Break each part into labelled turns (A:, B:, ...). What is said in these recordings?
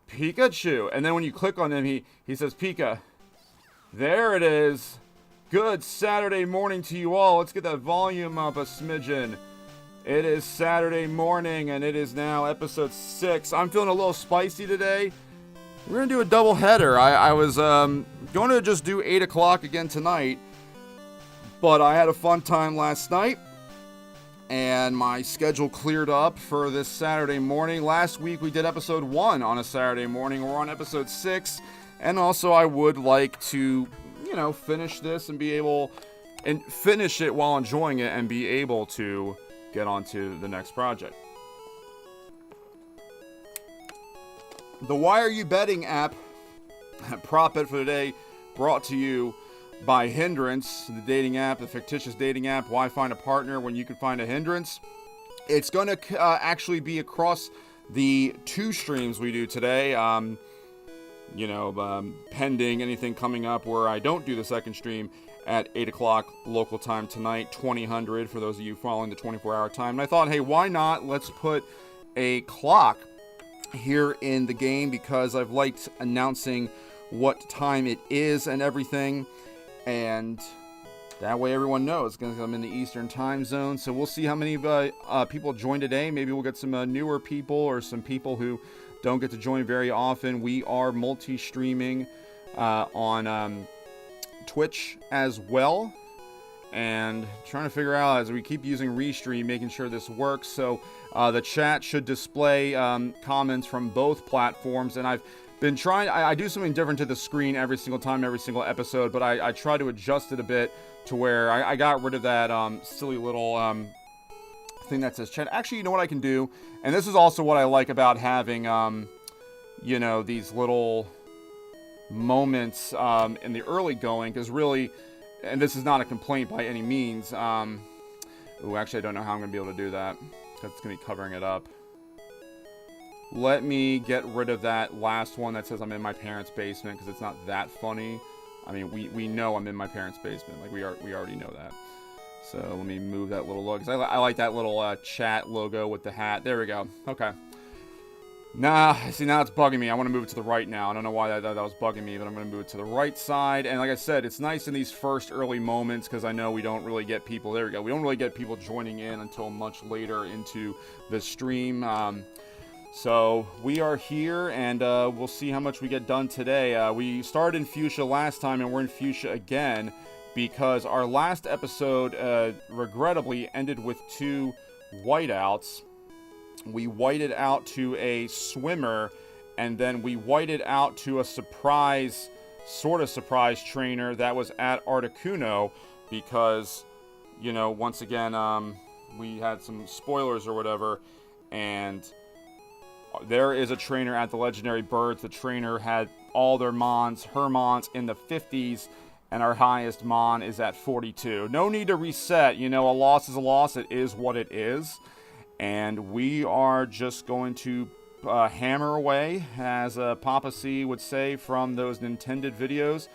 A: Pikachu. And then when you click on him, he says Pika. There it is. Good Saturday morning to you all. Let's get that volume up a smidgen. It is Saturday morning, and it is now episode 6. I'm feeling a little spicy today. We're going to do a double header. I was going to just do 8 o'clock again tonight, but I had a fun time last night, and my schedule cleared up for this Saturday morning. Last week we did episode 1 on a Saturday morning. We're on episode 6, and also I would like to, finish this and be able, and finish it while enjoying it and be able to get on to the next project. The Why Are You Betting app, prop bet for today, brought to you by Hindrance, the dating app, the fictitious dating app. Why find a partner when you can find a hindrance? It's going to actually be across the 2 streams we do today. Pending anything coming up where I don't do the second stream at 8 o'clock local time tonight, 2000 for those of you following the 24-hour time. And I thought, hey, why not? Let's put a clock here in the game because I've liked announcing what time it is and everything. And that way everyone knows because I'm in the Eastern time zone. So we'll see how many people join today. Maybe we'll get some newer people or some people who don't get to join very often. We are multi-streaming on Twitch as well, and trying to figure out as we keep using Restream, making sure this works. So the chat should display comments from both platforms, and I've been trying. I do something different to the screen every single time, every single episode, but I try to adjust it a bit to where I got rid of that silly little thing that says chat. Actually, you know what I can do, and this is also what I like about having these little moments in the early going, because really, and this is not a complaint by any means, actually I don't know how I'm gonna be able to do that because it's gonna be covering it up. Let me get rid of that last one that says I'm in my parents' basement, because it's not that funny. I mean, we know I'm in my parents' basement, like we already know that. So let me move that little logo, because I like that little chat logo with the hat. There we go. Okay. Nah, see, now it's bugging me. I want to move it to the right now. I don't know why that was bugging me, but I'm going to move it to the right side. And like I said, it's nice in these first early moments, because I know we don't really get people. There we go. We don't really get people joining in until much later into the stream. So we are here, and we'll see how much we get done today. We started in Fuchsia last time, and we're in Fuchsia again, because our last episode regrettably ended with 2 whiteouts. We whited out to a swimmer, and then we whited out to a sort of surprise trainer that was at Articuno, because, once again, we had some spoilers or whatever, and there is a trainer at the Legendary Birds. The trainer had all their mons, her mons, in the 50s, and our highest mon is at 42. No need to reset. A loss is a loss. It is what it is. And we are just going to hammer away, as Papa C would say from those Nintendo videos.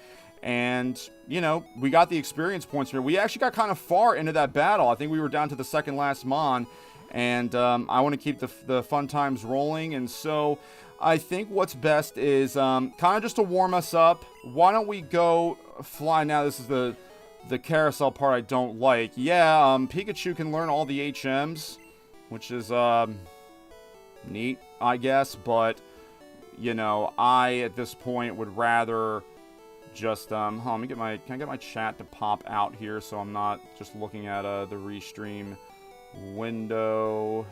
A: And, we got the experience points here. We actually got kind of far into that battle. I think we were down to the second last mon. And I want to keep the fun times rolling. And so I think what's best is kind of just to warm us up. Why don't we go fly now? This is the carousel part I don't like. Yeah, Pikachu can learn all the HMs, which is neat, I guess, but I at this point would rather just hold on, can I get my chat to pop out here so I'm not just looking at the restream window.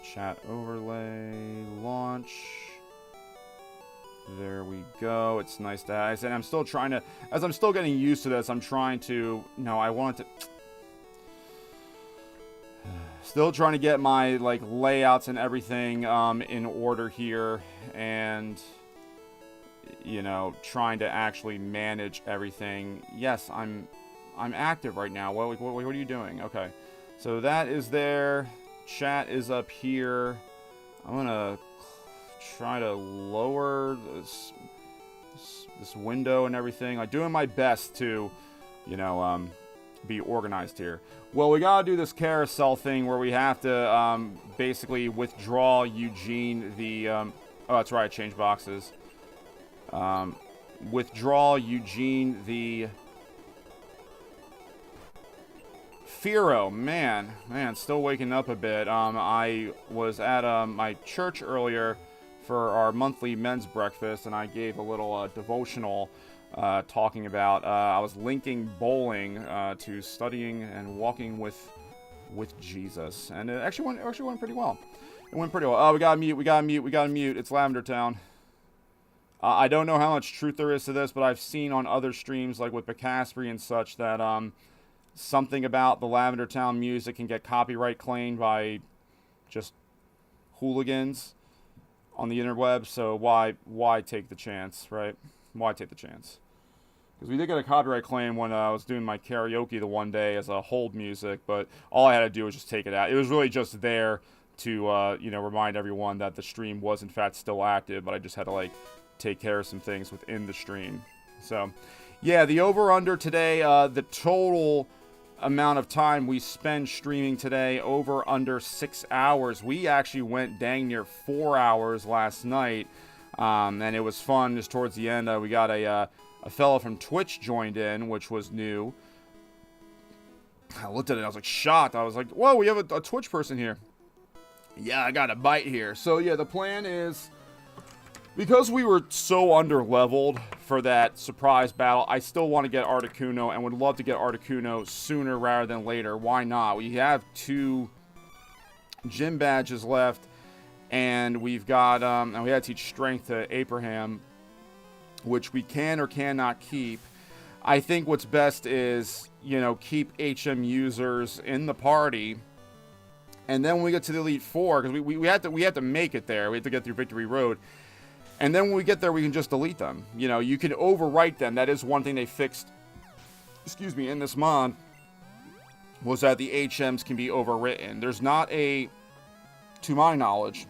A: Chat overlay, launch. There we go. It's nice to have. I'm still trying to, as I'm still getting used to this, I'm trying to, I want to still trying to get my layouts and everything in order here, and trying to actually manage everything. Yes, I'm I'm active right now. What are you doing? Okay. So that is there. Chat is up here. I'm gonna try to lower this window and everything. I'm doing my best to, you know, be organized here. Well, we gotta do this carousel thing where we have to basically withdraw Eugene the. Oh, that's right. Change boxes. Withdraw Eugene the. Firo, man, still waking up a bit. I was at my church earlier for our monthly men's breakfast, and I gave a little devotional talking about I was linking bowling to studying and walking with Jesus, and it actually went pretty well. It went pretty well. Oh, we gotta mute. It's Lavender Town. I don't know how much truth there is to this, but I've seen on other streams, like with Bacaspery and such, that something about the Lavender Town music can get copyright claimed by just hooligans on the interweb. So why take the chance, right? Why take the chance? Because we did get a copyright claim when I was doing my karaoke the one day as a hold music, but all I had to do was just take it out. It was really just there to you know, remind everyone that the stream was in fact still active, but I just had to like take care of some things within the stream. So yeah, the over-under today, the total amount of time we spend streaming today, over under 6 hours. We actually went dang near 4 hours last night, and it was fun. Just towards the end, we got a fellow from Twitch joined in, which was new. I looked at it, I was like shocked. I was like, whoa, we have a Twitch person here. Yeah, I got a bite here. So yeah, the plan is, because we were so under-leveled for that surprise battle, I still want to get Articuno and would love to get Articuno sooner rather than later. Why not? We have 2 gym badges left, and we've got, and we had to teach Strength to Abraham, which we can or cannot keep. I think what's best is, you know, keep HM users in the party, and then when we get to the Elite Four, because we had to make it there. We had to get through Victory Road. And then when we get there, we can just delete them. You know, you can overwrite them. That is one thing they fixed, excuse me, in this mod, was that the HMs can be overwritten. There's not to my knowledge,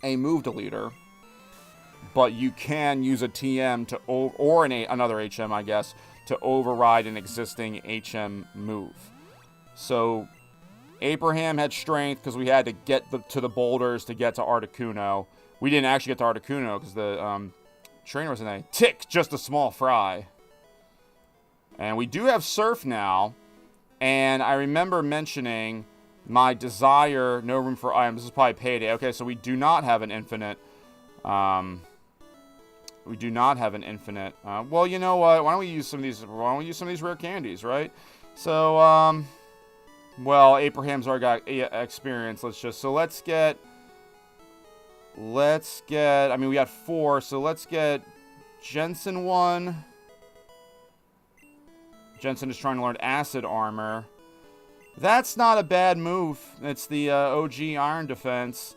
A: a move deleter, but you can use a TM to, or another HM, I guess, to override an existing HM move. So Abraham had Strength because we had to get to the boulders to get to Articuno. We didn't actually get to Articuno because the trainer was in a tick, just a small fry. And we do have Surf now. And I remember mentioning my desire, no room for items. This is probably payday. Okay, so we do not have an infinite. We do not have an infinite. Well, you know what? Why don't we use some of these rare candies, right? So, well, Abraham's already got experience. Let's get. I mean, we got 4, so let's get Jensen 1. Jensen is trying to learn Acid Armor. That's not a bad move. It's the OG Iron Defense.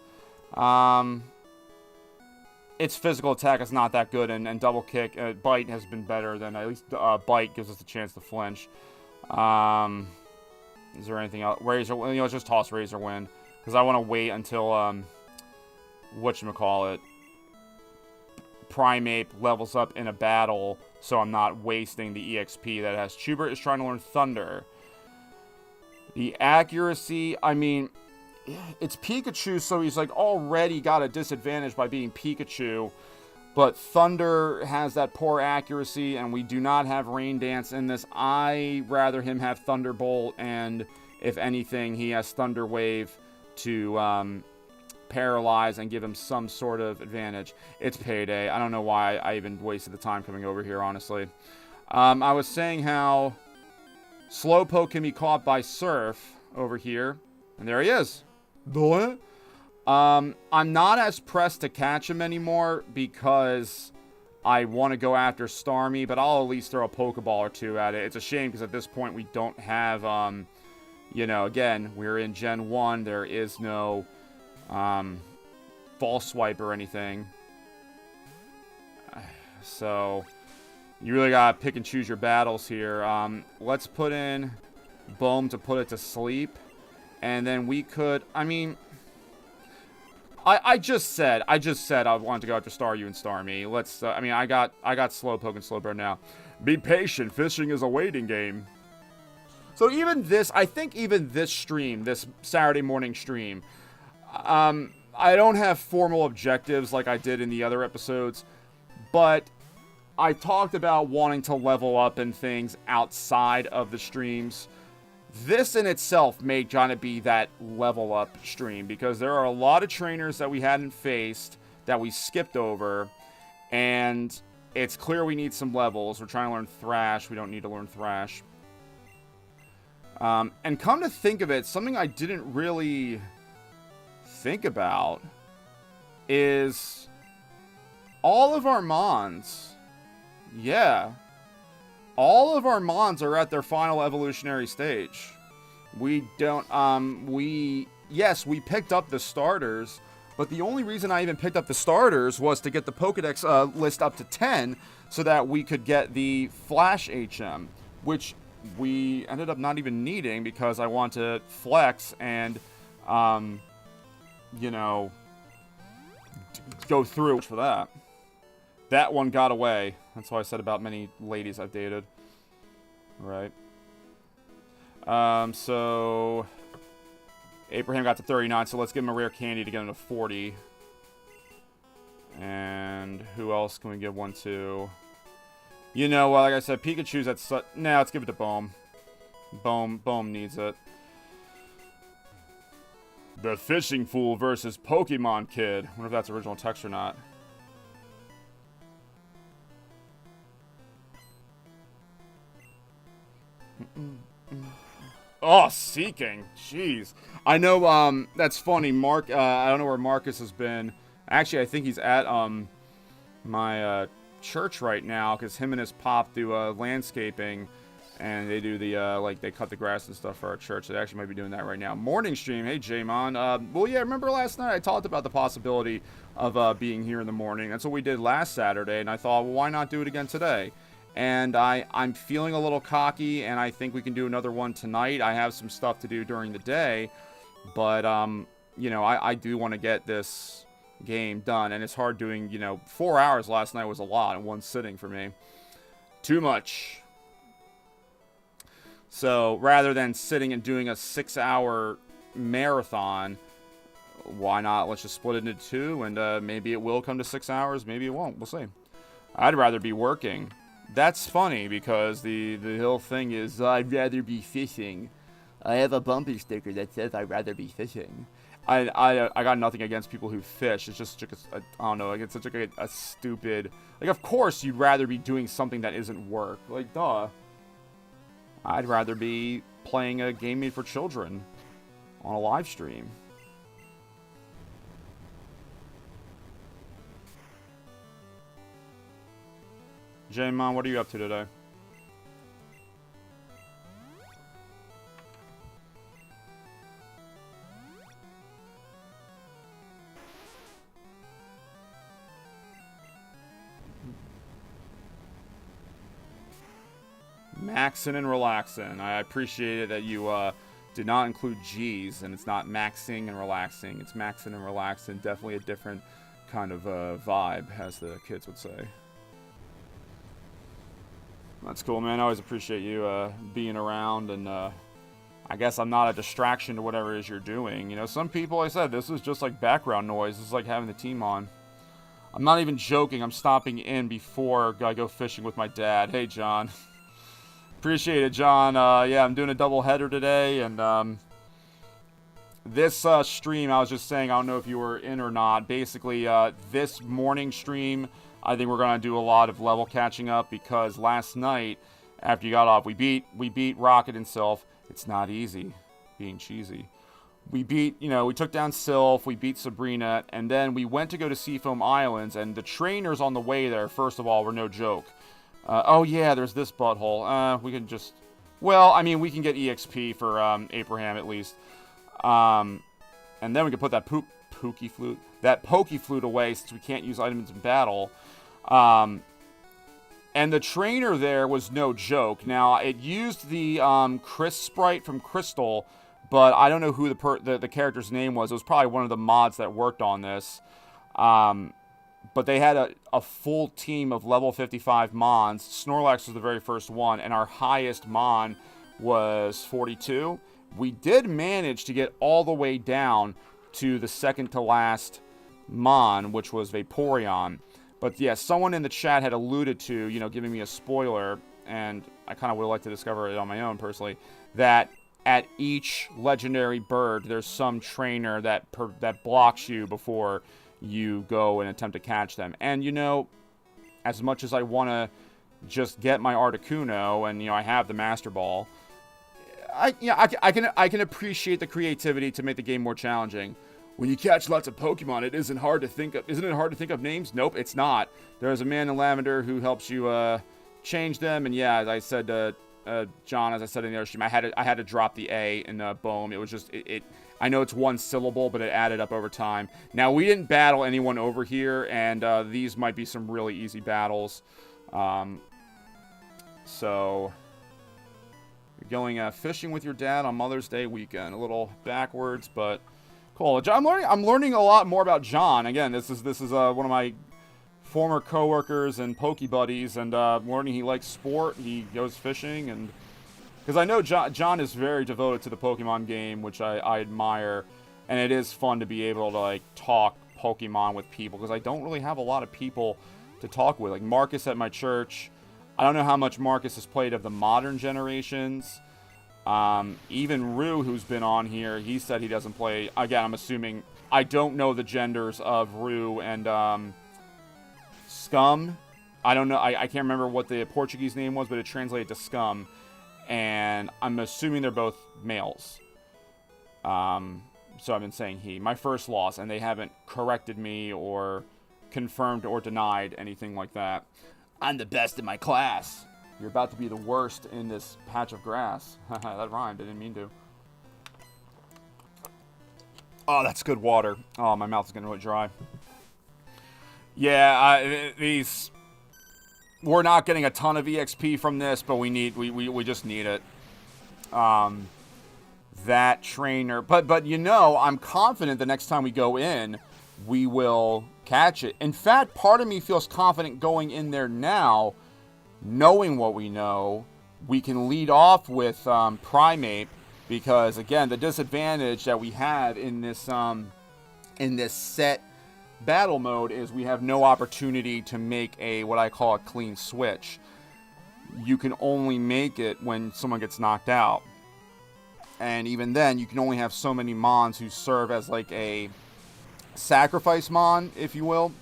A: Its physical attack is not that good, and double kick, Bite has been better than, at least Bite gives us a chance to flinch. Is there anything else? Razor, you know, let's just toss Razor Wind, because I want to wait until, whatchamacallit, Primeape levels up in a battle, so I'm not wasting the EXP that it has. Chubert is trying to learn Thunder. The accuracy, I mean, it's Pikachu, so he's like already got a disadvantage by being Pikachu, but Thunder has that poor accuracy, and we do not have Rain Dance in this. I rather him have Thunderbolt, and if anything, he has Thunder Wave to paralyze and give him some sort of advantage. It's payday. I don't know why I even wasted the time coming over here, honestly. I was saying how Slowpoke can be caught by Surf over here, and there he is. I'm not as pressed to catch him anymore because I want to go after Starmie, but I'll at least throw a Pokeball or 2 at it. It's a shame because at this point we don't have, you know, again, we're in Gen 1. There is no False Swipe or anything. So You really gotta pick and choose your battles here. Let's put in Bohm to put it to sleep. And then we could, I mean, I just said I wanted to go after Staryu and Starmie. Let's, I mean, I got Slowpoke and Slowbro now. Be patient, fishing is a waiting game. So even this, I think even this stream, this Saturday morning stream, I don't have formal objectives like I did in the other episodes, but I talked about wanting to level up and things outside of the streams. This in itself may kind of be that level up stream, because there are a lot of trainers that we hadn't faced that we skipped over, and it's clear we need some levels. We're trying to learn Thrash. We don't need to learn Thrash. And come to think of it, something I didn't really think about is all of our Mons. Yeah. All of our Mons are at their final evolutionary stage. We don't, yes, we picked up the starters, but the only reason I even picked up the starters was to get the Pokedex list up to 10 so that we could get the Flash HM, which we ended up not even needing because I want to flex and, you know, go through for that. That one got away. That's what I said about many ladies I've dated. Right. So Abraham got to 39, so let's give him a rare candy to get him to 40. And who else can we give one to? You know, well, like I said, Pikachu's at... Nah, let's give it to Bohm. Bohm needs it. The Fishing Fool versus Pokemon Kid. I wonder if that's original text or not. Oh, Seeking. Jeez. I know, that's funny. Mark, I don't know where Marcus has been. Actually, I think he's at, my, church right now, because him and his pop do, landscaping, and they do the, like, they cut the grass and stuff for our church. They actually might be doing that right now. Morning stream. Hey, J-Mon. Well, yeah, remember last night I talked about the possibility of, being here in the morning. That's what we did last Saturday, and I thought, well, why not do it again today? And I'm feeling a little cocky, and I think we can do another one tonight. I have some stuff to do during the day, but, you know, I do want to get this game done, and it's hard doing, you know, 4 hours last night was a lot in one sitting for me. Too much. So, rather than sitting and doing a 6-hour marathon, why not? Let's just split it into two, and maybe it will come to 6 hours, maybe it won't. We'll see. I'd rather be working. That's funny, because the whole thing is, I'd rather be fishing. I have a bumper sticker that says I'd rather be fishing. I got nothing against people who fish. It's just, I don't know, like, it's such a stupid... Like, of course you'd rather be doing something that isn't work. Like, duh. I'd rather be playing a game made for children on a live stream. J-Mon, what are you up to today? Maxin' and relaxin'. I appreciate it that you did not include G's, and it's not maxing and relaxing. It's maxin' and relaxin'. Definitely a different kind of vibe, as the kids would say. That's cool, man. I always appreciate you being around, and I guess I'm not a distraction to whatever it is you're doing. You know, some people, like I said, this is just like background noise. This is like having the team on. I'm not even joking. I'm stopping in before I go fishing with my dad. Hey, John. Appreciate it, John. Yeah, I'm doing a double header today, and this stream, I was just saying, I don't know if you were in or not. Basically, this morning stream, I think we're going to do a lot of level catching up, because last night, after you got off, we beat Rocket and Sylph. It's not easy being cheesy. We beat, you know, we took down Sylph, we beat Sabrina, and then we went to go to Seafoam Islands, and the trainers on the way there, first of all, were no joke. Oh yeah, there's this butthole. We can just, well, I mean, we can get EXP for Abraham at least. And then we can put that Pokeflute away, since we can't use items in battle. And And the trainer there was no joke. Now, it used the Chris sprite from Crystal, but I don't know who the character's name was. It was probably one of the mods that worked on this. But they had a full team of level 55 Mons. Snorlax was the very first one, and our highest Mon was 42. We did manage to get all the way down to the second to last Mon, which was Vaporeon. But yeah, someone in the chat had alluded to, giving me a spoiler, and I kind of would like to discover it on my own personally, that at each legendary bird, there's some trainer that blocks you before you go and attempt to catch them. And, as much as I want to just get my Articuno, and, I have the Master Ball, I can appreciate the creativity to make the game more challenging. When you catch lots of Pokemon, isn't it hard to think of names? Nope, it's not. There's a man in lavender who helps you change them, and yeah, as I said to John, as I said in the other stream, I had to drop the A in Bohm. It was just I know it's one syllable, but it added up over time. Now, we didn't battle anyone over here, and these might be some really easy battles. So, you're going fishing with your dad on Mother's Day weekend. A little backwards, but cool. I'm learning a lot more about John. Again, this is one of my former coworkers and Poke buddies, and learning he likes sport. He goes fishing, and because I know John is very devoted to the Pokemon game, which I admire, and it is fun to be able to talk Pokemon with people, because I don't really have a lot of people to talk with. Like Marcus at my church, I don't know how much Marcus has played of the modern generations. Even Rue, who's been on here, he said he doesn't play. Again, I'm assuming, I don't know the genders of Rue and Scum. I don't know. I can't remember what the Portuguese name was, but it translated to Scum. And I'm assuming they're both males. So I've been saying he. My first loss, and they haven't corrected me or confirmed or denied anything like that. I'm the best in my class. You're about to be the worst in this patch of grass. That rhymed. I didn't mean to. Oh, that's good water. Oh, my mouth is getting really dry. Yeah, we're not getting a ton of EXP from this, but we just need it. That trainer, but I'm confident the next time we go in, we will catch it. In fact, part of me feels confident going in there now, knowing what we know. We can lead off with Primate, because again, the disadvantage that we have in this set battle mode is we have no opportunity to make what I call a clean switch. You can only make it when someone gets knocked out, and even then, you can only have so many Mons who serve as like a sacrifice Mon, if you will.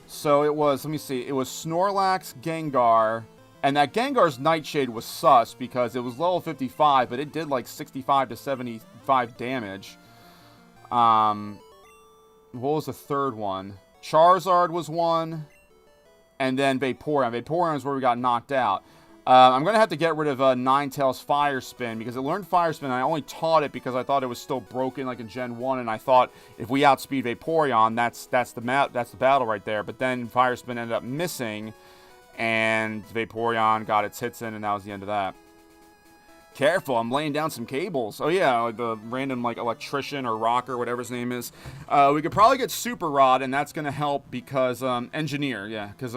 A: So it was, let me see, it was Snorlax, Gengar, and that Gengar's Nightshade was sus because it was level 55, but it did like 65 to 75 damage. What was the third one? Charizard was one, and then Vaporeon. Vaporeon is where we got knocked out. I'm going to have to get rid of Ninetales Fire Spin, because it learned Fire Spin, and I only taught it because I thought it was still broken like in Gen 1, and I thought if we outspeed Vaporeon, that's the battle right there. But then Fire Spin ended up missing, and Vaporeon got its hits in, and that was the end of that. Careful, I'm laying down some cables. Oh yeah, like the random electrician or rocker, whatever his name is. We could probably get Super Rod, and that's going to help because Engineer, yeah, because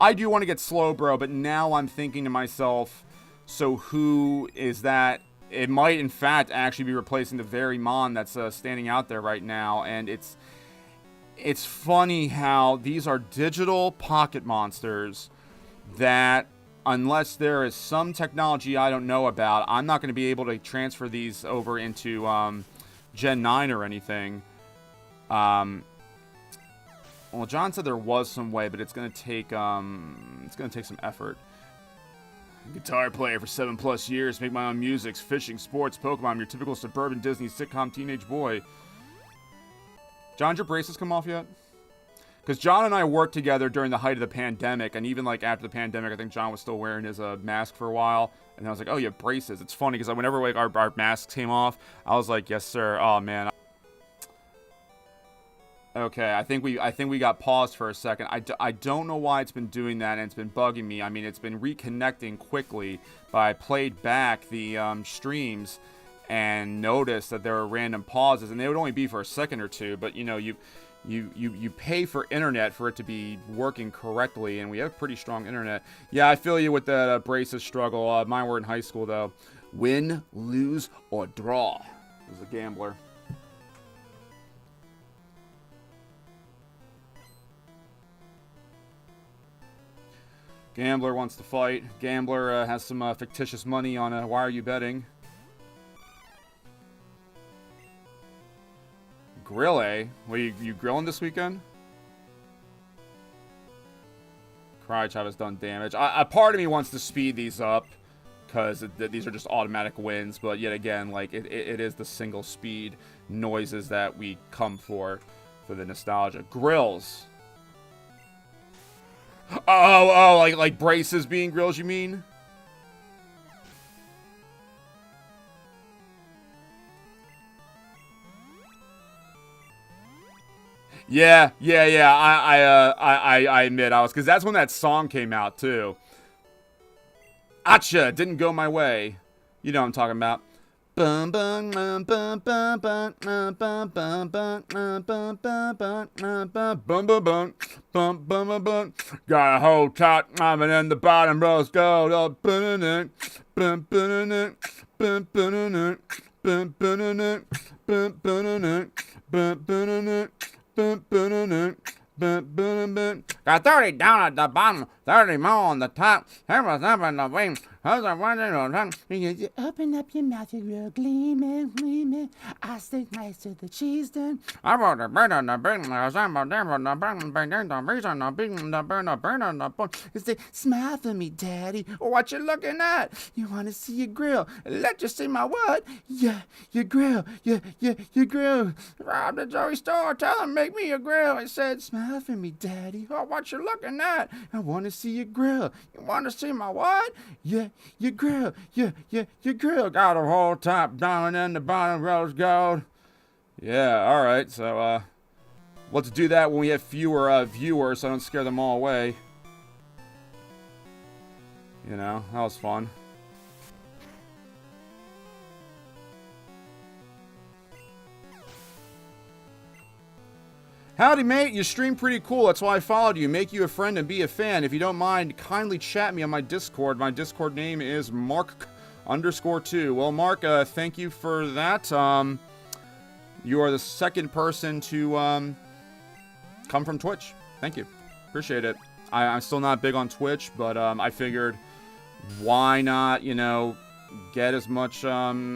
A: I do want to get Slowbro, but now I'm thinking to myself, so who is that? It might, in fact, actually be replacing the very Mon that's standing out there right now, and it's funny how these are digital pocket monsters that, unless there is some technology I don't know about, I'm not going to be able to transfer these over into Gen 9 or anything. Well, John said there was some way, but it's going to take some effort. Guitar player for 7+ years, make my own music, fishing, sports, Pokemon. I'm your typical suburban Disney sitcom teenage boy. John, did your braces come off yet? Because John and I worked together during the height of the pandemic, and even after the pandemic, I think John was still wearing his mask for a while. And I was like, "Oh, you have braces." It's funny because whenever our masks came off, I was like, "Yes, sir." Oh man. Okay, I think we got paused for a second. I don't know why it's been doing that, and it's been bugging me. I mean, it's been reconnecting quickly, but I played back the streams and noticed that there were random pauses, and they would only be for a second or two. But you know, you pay for internet for it to be working correctly, and we have pretty strong internet. Yeah, I feel you with that braces struggle. Mine were in high school though. Win, lose, or draw. As a gambler. Gambler wants to fight. Gambler has some fictitious money on why are you betting? Grill, eh? What, you grilling this weekend? Crychop has done damage. A part of me wants to speed these up, because these are just automatic wins, but yet again, like, it is the single speed noises that we come for the nostalgia. Grillz. Oh, like braces being grills, you mean? Yeah. I admit I was, because that's when that song came out too. Atcha, didn't go my way. You know what I'm talking about. Bum bum bum bum bum bum bum bum bum bum bum bum bum bum. Got a whole top ramen in the bottom rose gold. Got 30 down at the bottom, 30 more on the top. Everyone's up in the wing. You open up your mouth, you're gleaming, gleaming. I stick nice to the cheese then. I wrote a bird on the burn, I'm a damn on the burn, the reason the beating the burn on the bone. You say, smile for me, daddy. What you looking at? You want to see your grill? Let you see my what? Yeah, your grill. Your grill. Rob the Joey store, tell him make me a grill. I said, smile for me, daddy. Oh, what you looking at? I want to see your grill. You want to see my what? Yeah, your grill. Your grill. Got a whole top diamond and the bottom rose gold. Yeah, alright, so, let's do that when we have fewer, viewers so I don't scare them all away. You know, that was fun. Howdy, mate. You stream pretty cool. That's why I followed you. Make you a friend and be a fan. If you don't mind, kindly chat me on my Discord. My Discord name is Mark_2. Well, Mark, thank you for that. You are the second person to come from Twitch. Thank you. Appreciate it. I'm still not big on Twitch, but I figured why not, you know, get as much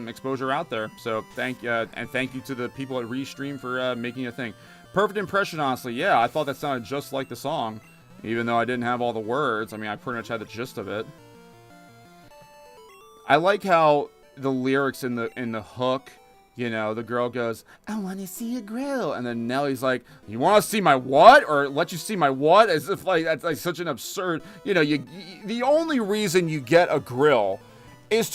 A: exposure out there. So thank you, and thank you to the people at Restream for making a thing. Perfect impression, honestly. Yeah, I thought that sounded just like the song, even though I didn't have all the words. I mean, I pretty much had the gist of it. I like how the lyrics in the hook, you know, the girl goes, I want to see a grill. And then Nelly's like, you want to see my what? Or let you see my what? As if, like, that's like such an absurd, you know, the only reason you get a grill is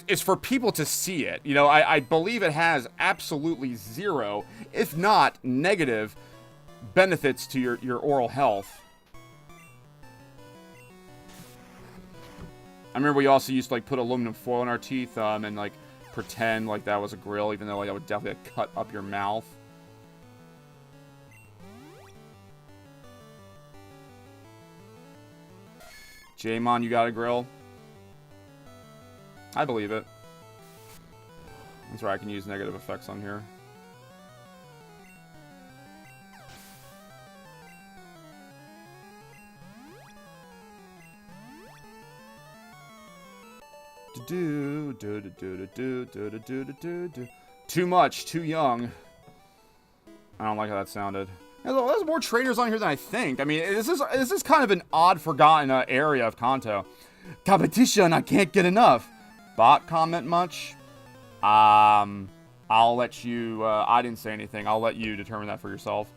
A: is for people to see it. You know, I believe it has absolutely zero, if not negative, benefits to your oral health. I remember we also used to, like, put aluminum foil in our teeth and, like, pretend like that was a grill, even though, like, that would definitely cut up your mouth. J-Mon, you got a grill? I believe it. That's right, I can use negative effects on here. Too much, too young. I don't like how that sounded. There's more trainers on here than I think. I mean, this is kind of an odd, forgotten area of Kanto. Competition, I can't get enough. Bot comment much? I'll let you, I didn't say anything. I'll let you determine that for yourself.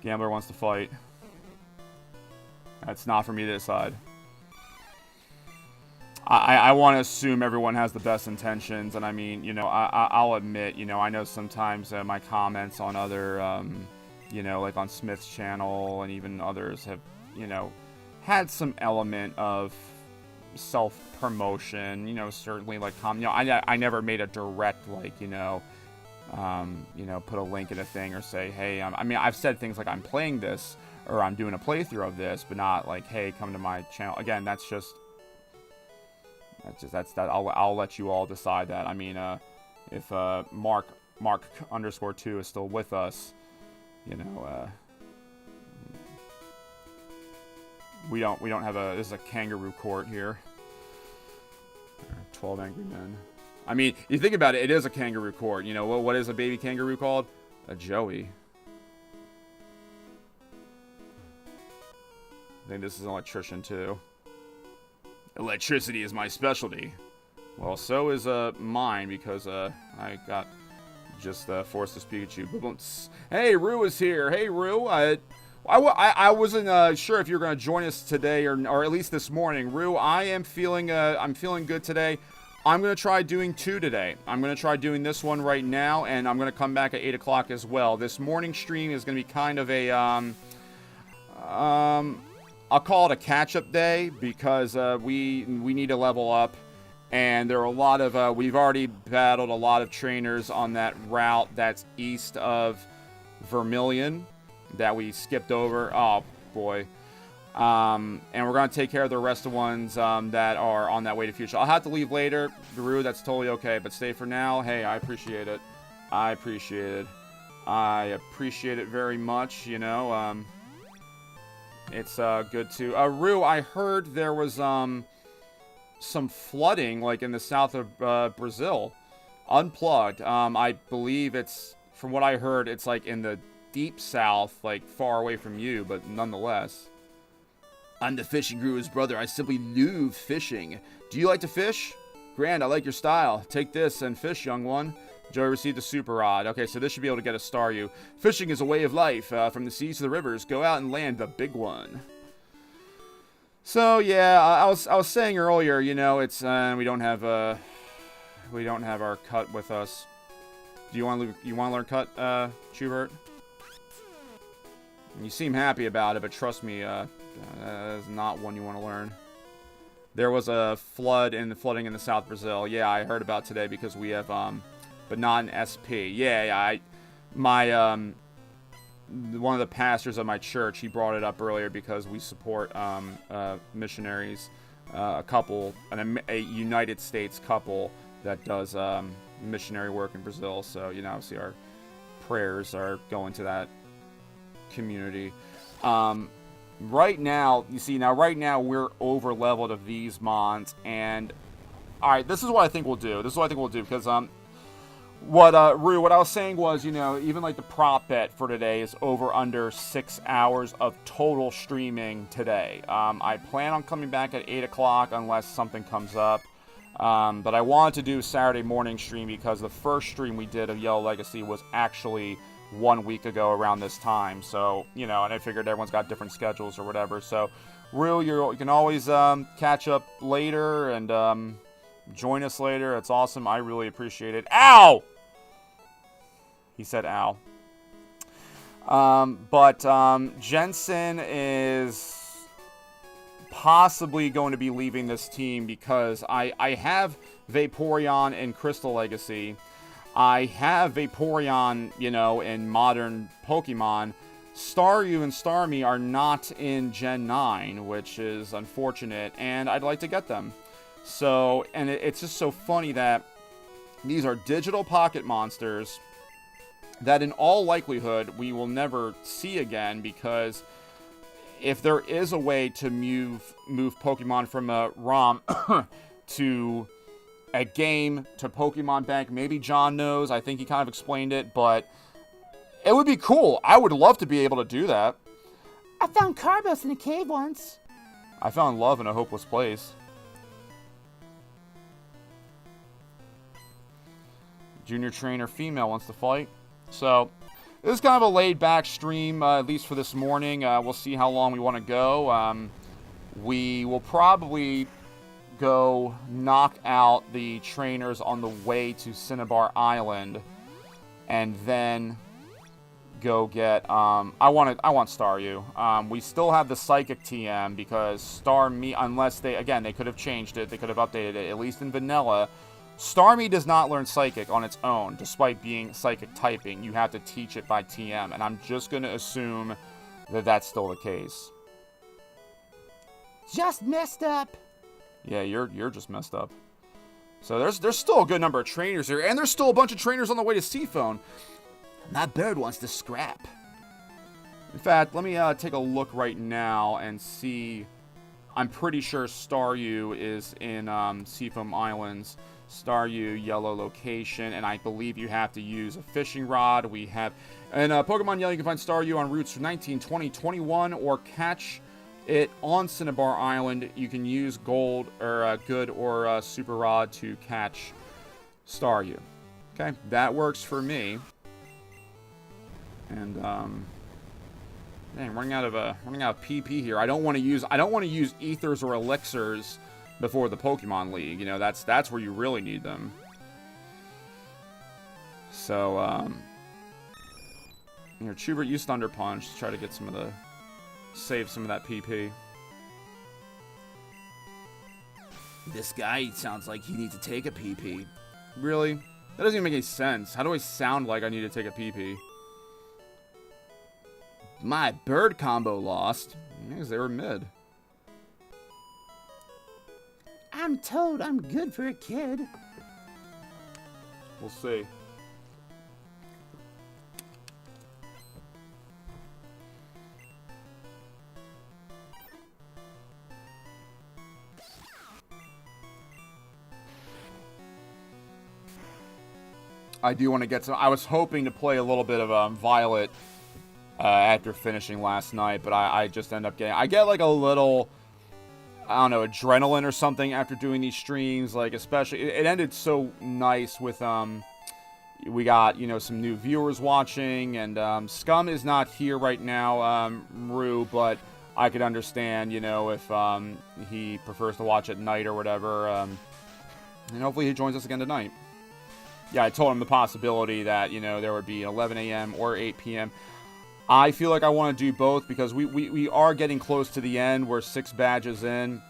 A: Gambler wants to fight. That's not for me to decide. I want to assume everyone has the best intentions, and I mean, you know, I'll admit, you know, I know sometimes my comments on other you know, like on Smith's channel and even others have, you know, had some element of self-promotion, you know, certainly like, you know, I never made a direct, like, you know, put a link in a thing or say, hey, I mean, I've said things like I'm playing this or I'm doing a playthrough of this, but not like, hey, come to my channel. Again, that's that. I'll let you all decide that. I mean, if Mark _2 is still with us, you know, we don't have this is a kangaroo court here. 12 angry men. I mean, you think about it, it is a kangaroo court. You know, what is a baby kangaroo called? A joey. I think this is an electrician too. Electricity is my specialty. Well, so is mine, because I got just forced this Pikachu. Hey, Rue is here. Hey, Rue. I wasn't sure if you were going to join us today or at least this morning. Rue, I'm feeling good today. I'm going to try doing 2 today. I'm going to try doing this one right now, and I'm going to come back at 8 o'clock as well. This morning stream is going to be kind of a, I'll call it a catch-up day, because we need to level up, and there are a lot of, we've already battled a lot of trainers on that route that's east of Vermilion that we skipped over. Oh, boy. And we're going to take care of the rest of the ones that are on that way to future. I'll have to leave later, Guru, that's totally okay, but stay for now. Hey, I appreciate it. I appreciate it very much, you know. It's good to... Rue, I heard there was some flooding, like, in the south of Brazil. Unplugged. I believe it's... From what I heard, it's, like, in the deep south, like, far away from you, but nonetheless. I'm the fishing guru's brother. I simply love fishing. Do you like to fish? Grand, I like your style. Take this and fish, young one. Joey received a super rod. Okay, so this should be able to get a Staryu. Fishing is a way of life. From the seas to the rivers, go out and land the big one. So yeah, I was saying earlier, you know, it's we don't have our cut with us. Do you want to learn cut, Schubert? You seem happy about it, but trust me, that is not one you want to learn. There was a flooding in the South Brazil. Yeah, I heard about today because we have but not an SP. Yeah, one of the pastors of my church, he brought it up earlier because we support missionaries, a United States couple that does missionary work in Brazil. So, you know, obviously our prayers are going to that community. Right now, we're over leveled of these mons, and alright, this is what I think we'll do. Because what I was saying was, you know, even like the prop bet for today is over under 6 hours of total streaming today. I plan on coming back at 8 o'clock unless something comes up. But I wanted to do Saturday morning stream because the first stream we did of Yellow Legacy was actually 1 week ago around this time. So, you know, and I figured everyone's got different schedules or whatever. So, Rue, you can always catch up later and join us later. It's awesome. I really appreciate it. Ow! He said ow. But Jensen is possibly going to be leaving this team because I have Vaporeon in Crystal Legacy. I have Vaporeon, you know, in modern Pokemon. Staryu and Starmie are not in Gen 9, which is unfortunate, and I'd like to get them. So, and it's just so funny that these are digital pocket monsters that in all likelihood we will never see again, because if there is a way to move Pokemon from a ROM to a game to Pokemon Bank, maybe John knows. I think he kind of explained it, but it would be cool. I would love to be able to do that. I found Carbos in a cave once. I found love in a hopeless place. Junior trainer female wants to fight. So, this is kind of a laid-back stream, at least for this morning. We'll see how long we want to go. We will probably go knock out the trainers on the way to Cinnabar Island, and then go get, I want Staryu. We still have the Psychic TM because Starmie, unless they could have changed it, they could have updated it, at least in vanilla. Starmie does not learn Psychic on its own, despite being Psychic typing. You have to teach it by TM, and I'm just going to assume that that's still the case.
B: Just messed up.
A: Yeah, you're just messed up. So there's still a good number of trainers here, and there's still a bunch of trainers on the way to Seafoam.
B: My bird wants to scrap.
A: In fact, let me take a look right now and see. I'm pretty sure Staryu is in Seafoam Islands. Staryu, yellow location, and I believe you have to use a fishing rod. We have, and Pokemon Yellow, you can find Staryu on routes 19, 20, 21, or catch it on Cinnabar Island. You can use gold or good or super rod to catch Staryu. Okay, that works for me. And dang, running out of PP here. I don't want to use ethers or elixirs before the Pokemon League. You know, that's where you really need them. So here, Chubert, use Thunder Punch to try to get save some of that PP.
B: This guy sounds like he needs to take a PP.
A: Really? That doesn't even make any sense. How do I sound like I need to take a PP?
B: My bird combo lost.
A: Because they were mid.
B: I'm told I'm good for a kid.
A: We'll see. I do want to get some. I was hoping to play a little bit of Violet after finishing last night, but I just end up getting. I get like a little, I don't know, adrenaline or something after doing these streams. Like especially, it ended so nice with we got, you know, some new viewers watching, and Scum is not here right now, Rue, but I could understand, you know, if he prefers to watch at night or whatever, and hopefully he joins us again tonight. Yeah, I told him the possibility that, you know, there would be 11 a.m. or 8 p.m. I feel like I want to do both because we are getting close to the end. We're 6 badges in.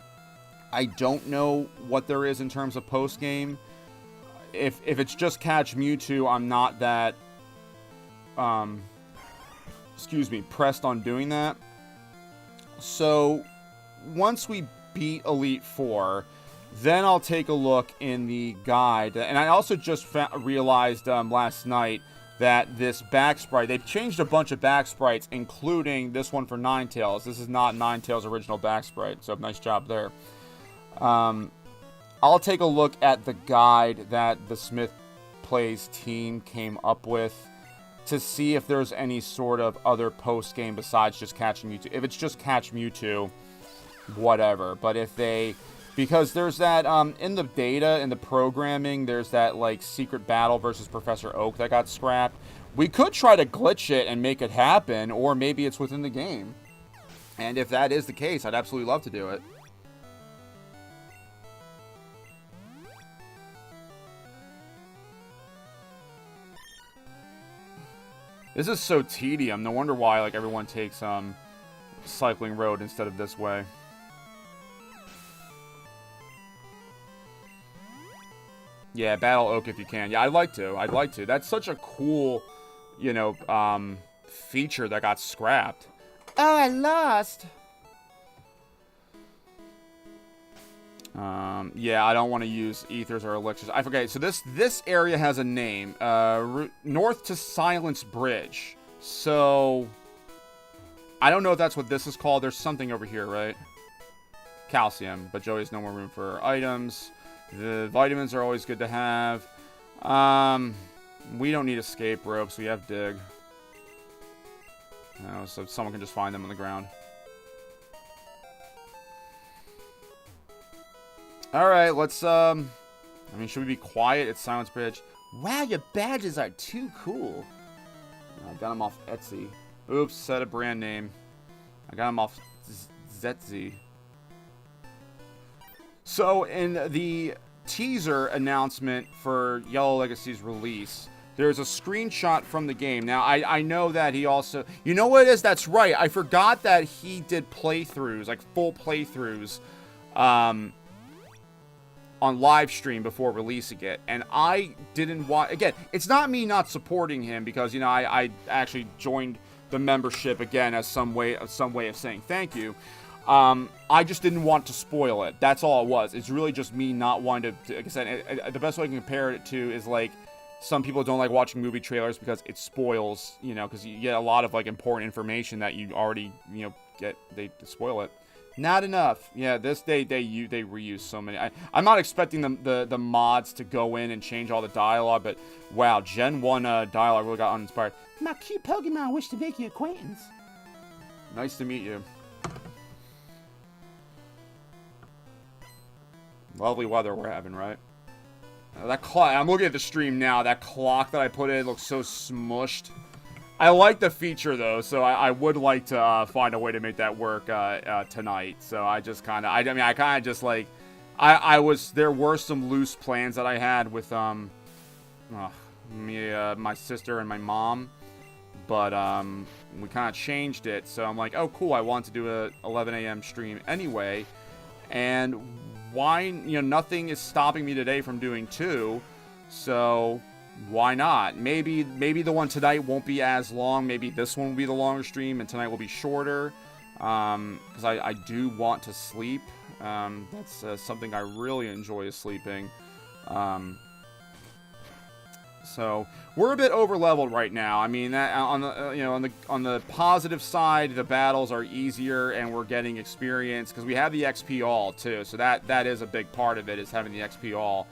A: I don't know what there is in terms of post-game. If it's just catch Mewtwo, I'm not that, pressed on doing that. So, once we beat Elite Four, then I'll take a look in the guide. And I also just realized last night that this back sprite, they've changed a bunch of back sprites, including this one for Ninetales. This is not Ninetales' original back sprite, so nice job there. I'll take a look at the guide that the Smith Plays team came up with to see if there's any sort of other post-game besides just catching Mewtwo. If it's just catch Mewtwo, whatever. But if they... Because there's that, in the data, in the programming, there's that, like, secret battle versus Professor Oak that got scrapped. We could try to glitch it and make it happen, or maybe it's within the game. And if that is the case, I'd absolutely love to do it. This is so tedious. No wonder why, like, everyone takes, Cycling Road instead of this way. Yeah, battle Oak if you can. Yeah, I'd like to. I'd like to. That's such a cool, you know, feature that got scrapped.
B: Oh, I lost.
A: Yeah, I don't want to use ethers or elixirs. I forget. So this area has a name. North to Silence Bridge. So I don't know if that's what this is called. There's something over here, right? Calcium, but Joey has no more room for items. The vitamins are always good to have. We don't need escape ropes. We have dig. So someone can just find them on the ground. Alright, let's, I mean, should we be quiet at Silence Bridge?
B: Wow, your badges are too cool.
A: I got them off Etsy. Oops, said a brand name. I got them off Zetsy. So, in the teaser announcement for Yellow Legacy's release, there's a screenshot from the game. Now, I know that he also... You know what it is? That's right. I forgot that he did playthroughs, like full playthroughs, on live stream before releasing it. And I didn't want... Again, it's not me not supporting him because, you know, I actually joined the membership again as some way of saying thank you. I just didn't want to spoil it. That's all it was. It's really just me not wanting to... Like I said, the best way I can compare it to is like... Some people don't like watching movie trailers because it spoils, you know, because you get a lot of, like, important information that you already, you know, get. They spoil it. Not enough. Yeah, they reuse so many. I'm not expecting the mods to go in and change all the dialogue, but, wow, Gen 1 dialogue really got uninspired. My cute Pokemon wish to make your acquaintance. Nice to meet you. Lovely weather we're having, right? That clock, I'm looking at the stream now. That clock that I put in looks so smushed. I like the feature though, so I would like to find a way to make that work tonight. So I just kind of, I mean, I kind of just like, there were some loose plans that I had with my sister and my mom, but we kind of changed it. So I'm like, oh cool, I want to do a 11 a.m. stream anyway, and why, you know, nothing is stopping me today from doing 2, so why not? Maybe the one tonight won't be as long. Maybe this one will be the longer stream, and tonight will be shorter, because I do want to sleep. That's something I really enjoy is sleeping. So we're a bit over leveled right now. I mean, that on the on the positive side, the battles are easier and we're getting experience because we have the XP all too. So that is a big part of it, is having the XP all.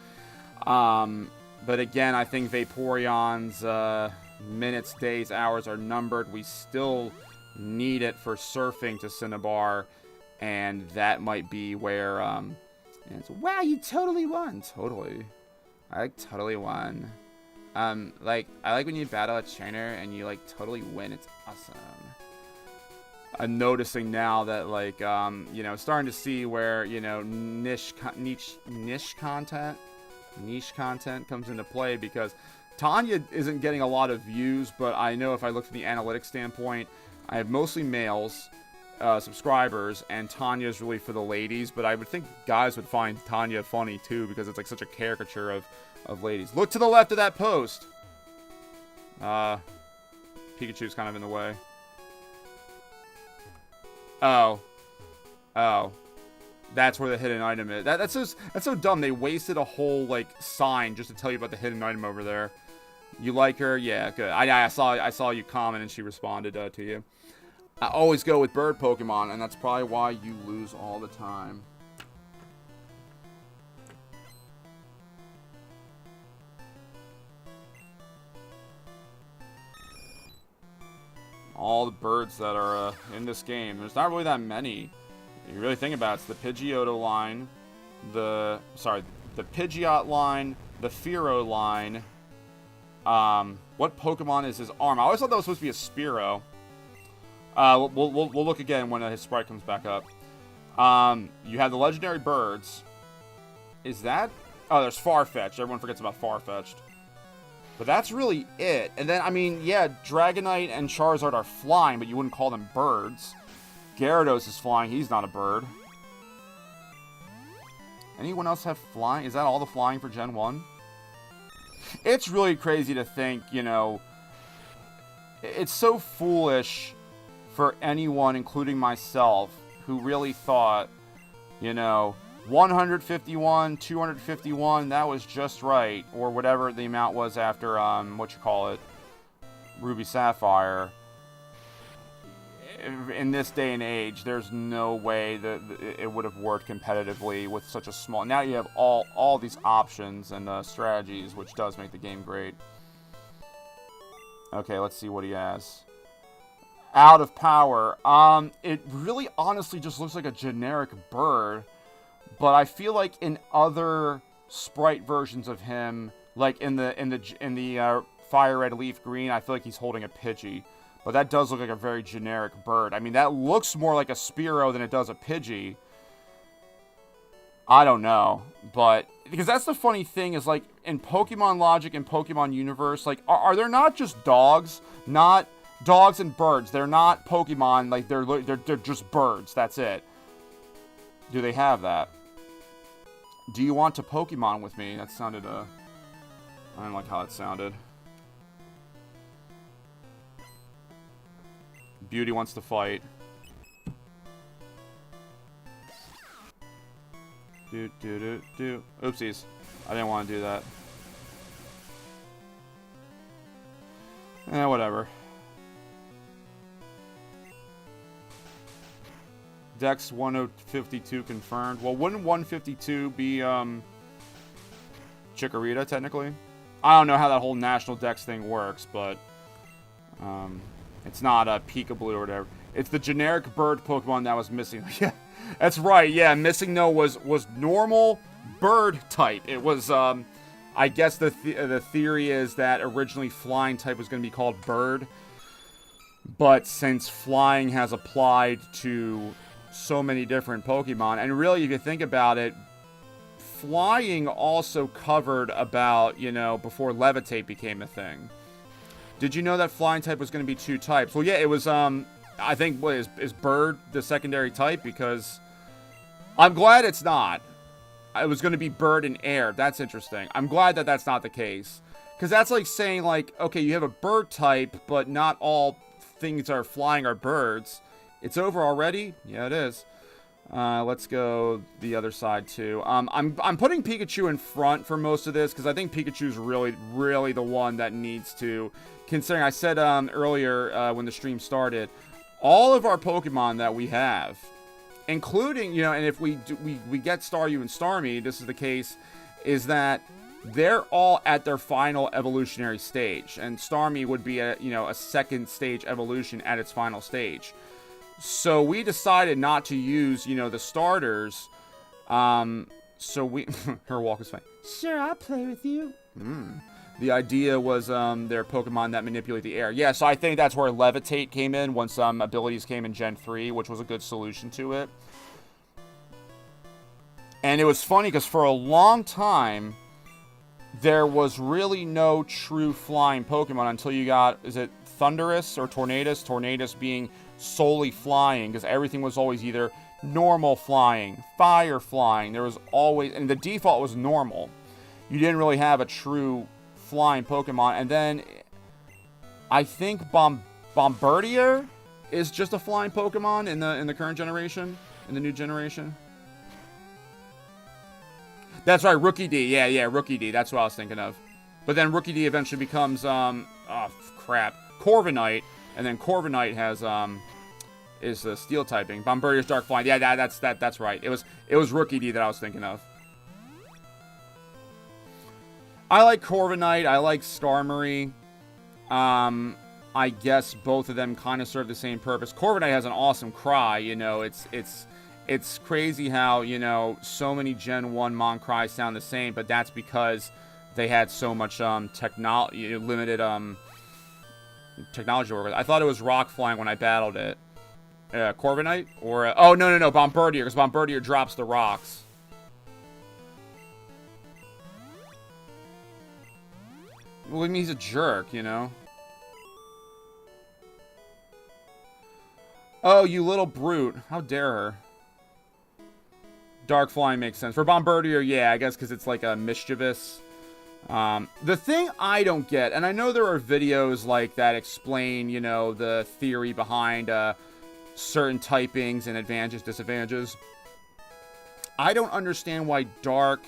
A: But again, I think Vaporeon's minutes, days, hours are numbered. We still need it for surfing to Cinnabar, and that might be where it's, wow, you totally won. Totally. I totally won. Like, I like when you battle a trainer and you, like, totally win. It's awesome. I'm noticing now that, like, you know, starting to see where, you know, niche content comes into play, because Tanya isn't getting a lot of views, but I know if I look from the analytics standpoint, I have mostly males, subscribers, and Tanya's really for the ladies, but I would think guys would find Tanya funny, too, because it's, like, such a caricature of ladies. Look to the left of that post. Pikachu's kind of in the way. Oh. That's where the hidden item is. That's so dumb. They wasted a whole, like, sign just to tell you about the hidden item over there. You like her? Yeah, good. I saw you comment and she responded to you. I always go with bird Pokemon, and that's probably why you lose all the time. All the birds that are in this game. There's not really that many. If you really think about it, it's the Pidgeotto line, the Pidgeot line, the Fearow line. What Pokemon is his arm? I always thought that was supposed to be a Spearow. We'll look again when his sprite comes back up. You have the legendary birds. Is that... Oh, there's Farfetch'd. Everyone forgets about Farfetch'd. But that's really it. And then, I mean, yeah, Dragonite and Charizard are flying, but you wouldn't call them birds. Gyarados is flying. He's not a bird. Anyone else have flying? Is that all the flying for Gen 1? It's really crazy to think, you know... It's so foolish for anyone, including myself, who really thought, you know... 151, 251, that was just right. Or whatever the amount was after, Ruby Sapphire. In this day and age, there's no way that it would have worked competitively with such a small... Now you have all these options and strategies, which does make the game great. Okay, let's see what he has. Out of power. It really honestly just looks like a generic bird. But I feel like in other sprite versions of him, like in the Fire Red Leaf Green, I feel like he's holding a Pidgey. But that does look like a very generic bird. I mean, that looks more like a Spearow than it does a Pidgey. I don't know. But because that's the funny thing is, like, in Pokemon logic and Pokemon universe, like, are there not just dogs? Not dogs and birds. They're not Pokemon. Like, they're just birds. That's it. Do they have that? Do you want to Pokemon with me? That sounded, I don't like how it sounded. Beauty wants to fight. Do. Oopsies. I didn't want to do that. Whatever. Dex 152 confirmed. Well, wouldn't 152 be, Chikorita, technically? I don't know how that whole national Dex thing works, but, it's not a Peekaboo or whatever. It's the generic bird Pokemon that was missing. Yeah, that's right. Yeah, missing no was normal bird type. It was, I guess the theory is that originally flying type was going to be called bird. But since flying has applied to so many different Pokemon, and really, if you think about it, flying also covered about, you know, before levitate became a thing. Did you know that flying type was going to be 2 types? Well, yeah, it was, I think, what is bird the secondary type? Because I'm glad it's not. It was going to be bird and air. That's interesting. I'm glad that that's not the case. Because that's like saying, like, okay, you have a bird type, but not all things that are flying are birds. It's over already? Yeah, it is. Let's go the other side, too. I'm putting Pikachu in front for most of this, because I think Pikachu's really the one that needs to... Considering I said earlier when the stream started, all of our Pokemon that we have, including, you know, and if we get Staryu and Starmie, this is the case, is that they're all at their final evolutionary stage, and Starmie would be a second stage evolution at its final stage. So we decided not to use, you know, the starters. So we her walk is fine. Sure, I'll play with you. The idea was they're Pokemon that manipulate the air. Yeah, so I think that's where Levitate came in once abilities came in Gen 3, which was a good solution to it. And it was funny because for a long time, there was really no true flying Pokemon until you got, is it Thundurus or Tornadus? Tornadus being solely flying, because everything was always either normal flying, fire flying. There was always, and the default was normal. You didn't really have a true flying Pokemon. And then I think Bombardier is just a flying Pokemon in the current generation, in the new generation. That's right, Rookie D. Yeah, Rookie D. That's what I was thinking of. But then Rookie D eventually becomes Corviknight, and then Corviknight has is the steel typing. Bombardier's dark flying. Yeah, that's right. It was Rookie D that I was thinking of. I like Corviknight. I like Skarmory. I guess both of them kind of serve the same purpose. Corviknight has an awesome cry. You know, it's crazy how, you know, so many Gen 1 Mon cries sound the same, but that's because they had so much limited technology work. I thought it was rock flying when I battled it. Corviknight? Or oh no, Bombardier, because Bombardier drops the rocks. Well, I mean, he's a jerk, you know. Oh, you little brute. How dare her. Dark flying makes sense. For Bombardier, yeah, I guess because it's like a mischievous. The thing I don't get, and I know there are videos like that explain, you know, the theory behind certain typings and advantages, disadvantages. I don't understand why Dark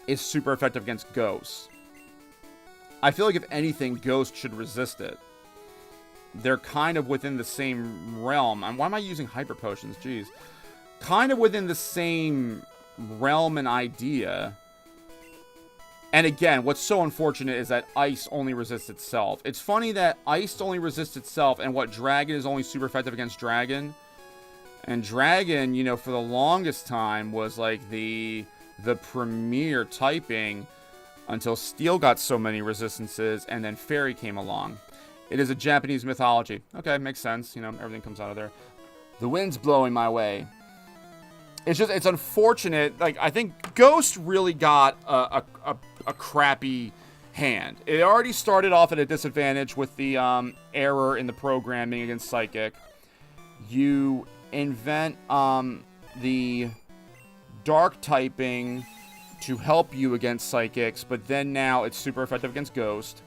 A: is super effective against Ghosts. I feel like if anything, Ghost should resist it. They're kind of within the same realm. And why am I using Hyper Potions? Jeez. Kind of within the same realm and idea. And again, what's so unfortunate is that Ice only resists itself. It's funny that Ice only resists itself, and what, Dragon is only super effective against Dragon? And Dragon, you know, for the longest time was like the premier typing until Steel got so many resistances, and then Fairy came along. It is a Japanese mythology. Okay, makes sense. You know, everything comes out of there. The wind's blowing my way. it's unfortunate. Like, I think Ghost really got a crappy hand. It already started off at a disadvantage with the error in the programming against Psychic. You invent the Dark typing to help you against Psychics, but then now it's super effective against Ghost.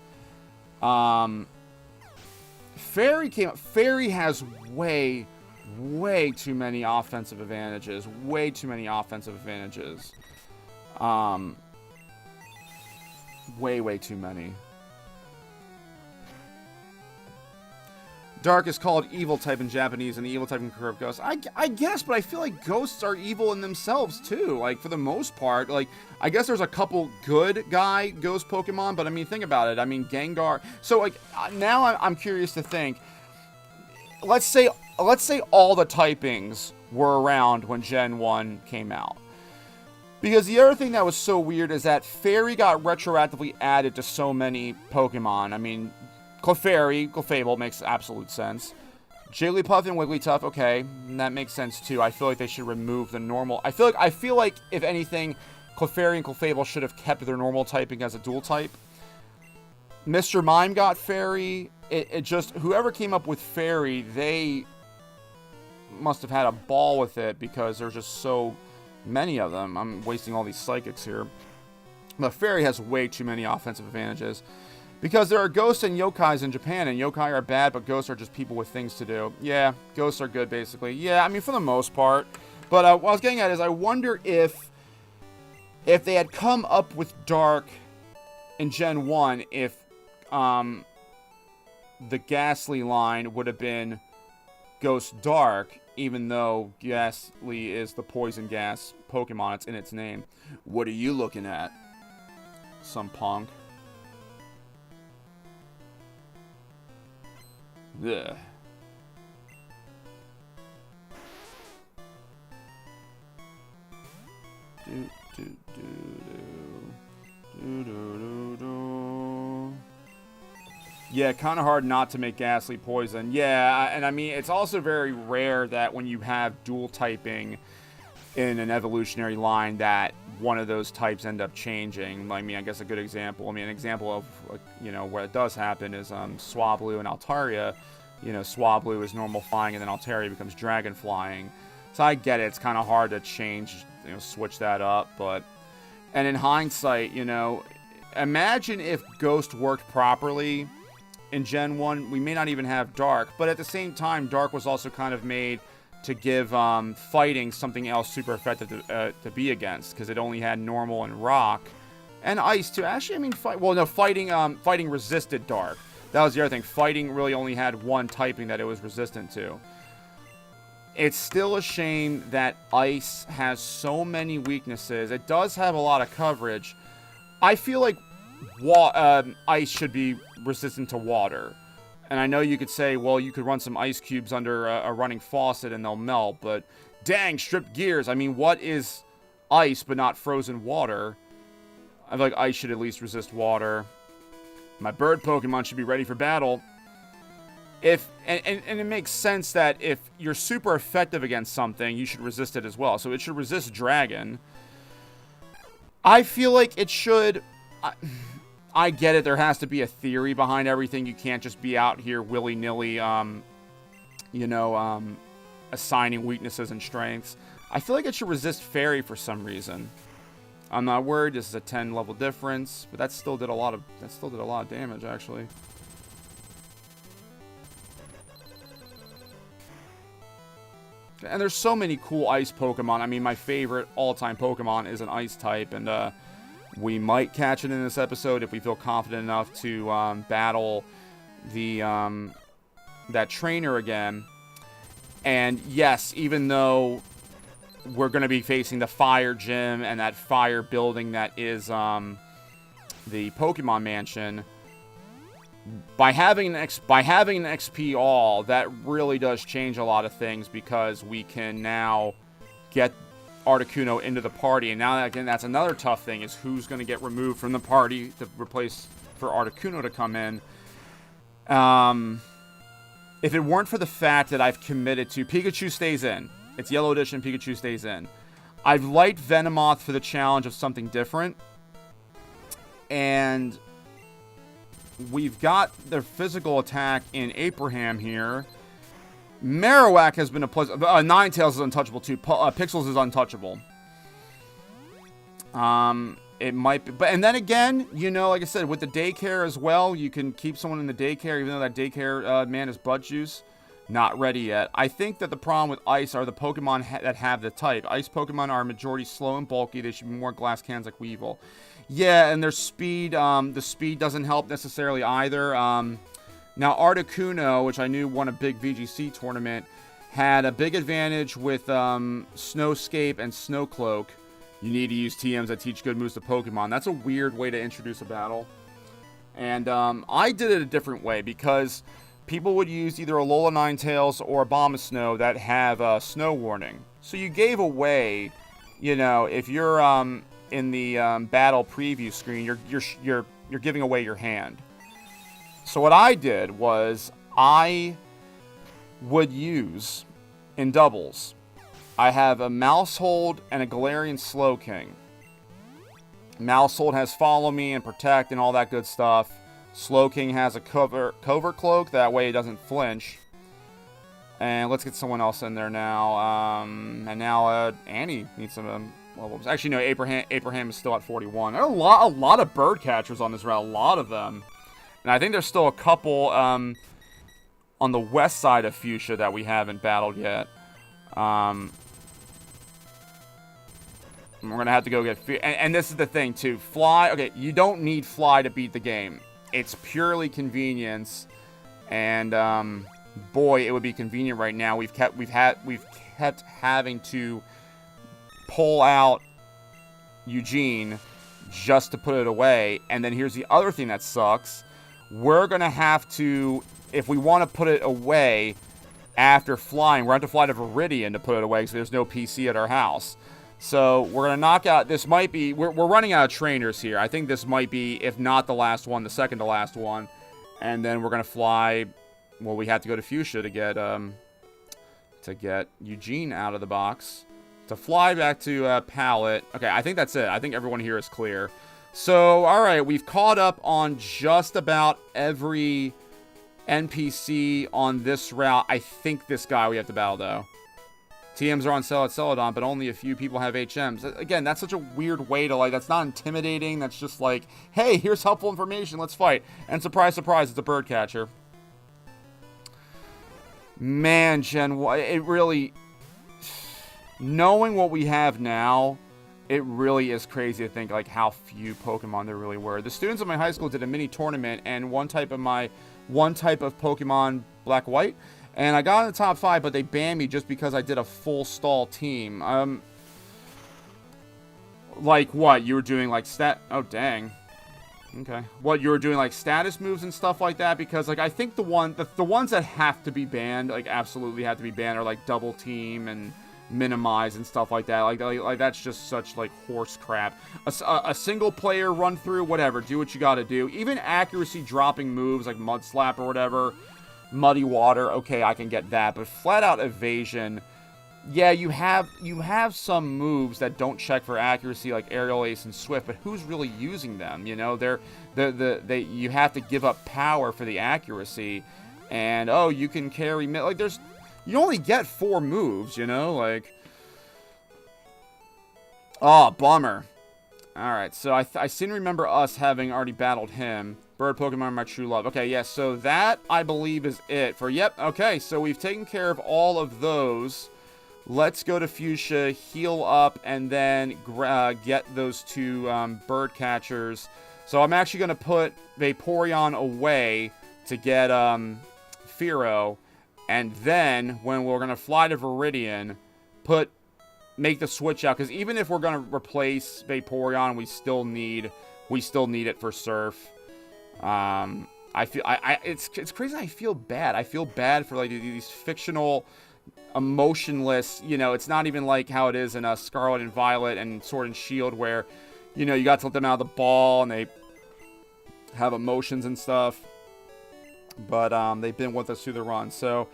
A: Fairy came up. Fairy has way too many offensive advantages. Way too many offensive advantages. Way too many. Dark is called evil type in Japanese, and the evil type can corrupt ghosts. I guess, but I feel like ghosts are evil in themselves, too. Like, for the most part. Like, I guess there's a couple good guy ghost Pokemon, but I mean, think about it. I mean, Gengar. So, like, now I'm curious to think. Let's say all the typings were around when Gen 1 came out. Because the other thing that was so weird is that Fairy got retroactively added to so many Pokemon. I mean, Clefairy, Clefable makes absolute sense. Jigglypuff and Wigglytuff, okay, that makes sense too. I feel like they should remove the normal. I feel like if anything, Clefairy and Clefable should have kept their normal typing as a dual type. Mr. Mime got Fairy. It just, whoever came up with Fairy, they must have had a ball with it because there's just so many of them. I'm wasting all these Psychics here. But Fairy has way too many offensive advantages. Because there are ghosts and yokais in Japan, and yokai are bad, but ghosts are just people with things to do. Yeah, ghosts are good, basically. Yeah, I mean, for the most part. But what I was getting at is I wonder if they had come up with Dark in Gen 1, if the Ghastly line would have been Ghost Dark, even though Ghastly is the poison gas Pokemon. It's in its name. What are you looking at? Some punk. Ugh. Yeah, kind of hard not to make Ghastly poison. Yeah, and I mean, it's also very rare that when you have dual typing in an evolutionary line that one of those types end up changing. I mean, I guess a good example. I mean, an example of, you know, where it does happen is Swablu and Altaria. You know, Swablu is normal flying, and then Altaria becomes dragon flying. So I get it. It's kind of hard to change, you know, switch that up. But, and in hindsight, you know, imagine if Ghost worked properly in Gen 1. We may not even have Dark. But at the same time, Dark was also kind of made to give fighting something else super effective to be against, because it only had normal and rock and ice too. Actually, I mean, fighting resisted Dark. That was the other thing. Fighting really only had one typing that it was resistant to. It's still a shame that ice has so many weaknesses. It does have a lot of coverage. I feel like ice should be resistant to water. And I know you could say, well, you could run some ice cubes under a running faucet and they'll melt, but dang, stripped gears. I mean, what is ice but not frozen water? I feel like ice should at least resist water. My bird Pokemon should be ready for battle. And it makes sense that if you're super effective against something, you should resist it as well. So it should resist Dragon. I feel like it should... I get it. There has to be a theory behind everything. You can't just be out here willy-nilly, assigning weaknesses and strengths. I feel like it should resist Fairy for some reason. I'm not worried. This is a 10 level difference, but that still did a lot of damage, actually. And there's so many cool ice Pokemon. I mean, my favorite all-time Pokemon is an ice type, and we might catch it in this episode if we feel confident enough to battle the that trainer again. And yes, even though we're going to be facing the fire gym and that fire building that is the Pokemon Mansion, by having an XP all, that really does change a lot of things, because we can now get Articuno into the party. And now, again, that's another tough thing, is who's going to get removed from the party to replace for Articuno to come in. If it weren't for the fact that I've committed to... Pikachu stays in. It's Yellow Edition, Pikachu stays in. I've liked Venomoth for the challenge of something different. And we've got their physical attack in Abraham here. Marowak has been a pleasant... Ninetales is untouchable too. Pixels is untouchable. It might be... But, and then again, you know, like I said, with the daycare as well, you can keep someone in the daycare, even though that daycare man is butt juice. Not ready yet. I think that the problem with Ice are the Pokemon that have the type. Ice Pokemon are majority slow and bulky. They should be more glass cans like Weevil. Yeah, and their speed, the speed doesn't help necessarily either. Now, Articuno, which I knew won a big VGC tournament, had a big advantage with Snowscape and Snowcloak. You need to use TMs that teach good moves to Pokemon. That's a weird way to introduce a battle. And I did it a different way because people would use either Alola Ninetales or Abomasnow that have Snow Warning. So you gave away, you know, if you're in the battle preview screen, you're giving away your hand. So what I did was I would use in doubles. I have a Mousehold and a Galarian Slowking. Mousehold has Follow Me and Protect and all that good stuff. Slowking has a Covert Cloak, that way it doesn't flinch. And let's get someone else in there now. And now Annie needs some levels. Actually, no, Abraham is still at 41. There are a lot of bird catchers on this route, a lot of them. And I think there's still a couple on the west side of Fuchsia that we haven't battled yet. We're going to have to go get... And this is the thing, too. Fly... Okay, you don't need Fly to beat the game. It's purely convenience. And, boy, it would be convenient right now. We've kept having to pull out Eugene just to put it away. And then here's the other thing that sucks. We're going to have to... If we want to put it away after flying, we're going to have to fly to Viridian to put it away because there's no PC at our house. So we're going to knock out, this might be, we're running out of trainers here. I think this might be, if not the last one, the second to last one. And then we're going to fly, well, we have to go to Fuchsia to get Eugene out of the box. To fly back to Pallet. Okay, I think that's it. I think everyone here is clear. So, alright, we've caught up on just about every NPC on this route. I think this guy we have to battle, though. TMs are on sale at Celadon, but only a few people have HMs. Again, that's such a weird way to, like, that's not intimidating. That's just like, hey, here's helpful information. Let's fight. And surprise, surprise, it's a bird catcher. Man, Jen, it really... Knowing what we have now, it really is crazy to think, like, how few Pokemon there really were. The students at my high school did a mini tournament, and one type of Pokemon Black-White, and I got in the top 5, but they banned me just because I did a full stall team. Like what? You were doing like oh, dang. Okay. What, you were doing like status moves and stuff like that? Because like I think the ones that have to be banned, like absolutely have to be banned, are like double team and minimize and stuff like that. Like that's just such like horse crap. A single player run through, whatever. Do what you got to do. Even accuracy dropping moves like Mud Slap or whatever. Muddy Water, okay, I can get that, but flat out evasion, yeah, you have some moves that don't check for accuracy like Aerial Ace and Swift, but who's really using them? You know, you have to give up power for the accuracy, and oh, you can carry like you only get 4 moves, you know, like, oh, bummer. All right, so I seem to remember us having already battled him. Bird Pokemon are my true love. Okay, yes, so that, I believe, is it for, yep, okay, so we've taken care of all of those. Let's go to Fuchsia, heal up, and then get those 2 bird catchers. So I'm actually going to put Vaporeon away to get Fearow, and then, when we're going to fly to Viridian, make the switch out, because even if we're going to replace Vaporeon, we still need it for Surf. It's crazy. I feel bad. I feel bad for like these fictional, emotionless, you know, it's not even like how it is in Scarlet and Violet and Sword and Shield where, you know, you got to let them out of the ball and they have emotions and stuff. But, they've been with us through the run. So,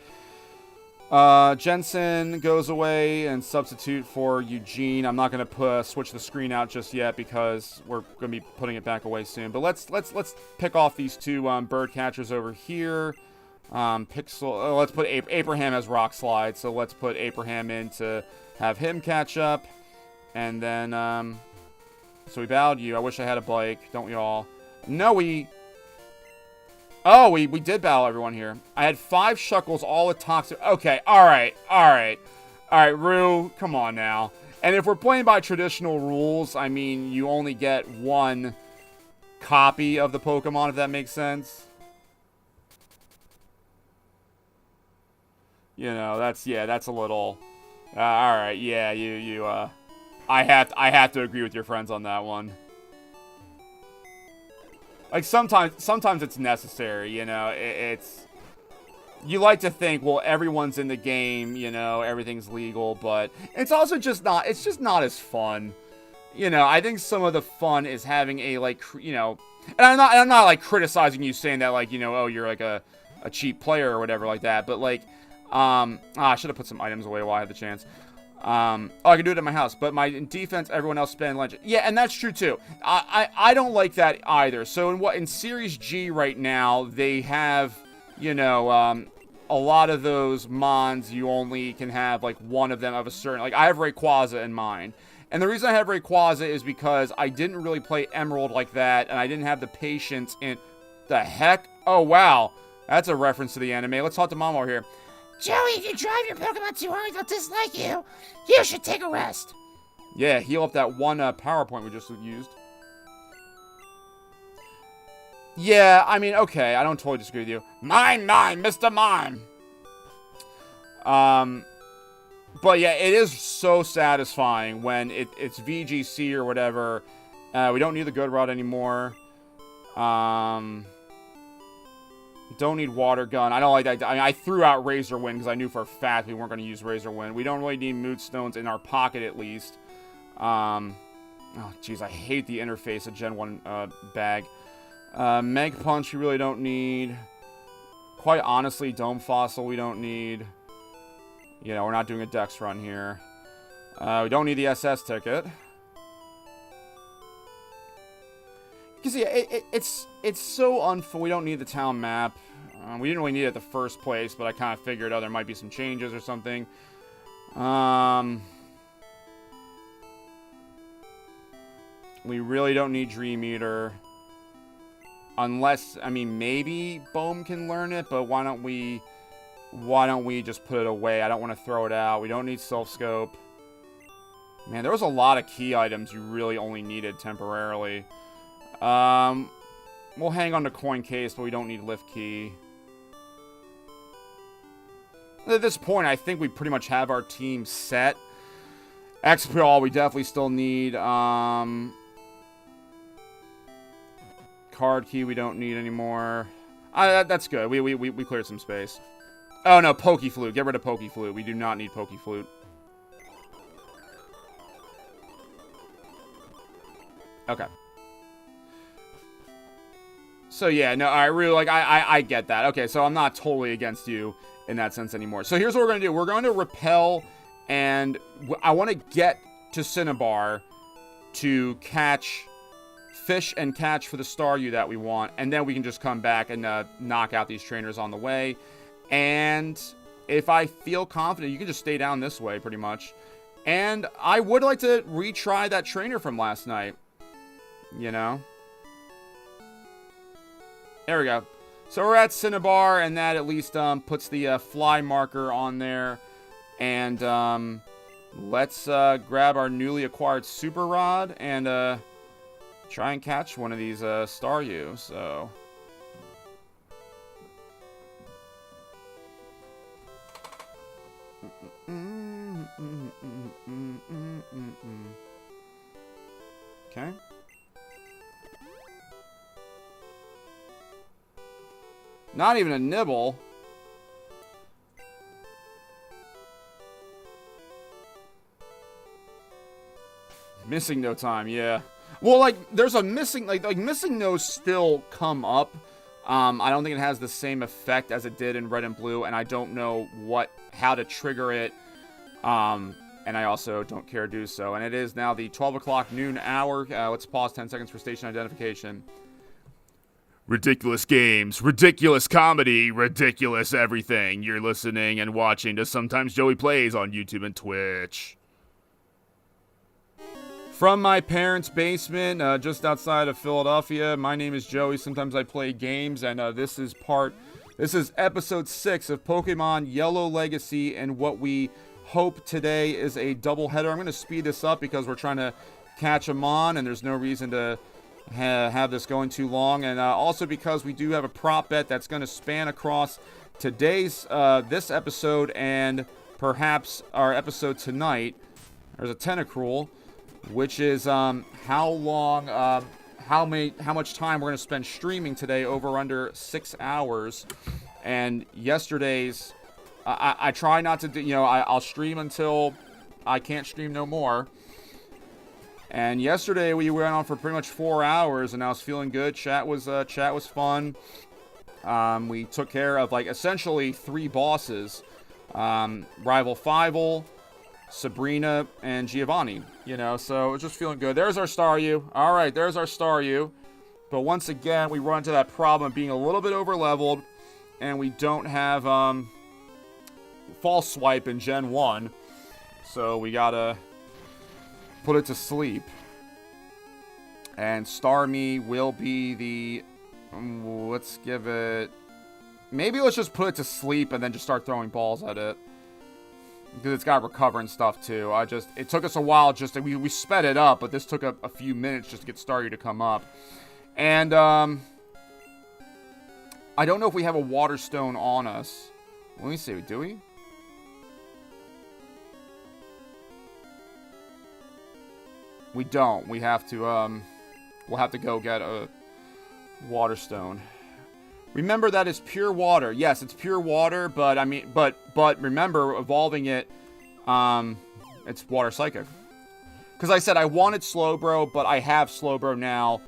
A: Jensen goes away and substitute for Eugene. I'm not going to switch the screen out just yet because we're going to be putting it back away soon. But let's pick off these two bird catchers over here. Let's put Abraham as rock slide. So let's put Abraham in to have him catch up. And then, so we bowed you. I wish I had a bike. Don't we all? No, Oh, we did battle everyone here. I had 5 shuckles, all with toxic. Okay, alright. Alright, Rue, come on now. And if we're playing by traditional rules, I mean, you only get 1 copy of the Pokemon, if that makes sense. You know, that's a little... alright, yeah, I have to agree with your friends on that one. Like, sometimes it's necessary, you know, it's... You like to think, well, everyone's in the game, you know, everything's legal, but it's also just not, it's just not as fun. You know, I think some of the fun is having a, like, you know... And I'm not, like, criticizing you saying that, like, you know, oh, you're, like, a cheap player or whatever like that, but, like, I should have put some items away while I had the chance. I can do it at my house, but in defense, everyone else spend legend. Yeah, and that's true too. I don't like that either. So in Series G right now, they have, you know, a lot of those mons, you only can have like one of them of a certain, like I have Rayquaza in mine. And the reason I have Rayquaza is because I didn't really play Emerald like that, and I didn't have the patience in, the heck? Oh wow, that's a reference to the anime. Let's talk to Mom over here.
C: Joey, if you drive your Pokemon too hard, they'll dislike you. You should take a rest.
A: Yeah, heal up that one PowerPoint we just used. Yeah, I mean, okay, I don't totally disagree with you. Mine, Mr. Mime. But yeah, it is so satisfying when it's VGC or whatever. We don't need the good rod anymore. Don't need water gun. I don't like that. I mean, I threw out Razor Wind because I knew for a fact we weren't going to use Razor Wind. We don't really need Mood Stones in our pocket, at least. Oh, jeez, I hate the interface of Gen 1 bag. Meg Punch we really don't need. Quite honestly, Dome Fossil we don't need. You know, we're not doing a Dex run here. We don't need the SS ticket. Because, yeah, it's so unfair. We don't need the town map. We didn't really need it at the first place, but I kind of figured, oh, there might be some changes or something. We really don't need Dream Eater. Unless, I mean, maybe Bohm can learn it, but why don't we just put it away? I don't want to throw it out. We don't need Self Scope. Man, there was a lot of key items you really only needed temporarily. We'll hang on to Coin Case, but we don't need Lift Key. At this point, I think we pretty much have our team set. Expel, we definitely still need, Card Key we don't need anymore. That's good. We cleared some space. Oh no, Pokeflute. Get rid of Pokeflute. We do not need Pokeflute. Okay. So yeah, no, I really, like, I get that. Okay, so I'm not totally against you in that sense anymore. So here's what we're going to do. We're going to repel, and I want to get to Cinnabar to catch fish and catch for the Staryu that we want, and then we can just come back and knock out these trainers on the way. And if I feel confident, you can just stay down this way pretty much. And I would like to retry that trainer from last night. You know? There we go. So we're at Cinnabar, and that at least puts the fly marker on there. And let's grab our newly acquired Super Rod and try and catch one of these Staryu. So okay. Not even a nibble. Missing no time, yeah. Well, like, there's a missing, like missing no's still come up, I don't think it has the same effect as it did in Red and Blue, and I don't know how to trigger it. And I also don't care to do so. And it is now the 12 o'clock noon hour. Let's pause 10 seconds for station identification. Ridiculous games, ridiculous comedy, ridiculous everything. You're listening and watching to Sometimes Joey Plays on YouTube and Twitch. From my parents' basement, just outside of Philadelphia, my name is Joey. Sometimes I play games, and this is episode 6 of Pokemon Yellow Legacy, and what we hope today is a doubleheader. I'm going to speed this up because we're trying to catch them on, and there's no reason to have this going too long, and also because we do have a prop bet that's going to span across today's this episode and perhaps our episode tonight. There's a Tentacruel, which is how long, how much time we're going to spend streaming today, over under 6 hours. And yesterday's, I try not to do, I'll stream until I can't stream no more. And yesterday we went on for pretty much 4 hours, and I was feeling good. Chat was fun. We took care of essentially 3 bosses: Rival Fivel, Sabrina, and Giovanni. So it was just feeling good. There's our Staryu. All right, there's our Staryu. But once again, we run into that problem of being a little bit over leveled, and we don't have False Swipe in Gen 1. So we gotta put it to sleep. And Starmie will be the... let's give it... maybe let's just put it to sleep and then just start throwing balls at it. Because it's got to recover and stuff too. It took us a while just to... We sped it up, but this took a few minutes just to get Staryu to come up. And, I don't know if we have a Water Stone on us. Let me see, do we? We don't. We have to, we'll have to go get a Water Stone. Remember, that is pure water. Yes, it's pure water, but I mean, but remember, evolving it, it's Water Psychic. Because I said I wanted Slowbro, but I have Slowbro now.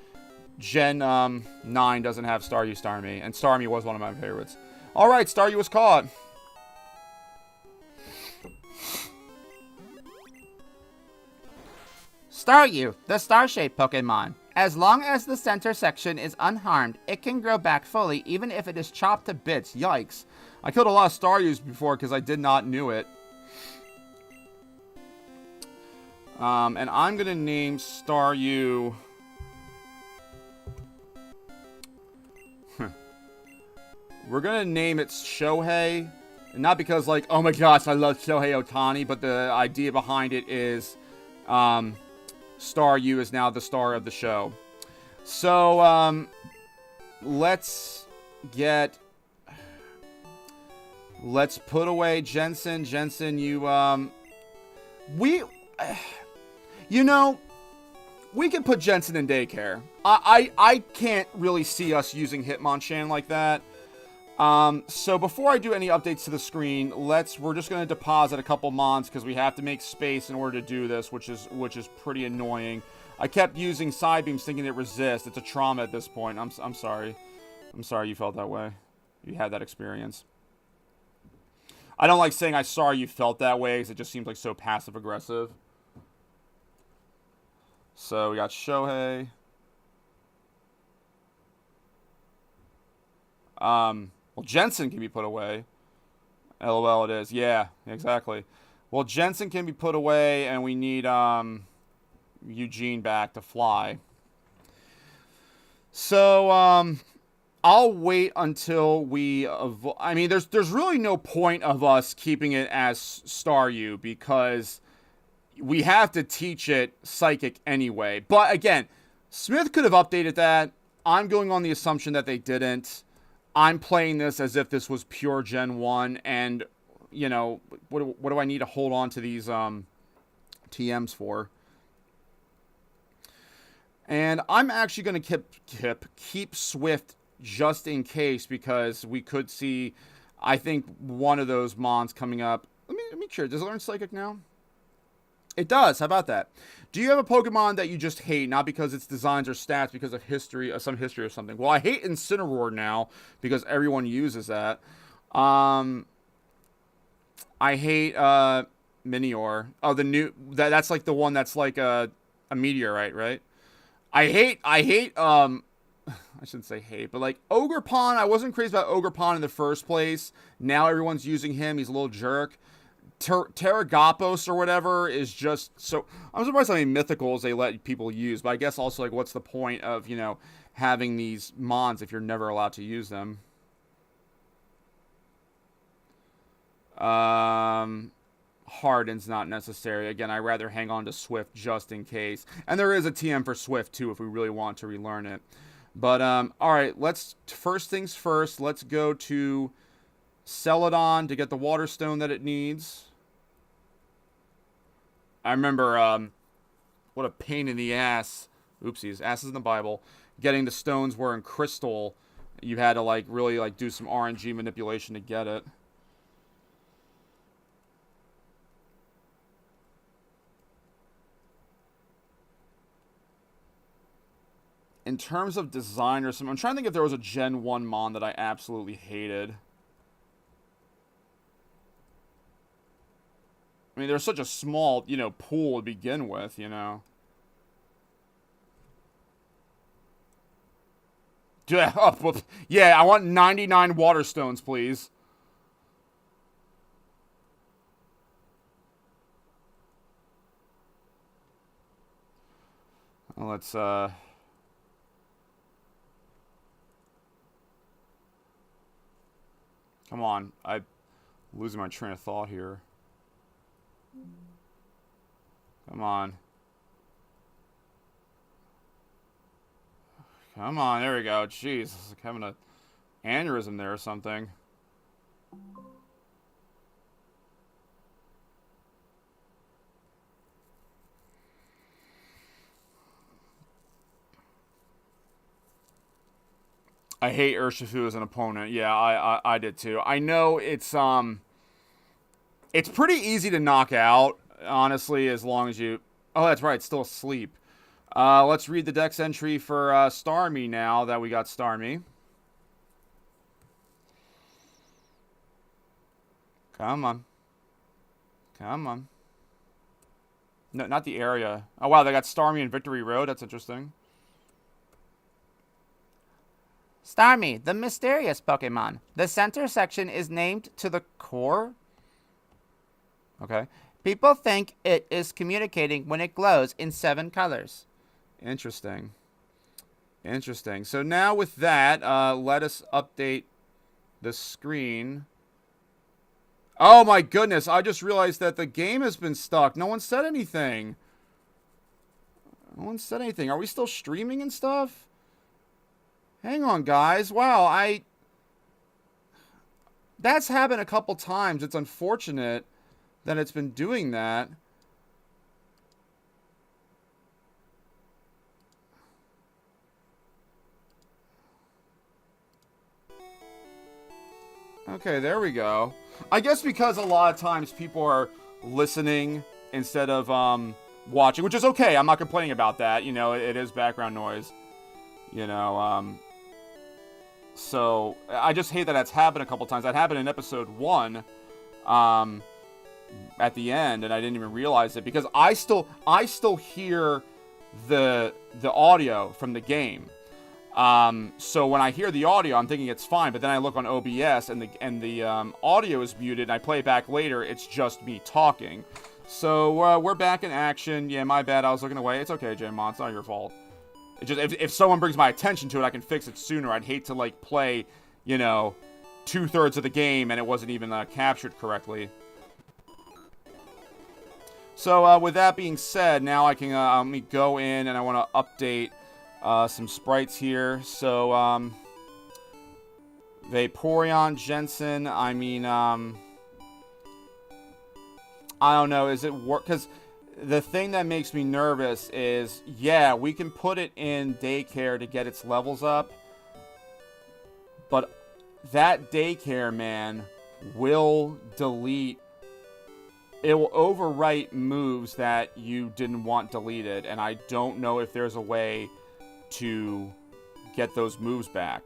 A: Gen 9 doesn't have Staryu Starmie, and Starmie was one of my favorites. All right, Staryu was caught.
D: Staryu, the star-shaped Pokemon. As long as the center section is unharmed, it can grow back fully even if it is chopped to bits. Yikes.
A: I killed a lot of Staryus before because I did not knew it. And I'm going to name Staryu... We're going to name it Shohei. And not because, oh my gosh, I love Shohei Ohtani, but the idea behind it is... Staryu is now the star of the show. So, let's put away Jensen. Jensen, we can put Jensen in daycare. I can't really see us using Hitmonchan like that. So before I do any updates to the screen, we're just going to deposit a couple mons because we have to make space in order to do this, which is pretty annoying. I kept using side beams thinking it resists. It's a trauma at this point. I'm sorry. I'm sorry you felt that way. You had that experience. I don't like saying I'm sorry you felt that way because it just seems like so passive aggressive. So we got Shohei. Well, Jensen can be put away. LOL it is. Yeah, exactly. Well, Jensen can be put away, and we need Eugene back to fly. So, I'll wait until we... I mean, there's really no point of us keeping it as Staryu, because we have to teach it Psychic anyway. But, again, Smith could have updated that. I'm going on the assumption that they didn't. I'm playing this as if this was pure Gen 1, and, what do I need to hold on to these TMs for? And I'm actually going to keep Swift just in case, because we could see, I think, one of those mons coming up. Let me check. Does it learn Psychic now? It does. How about that? Do you have a Pokemon that you just hate, not because its designs or stats, because of history, some history or something? Well, I hate Incineroar now because everyone uses that. I hate Minior. Oh, the new that's like the one that's like a meteorite, right? I hate I shouldn't say hate, but like Ogerpon, I wasn't crazy about Ogerpon in the first place. Now everyone's using him. He's a little jerk. Terragapos or whatever is just so. I'm surprised how many mythicals they let people use, but I guess also like what's the point of, you know, having these mons if you're never allowed to use them? Harden's not necessary. Again, I'd rather hang on to Swift just in case. And there is a TM for Swift too if we really want to relearn it. But all right, first things first. Let's go to Celadon to get the water stone that it needs. I remember what a pain in the ass. Oopsies, ass is in the Bible. Getting the stones were in Crystal. You had to like really like do some RNG manipulation to get it. In terms of design or something, I'm trying to think if there was a Gen 1 Mon that I absolutely hated. I mean, there's such a small, you know, pool to begin with, you know. Yeah, I want 99 water stones, please. Well, let's, Come on. I'm losing my train of thought here. Come on. Come on, there we go. Jeez, it's like having an aneurysm there or something. I hate Urshifu as an opponent. Yeah, I did too. I know it's pretty easy to knock out, honestly, as long as you... Oh, that's right, it's still asleep. Let's read the dex entry for Starmie now that we got Starmie. Come on. Come on. No, not the area. Oh, wow, they got Starmie in Victory Road. That's interesting.
D: Starmie, the mysterious Pokemon. The center section is named to the core.
A: Okay.
D: People think it is communicating when it glows in 7 colors.
A: Interesting. Interesting. So now with that, let us update the screen. Oh my goodness, I just realized that the game has been stuck. No one said anything. No one said anything. Are we still streaming and stuff? Hang on, guys. Wow, that's happened a couple times. It's unfortunate that it's been doing that. Okay, there we go. I guess because a lot of times people are listening instead of watching, which is okay. I'm not complaining about that. You know, it is background noise. You know, so I just hate that that's happened a couple times. That happened in episode 1 at the end, and I didn't even realize it because I still hear the audio from the game. So when I hear the audio, I'm thinking it's fine, but then I look on OBS and the audio is muted, and I play it back later, it's just me talking. So we're back in action. Yeah, my bad, I was looking away. It's okay, J-Mon, it's not your fault. It just if someone brings my attention to it, I can fix it sooner. I'd hate to like play, you know, 2/3 of the game and it wasn't even captured correctly. So with that being said, now I can let me go in and I want to update some sprites here. So Vaporeon, Jensen, I mean, I don't know, is it work? Because the thing that makes me nervous is, yeah, we can put it in daycare to get its levels up, but that daycare, man, will delete it will overwrite moves that you didn't want deleted, and I don't know if there's a way to get those moves back,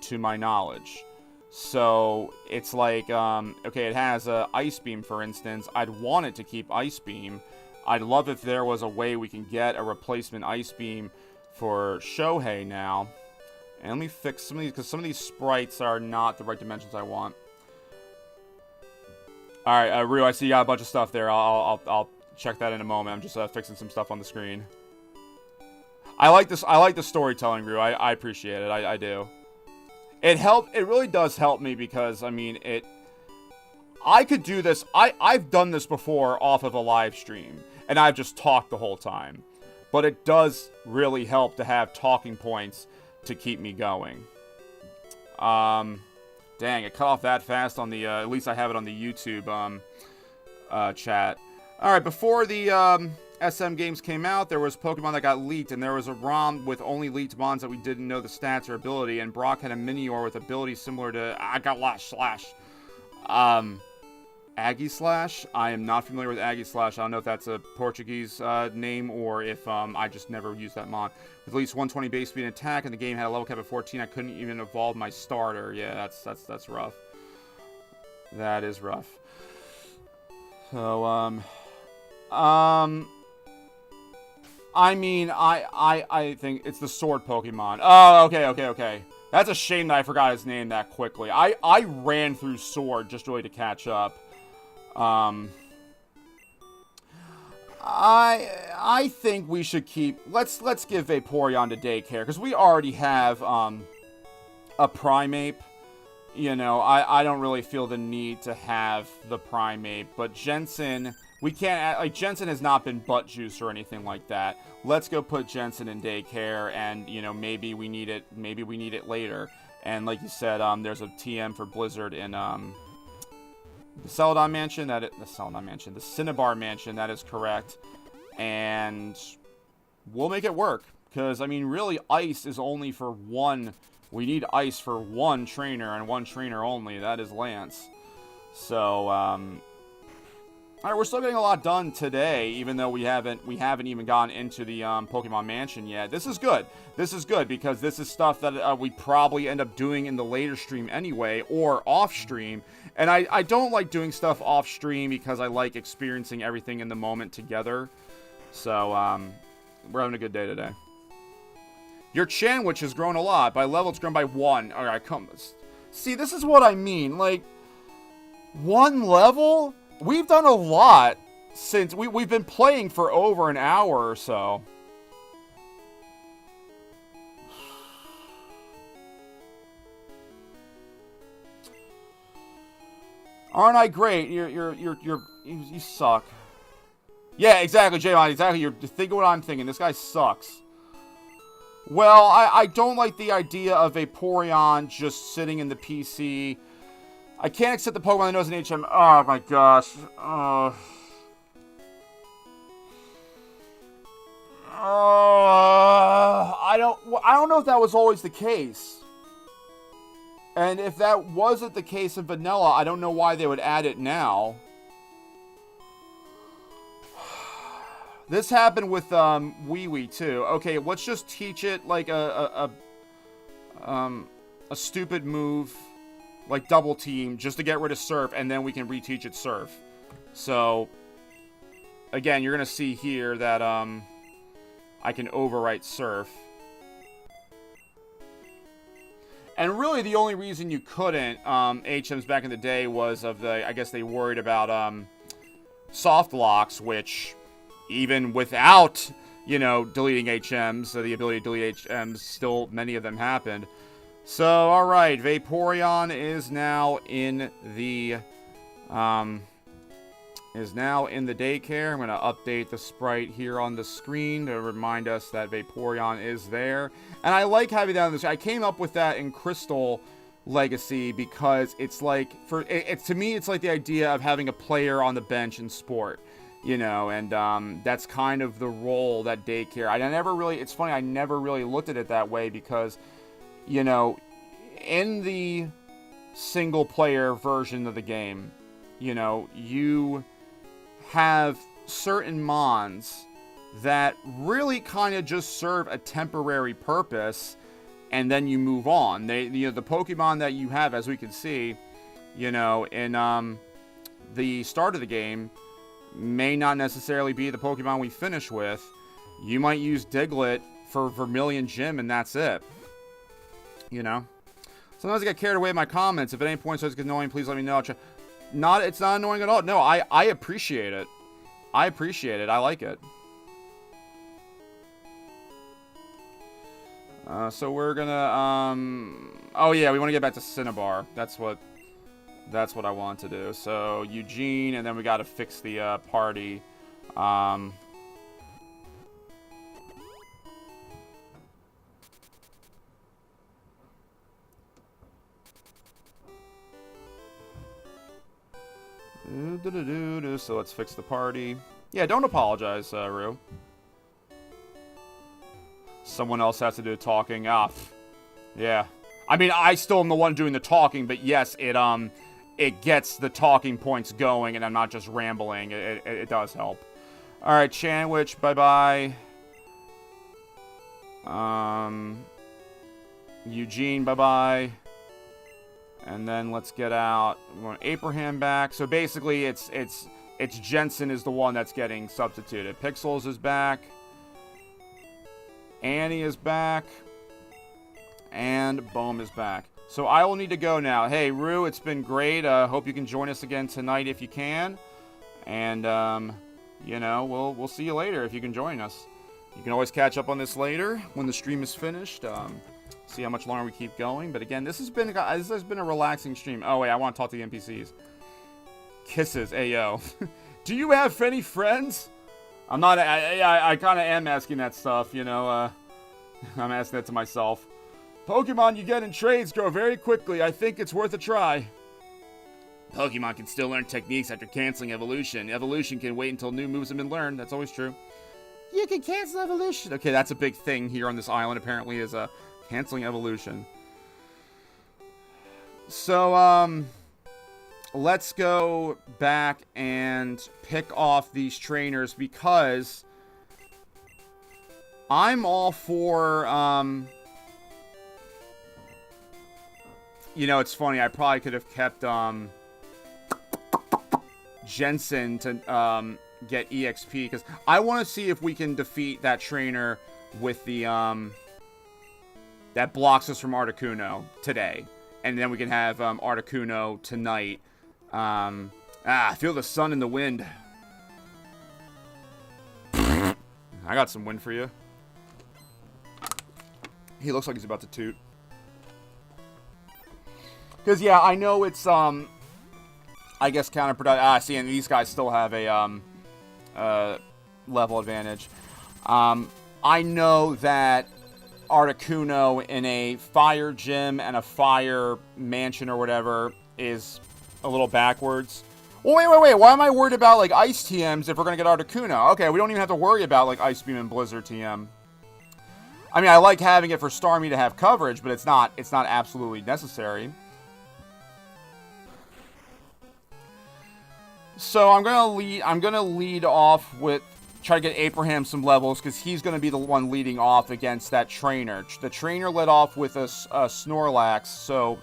A: to my knowledge. So it's like, okay, it has Ice Beam, for instance. I'd want it to keep Ice Beam. I'd love if there was a way we can get a replacement Ice Beam for Shohei now. And let me fix some of these, because some of these sprites are not the right dimensions I want. Alright, Ryu, I see you got a bunch of stuff there. I'll check that in a moment. I'm just fixing some stuff on the screen. I like this. I like the storytelling, Ryu. I appreciate it. I do. It really does help me because, I mean, I could do this. I've done this before off of a live stream, and I've just talked the whole time. But it does really help to have talking points to keep me going. Dang, it cut off that fast on the, at least I have it on the YouTube, chat. Alright, before the, SM games came out, there was Pokemon that got leaked, and there was a ROM with only leaked mons that we didn't know the stats or ability, and Brock had a Minior with abilities similar to, I got Lash Slash. Aggie Slash? I am not familiar with Aggie Slash. I don't know if that's a Portuguese, name, or if, I just never used that mon. With at least 120 base speed and attack, and the game had a level cap of 14, I couldn't even evolve my starter. Yeah, that's rough. That is rough. So, I mean, I think it's the sword Pokemon. Oh, okay. That's a shame that I forgot his name that quickly. I ran through sword just really to catch up. I think we should keep, let's give Vaporeon to daycare, because we already have, a Primeape. You know, I don't really feel the need to have the Primeape, but Jensen, we can't, like, Jensen has not been butt juice or anything like that. Let's go put Jensen in daycare, and, you know, maybe we need it later. And like you said, there's a TM for Blizzard in, the Celadon Mansion, the Cinnabar Mansion, that is correct. And we'll make it work, because, I mean, really, Ice is only for one. We need Ice for one trainer, and one trainer only. That is Lance. So, alright, we're still getting a lot done today, even though we haven't even gone into the, Pokemon Mansion yet. This is good. This is good, because this is stuff that, we probably end up doing in the later stream anyway, or off-stream. And I don't like doing stuff off-stream, because I like experiencing everything in the moment together. So, we're having a good day today. Your Chanwich has grown a lot. By level, it's grown by 1. Alright, come. See, this is what I mean. Like, 1 level? We've done a lot since we've been playing for over an hour or so. Aren't I great? You suck. Yeah, exactly, J-Mon, exactly. You're thinking what I'm thinking. This guy sucks. Well, I don't like the idea of Vaporeon just sitting in the PC. I can't accept the Pokemon that knows an HM. Oh my gosh. I don't know if that was always the case. And if that wasn't the case in Vanilla, I don't know why they would add it now. This happened with Wee Wee too. Okay, let's just teach it like a stupid move, like Double Team, just to get rid of Surf, and then we can reteach it Surf. So, again, you're gonna see here that I can overwrite Surf. And really, the only reason you couldn't HMs back in the day was I guess they worried about soft locks, which even without, you know, deleting HMs, so the ability to delete HMs, still many of them happened. So, alright, Vaporeon is now in the daycare. I'm going to update the sprite here on the screen to remind us that Vaporeon is there. And I like having that on this. I came up with that in Crystal Legacy because it's like, to me, it's like the idea of having a player on the bench in sport. You know, and that's kind of the role that daycare. It's funny, I never really looked at it that way because, you know, in the single player version of the game, you know, you have certain mons that really kind of just serve a temporary purpose, and then you move on. The Pokemon that you have, as we can see, in the start of the game, may not necessarily be the Pokemon we finish with. You might use Diglett for Vermilion Gym, and that's it. Sometimes I get carried away with my comments. If at any point starts getting annoying, please let me know. It's not annoying at all. No, I appreciate it. I appreciate it. I like it. So we're gonna, oh yeah, we want to get back to Cinnabar. That's what I want to do. So Eugene, and then we got to fix the party. So let's fix the party. Yeah, don't apologize, Rue. Someone else has to do the talking. Yeah. I mean, I still am the one doing the talking, but yes, it gets the talking points going, and I'm not just rambling. It does help. All right, Chanwich, bye-bye. Eugene, bye-bye. And then let's get out. We want Abraham back. So basically, it's Jensen is the one that's getting substituted. Pixels is back. Annie is back. And Bohm is back. So I will need to go now. Hey, Rue, it's been great. Hope you can join us again tonight if you can. And, we'll see you later if you can join us. You can always catch up on this later when the stream is finished. See how much longer we keep going. But again, this has been a relaxing stream. Oh, wait, I want to talk to the NPCs. Kisses, ayo. Do you have any friends? I'm not, I kind of am asking that stuff, I'm asking that to myself. Pokemon you get in trades grow very quickly. I think it's worth a try. Pokemon can still learn techniques after canceling evolution. Evolution can wait until new moves have been learned. That's always true. You can cancel evolution. Okay, that's a big thing here on this island, apparently, is canceling evolution. So, let's go back and pick off these trainers, because I'm all for, it's funny, I probably could have kept, Jensen to, get EXP, because I want to see if we can defeat that trainer with the, that blocks us from Articuno today. And then we can have, Articuno tonight. I feel the sun in the wind. I got some wind for you. He looks like he's about to toot. Because, yeah, I know it's, I guess counterproductive. See, and these guys still have a, level advantage. I know that Articuno in a fire gym and a fire mansion or whatever is a little backwards. Well, wait. Why am I worried about, like, Ice TMs if we're going to get Articuno? Okay, we don't even have to worry about, like, Ice Beam and Blizzard TM. I mean, I like having it for Starmie to have coverage, but it's not absolutely necessary. So I'm gonna lead off with try to get Abraham some levels, because he's gonna be the one leading off against that trainer. The trainer led off with a Snorlax. So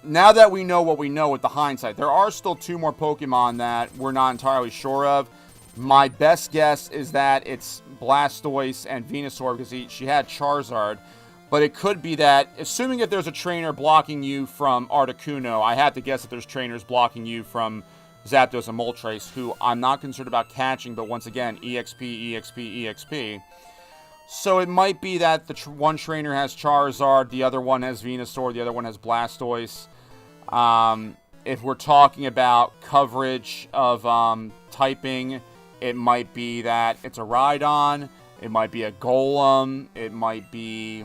A: now that we know what we know with the hindsight, there are still 2 more Pokemon that we're not entirely sure of. My best guess is that it's Blastoise and Venusaur, because she had Charizard. But it could be that, assuming if there's a trainer blocking you from Articuno, I have to guess that there's trainers blocking you from Zapdos and Moltres, who I'm not concerned about catching, but once again, EXP, EXP, EXP. So it might be that the one trainer has Charizard, the other one has Venusaur, the other one has Blastoise. If we're talking about coverage of typing, it might be that it's a Rhydon, it might be a Golem, it might be,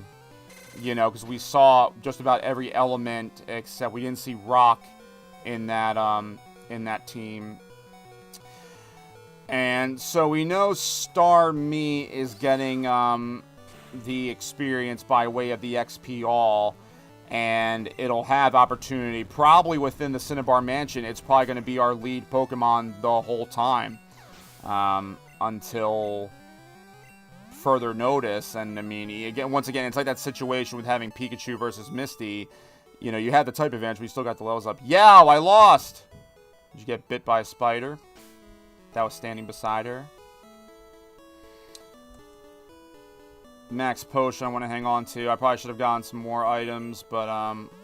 A: because we saw just about every element, except we didn't see Rock in that team. And so we know Starmie is getting the experience by way of the XP All. and it'll have opportunity probably within the Cinnabar Mansion. It's probably going to be our lead Pokemon the whole time until further notice. And I mean, once again, it's like that situation with having Pikachu versus Misty. You know, you had the type advantage, but you still got the levels up. Yeah, I lost. Did you get bit by a spider that was standing beside her? Max potion I want to hang on to. I probably should have gotten some more items, but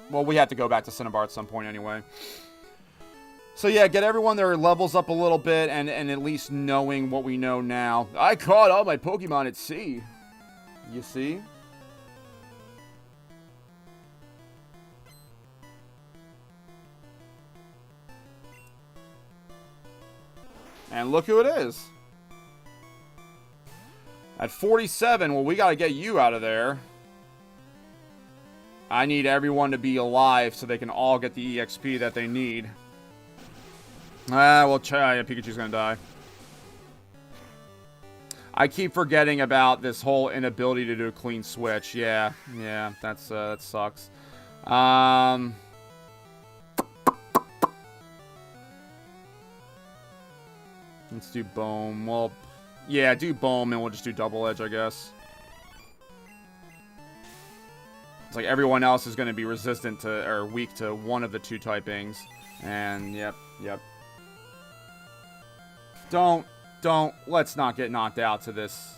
A: well, we have to go back to Cinnabar at some point anyway. So yeah, get everyone their levels up a little bit, and at least knowing what we know now. I caught all my Pokemon at sea. You see? And look who it is. At 47, well, we got to get you out of there. I need everyone to be alive so they can all get the EXP that they need. We'll try. Pikachu's going to die. I keep forgetting about this whole inability to do a clean switch. Yeah, that sucks. Let's do Boom. Well, yeah, do Boom, and we'll just do Double Edge, I guess. It's like everyone else is going to be resistant to, or weak to one of the two typings. And, yep. Don't. Let's not get knocked out to this.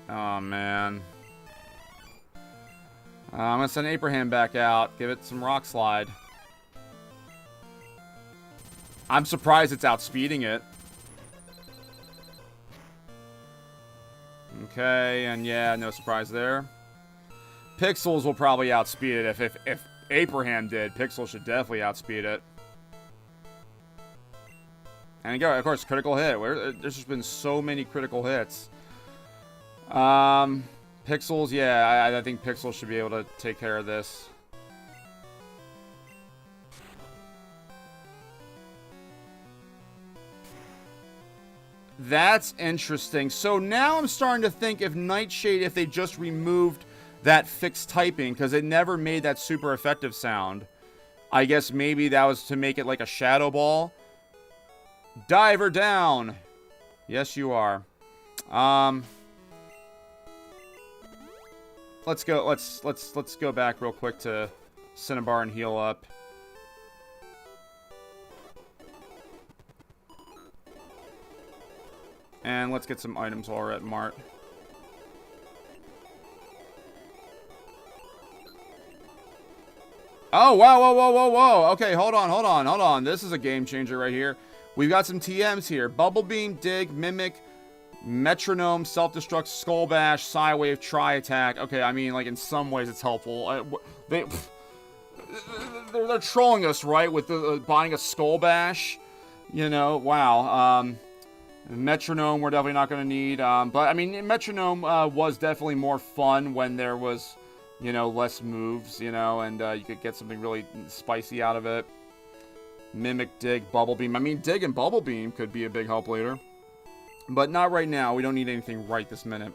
A: Oh, man. I'm going to send Abraham back out. Give it some Rock Slide. I'm surprised it's outspeeding it. Okay, and yeah, no surprise there. Pixels will probably outspeed it. If Abraham did, Pixels should definitely outspeed it. And again, of course, critical hit. There's just been so many critical hits. Pixels, yeah, I think Pixels should be able to take care of this. That's interesting. So now I'm starting to think if Nightshade, if they just removed that fixed typing, because it never made that super effective sound. I guess maybe that was to make it like a Shadow Ball. Diver down. Yes, you are. Let's go. Let's go back real quick to Cinnabar and heal up. And let's get some items while we're at Mart. Oh, wow, whoa. Okay, hold on. This is a game changer right here. We've got some TMs here. Bubble Beam, Dig, Mimic, Metronome, Self-Destruct, Skull Bash, Psywave, Tri-Attack. Okay, I mean, like, in some ways it's helpful. They're trolling us, right, with buying a Skull Bash. You know, wow. Metronome we're definitely not going to need. But, I mean, Metronome was definitely more fun when there was, you know, less moves, you know, and you could get something really spicy out of it. Mimic, Dig, Bubble Beam. I mean, Dig and Bubble Beam could be a big help later. But not right now. We don't need anything right this minute.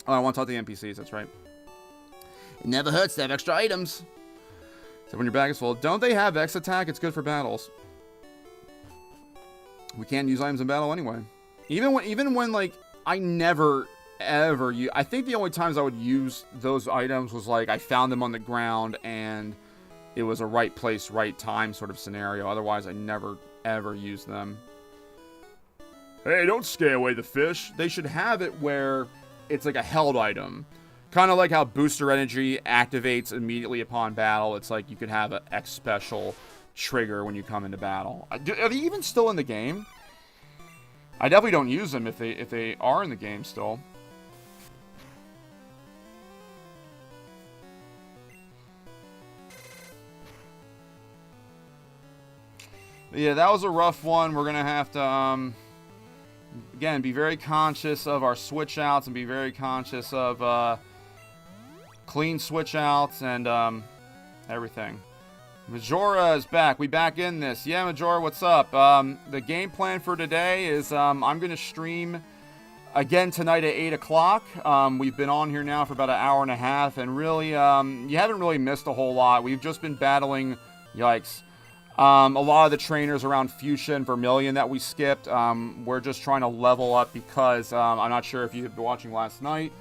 A: Oh, I want to talk to the NPCs. That's right. It never hurts to have extra items. So when your bag is full. Don't they have X attack? It's good for battles. We can't use items in battle anyway. Even when like, I never, ever use... I think the only times I would use those items was like, I found them on the ground and it was a right place, right time sort of scenario. Otherwise, I never, ever use them. Hey, don't scare away the fish. They should have it where it's like a held item. Kind of like how Booster Energy activates immediately upon battle. It's like you could have an X special trigger when you come into battle. Are they even still in the game? I definitely don't use them if they are in the game still. But yeah, that was a rough one. We're gonna have to again be very conscious of our switch outs and be very conscious of clean switch outs and everything. Majora is back. We back in this. Yeah, Majora, what's up? The game plan for today is I'm going to stream again tonight at 8 o'clock. We've been on here now for about an hour and a half, and really, you haven't really missed a whole lot. We've just been battling, yikes, a lot of the trainers around Fuchsia and Vermilion that we skipped. We're just trying to level up because I'm not sure if you've been watching last night,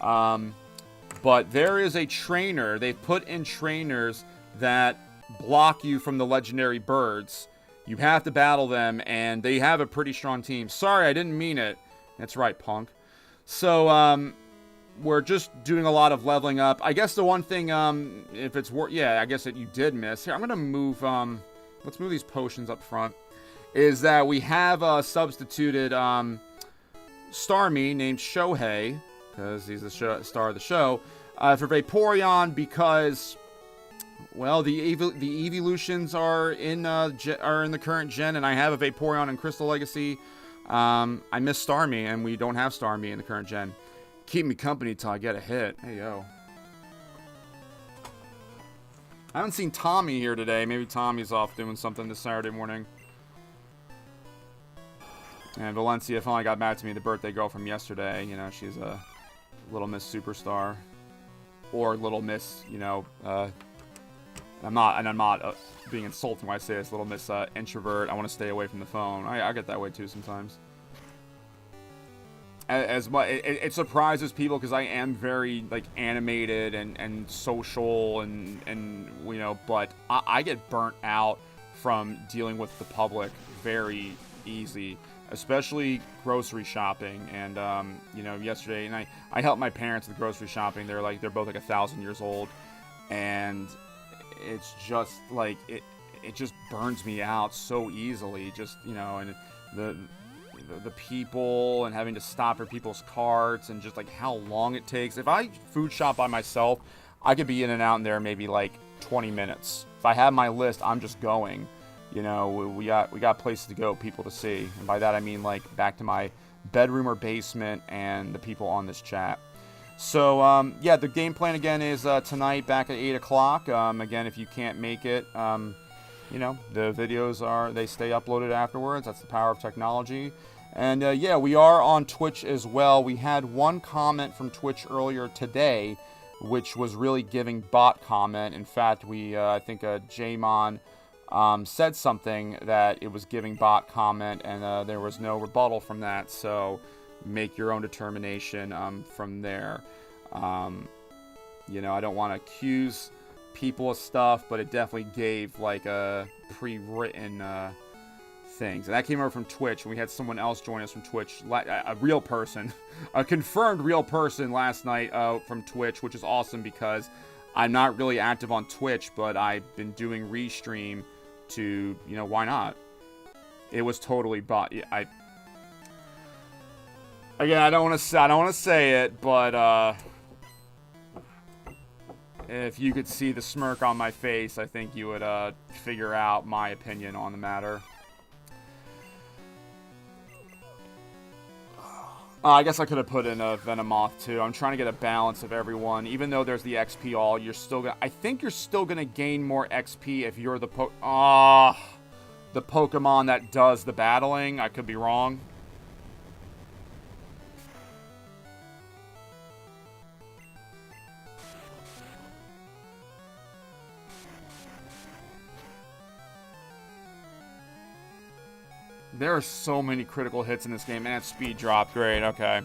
A: but there is a trainer. They've put in trainers that block you from the legendary birds. You have to battle them, and they have a pretty strong team. Sorry, I didn't mean it. That's right, punk. So, we're just doing a lot of leveling up. I guess the one thing, if it's yeah, I guess that you did miss. Here, I'm gonna move, let's move these potions up front. Is that we have, substituted, Starmie named Shohei, because he's the star of the show, for Vaporeon because, well, the evolutions are in the current gen, and I have a Vaporeon in Crystal Legacy. I miss Starmie, and we don't have Starmie in the current gen. Keep me company till I get a hit. Hey, yo. I haven't seen Tommy here today. Maybe Tommy's off doing something this Saturday morning. And Valencia finally got back to me, the birthday girl from yesterday. You know, she's a Little Miss Superstar. Or Little Miss, you know, I'm not being insulting when I say this, Little Miss Introvert. I want to stay away from the phone. I get that way too sometimes. As much, it surprises people because I am very like animated and social and you know, but I get burnt out from dealing with the public very easy, especially grocery shopping. And you know, yesterday, and I helped my parents with grocery shopping. They're both like 1,000 years old, and it's just like it just burns me out so easily. Just, you know, and the people and having to stop for people's carts and just like how long it takes. If I food shop by myself, I could be in and out in there maybe like 20 minutes. If I have my list, I'm just going. You know, we got places to go, people to see, and by that I mean like back to my bedroom or basement and the people on this chat. So yeah, the game plan again is tonight back at 8 o'clock. Again, if you can't make it, you know, the videos they stay uploaded afterwards. That's the power of technology. And yeah, we are on Twitch as well. We had one comment from Twitch earlier today, which was really giving bot comment. In fact, I think Jamon said something that it was giving bot comment, and there was no rebuttal from that. So make your own determination from there. You know, I don't want to accuse people of stuff, but it definitely gave like a pre-written things. And that came over from Twitch, and we had someone else join us from Twitch, a real person, a confirmed real person last night from Twitch, which is awesome because I'm not really active on Twitch, but I've been doing restream to, you know, why not? It was totally bot. Again, I don't want to say it, but if you could see the smirk on my face, I think you would figure out my opinion on the matter. I guess I could have put in a Venomoth too. I'm trying to get a balance of everyone. Even though there's the XP all, I think you're still gonna gain more XP if you're the Pokemon that does the battling. I could be wrong. There are so many critical hits in this game, and speed drop. Great, okay.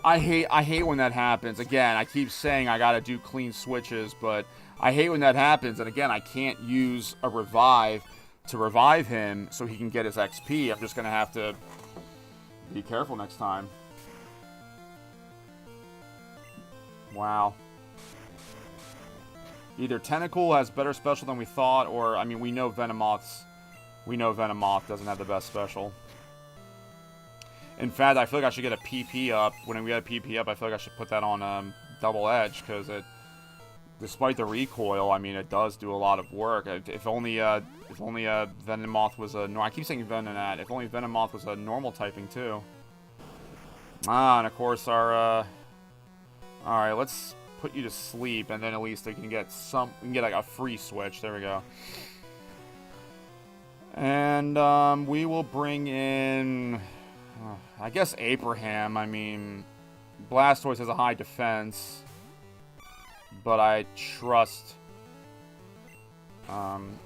A: I hate when that happens. Again, I keep saying I gotta do clean switches, but I hate when that happens. And again, I can't use a revive to revive him so he can get his XP. I'm just gonna have to be careful next time. Wow. Either Tentacool has better special than we thought, or, I mean, we know Venomoth doesn't have the best special. In fact, I feel like I should get a PP up. When we get a PP up, I feel like I should put that on Double Edge, because despite the recoil, I mean, it does do a lot of work. If only Venomoth was a... I keep saying Venonat. If only Venomoth was a normal typing, too. And of course our... Alright, let's put you to sleep, and then at least we can get like a free switch. There we go. And we will bring in... I guess Abraham. I mean, Blastoise has a high defense, but I trust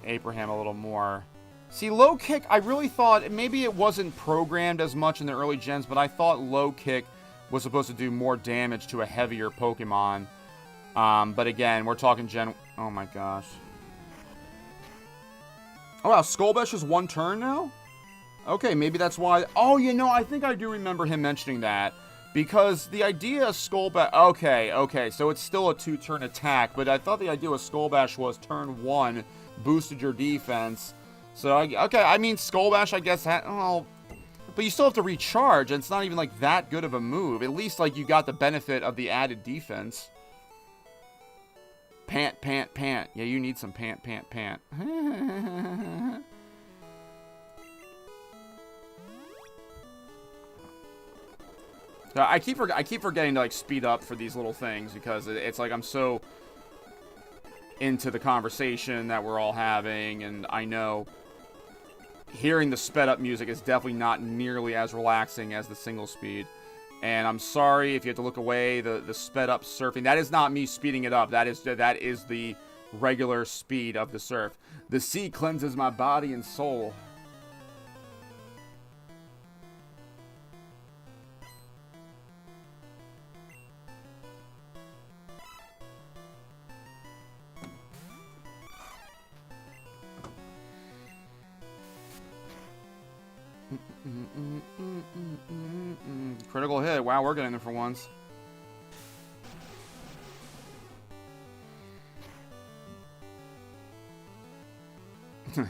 A: Abraham a little more. See, low kick, I really thought, maybe it wasn't programmed as much in the early gens, but I thought low kick was supposed to do more damage to a heavier Pokemon. But again, we're talking gen... Oh my gosh. Oh wow, Skullbash is one turn now? Okay, maybe that's why... Oh, you know, I think I do remember him mentioning that. Because the idea of Skullbash... Okay, so it's still a 2-turn attack, but I thought the idea with Skullbash was turn 1, boosted your defense. So, okay, I mean, Skullbash, I guess, well, but you still have to recharge, and it's not even, like, that good of a move. At least, like, you got the benefit of the added defense. Pant. Yeah, you need some pant. I keep forgetting to, like, speed up for these little things, because it's like I'm so into the conversation that we're all having, and I know hearing the sped up music is definitely not nearly as relaxing as the single speed. And I'm sorry if you have to look away, the sped up surfing. That is not me speeding it up. That is the regular speed of the surf. The sea cleanses my body and soul. Critical hit. Wow, we're getting there for once.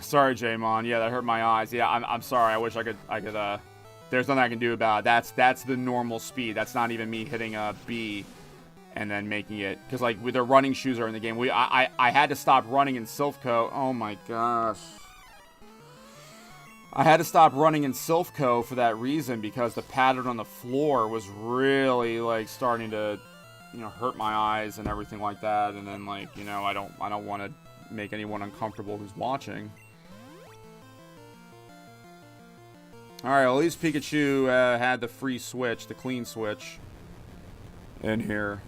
A: Sorry, Jaymon. Yeah, that hurt my eyes. Yeah, I'm sorry. I wish I could there's nothing I can do about it. That's the normal speed. That's not even me hitting a B and then making it, because like with the running shoes are in the game. I had to stop running in Silphco. Oh my gosh. I had to stop running in Silphco for that reason, because the pattern on the floor was really, like, starting to, you know, hurt my eyes and everything like that. And then, like, you know, I don't want to make anyone uncomfortable who's watching. Alright, well, at least Pikachu had the free switch, the clean switch in here.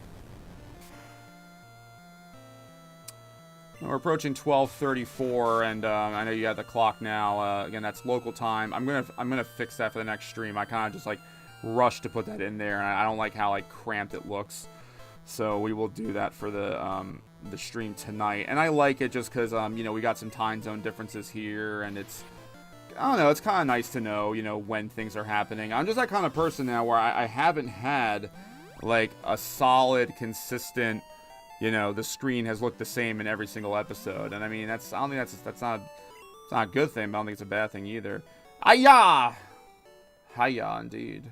A: We're approaching 12:34, and I know you got the clock now. Again, that's local time. I'm gonna fix that for the next stream. I kind of just like rushed to put that in there, and I don't like how like cramped it looks. So we will do that for the stream tonight. And I like it just because you know, we got some time zone differences here, and it's, I don't know, it's kind of nice to know, you know, when things are happening. I'm just that kind of person now where I haven't had like a solid, consistent, you know, the screen has looked the same in every single episode. And I mean, I don't think that's not a good thing, but I don't think it's a bad thing either. Hiya! Hiya, indeed.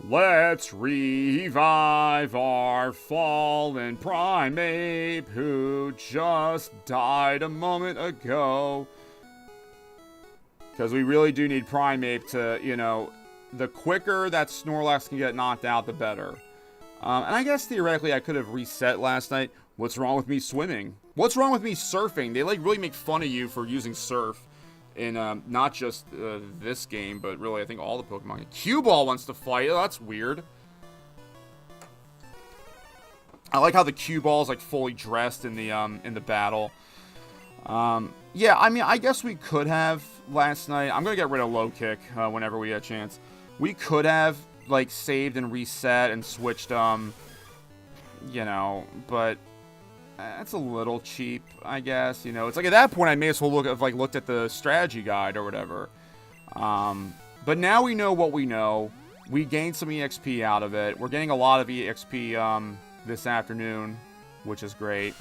A: Let's revive our fallen primate who just died a moment ago. Because we really do need primate to, you know, the quicker that Snorlax can get knocked out, the better. And I guess theoretically I could have reset last night. What's wrong with me swimming? What's wrong with me surfing? They like really make fun of you for using surf in not just this game, but really I think all the Pokemon. Cue-Ball wants to fight. Oh, that's weird. I like how the Cue-Ball is like fully dressed in the battle. Yeah, I mean, I guess we could have last night. I'm gonna get rid of low kick whenever we get a chance. We could have like saved and reset and switched you know, but that's a little cheap, I guess. You know, it's like at that point I may as well looked at the strategy guide or whatever. But now we know what we know. We gained some EXP out of it. We're getting a lot of EXP this afternoon, which is great.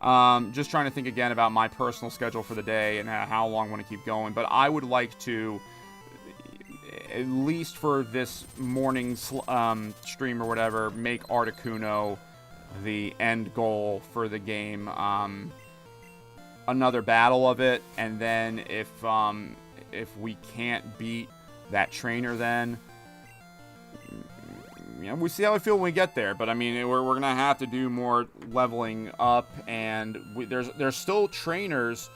A: Just trying to think again about my personal schedule for the day and how long I want to keep going. But I would like to, at least for this morning's stream or whatever, make Articuno the end goal for the game. Another battle of it, and then if we can't beat that trainer, then you know, we see how we feel when we get there. But I mean, we're gonna have to do more leveling up, and there's still trainers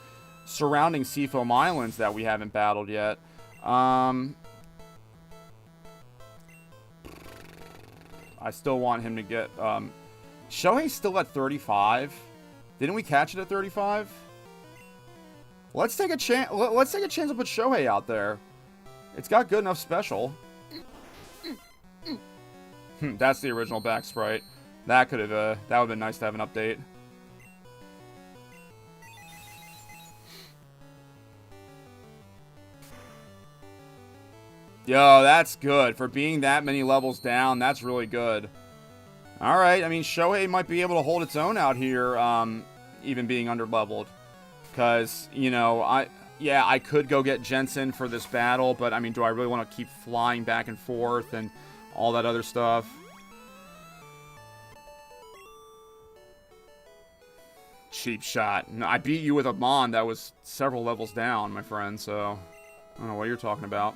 A: surrounding Seafoam Islands that we haven't battled yet. I still want him to get, Shohei's still at 35. Didn't we catch it at 35? Let's take a chance. Let's take a chance to put Shohei out there. It's got good enough special. That's the original back sprite. That could have, that would have been nice to have an update. Yo, that's good. For being that many levels down, that's really good. Alright, I mean, Shohei might be able to hold its own out here, even being under-leveled. Because, you know, I could go get Jensen for this battle, but, I mean, do I really want to keep flying back and forth and all that other stuff? Cheap shot. No, I beat you with a Mon that was several levels down, my friend, so I don't know what you're talking about.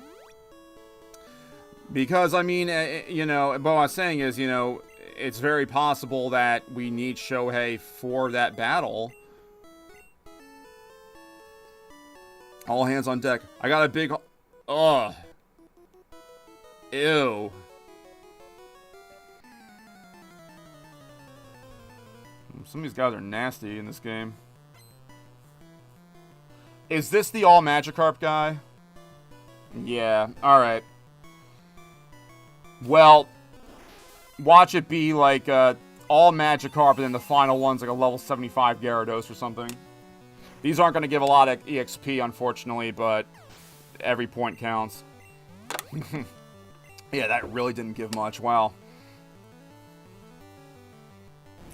A: Because, I mean, you know, what I was saying is, you know, it's very possible that we need Shohei for that battle. All hands on deck. I got a big... Ugh. Ew. Some of these guys are nasty in this game. Is this the all Magikarp guy? Yeah, alright. Well, watch it be like all Magikarp and then the final one's like a level 75 Gyarados or something. These aren't going to give a lot of EXP, unfortunately, but every point counts. Yeah, that really didn't give much. Wow.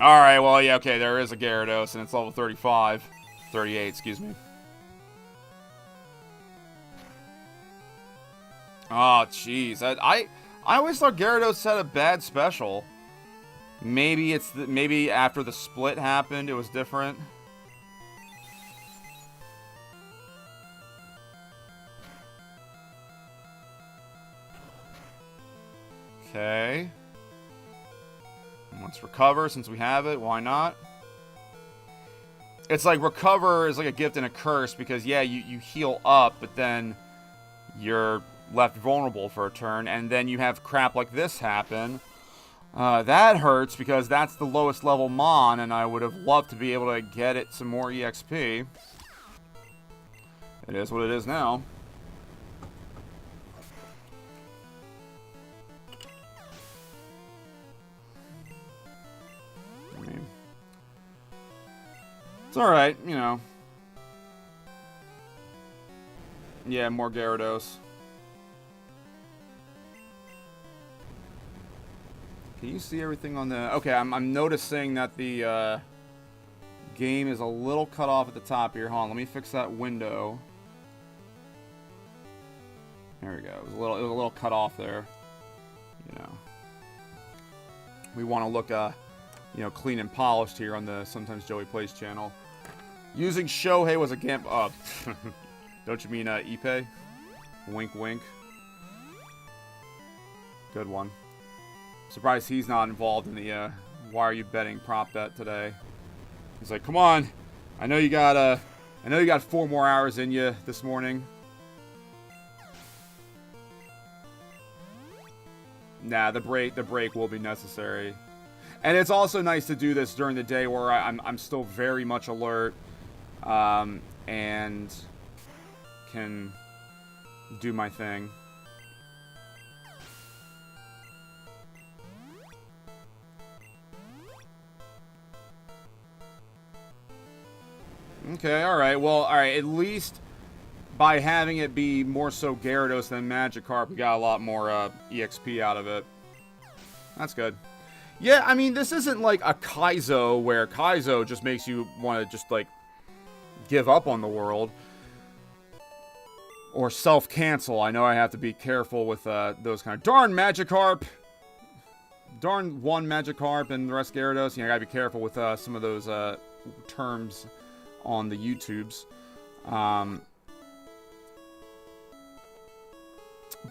A: Alright, well, yeah, okay, there is a Gyarados, and it's level 35. 38, excuse me. Oh, jeez. I always thought Gyarados had a bad special. Maybe it's maybe after the split happened, it was different. Okay. Let's recover since we have it. Why not? It's like recover is like a gift and a curse because, yeah, you heal up, but then you're left vulnerable for a turn, and then you have crap like this happen. That hurts because that's the lowest level Mon, and I would have loved to be able to get it some more EXP. It is what it is now. It's alright, you know. Yeah, more Gyarados. Can you see everything on the... Okay, I'm noticing that the game is a little cut off at the top here. Hold on, let me fix that window. There we go. It was a little cut off there. You know. We want to look, you know, clean and polished here on the Sometimes Joey Plays channel. Using Shohei was a gamble. Don't you mean Ippei? Wink, wink. Good one. Surprised he's not involved in the why are you betting prop bet today. He's like, come on, I know you got 4 more hours in you this morning. Nah, the break will be necessary. And it's also nice to do this during the day where I'm still very much alert, and can do my thing. Okay, alright. Well, alright, at least by having it be more so Gyarados than Magikarp, we got a lot more EXP out of it. That's good. Yeah, I mean, this isn't like a Kaizo, where Kaizo just makes you want to just, like, give up on the world. Or self-cancel. I know I have to be careful with those kind of... Darn Magikarp! Darn one Magikarp and the rest Gyarados. You know, I gotta be careful with some of those terms on the YouTubes.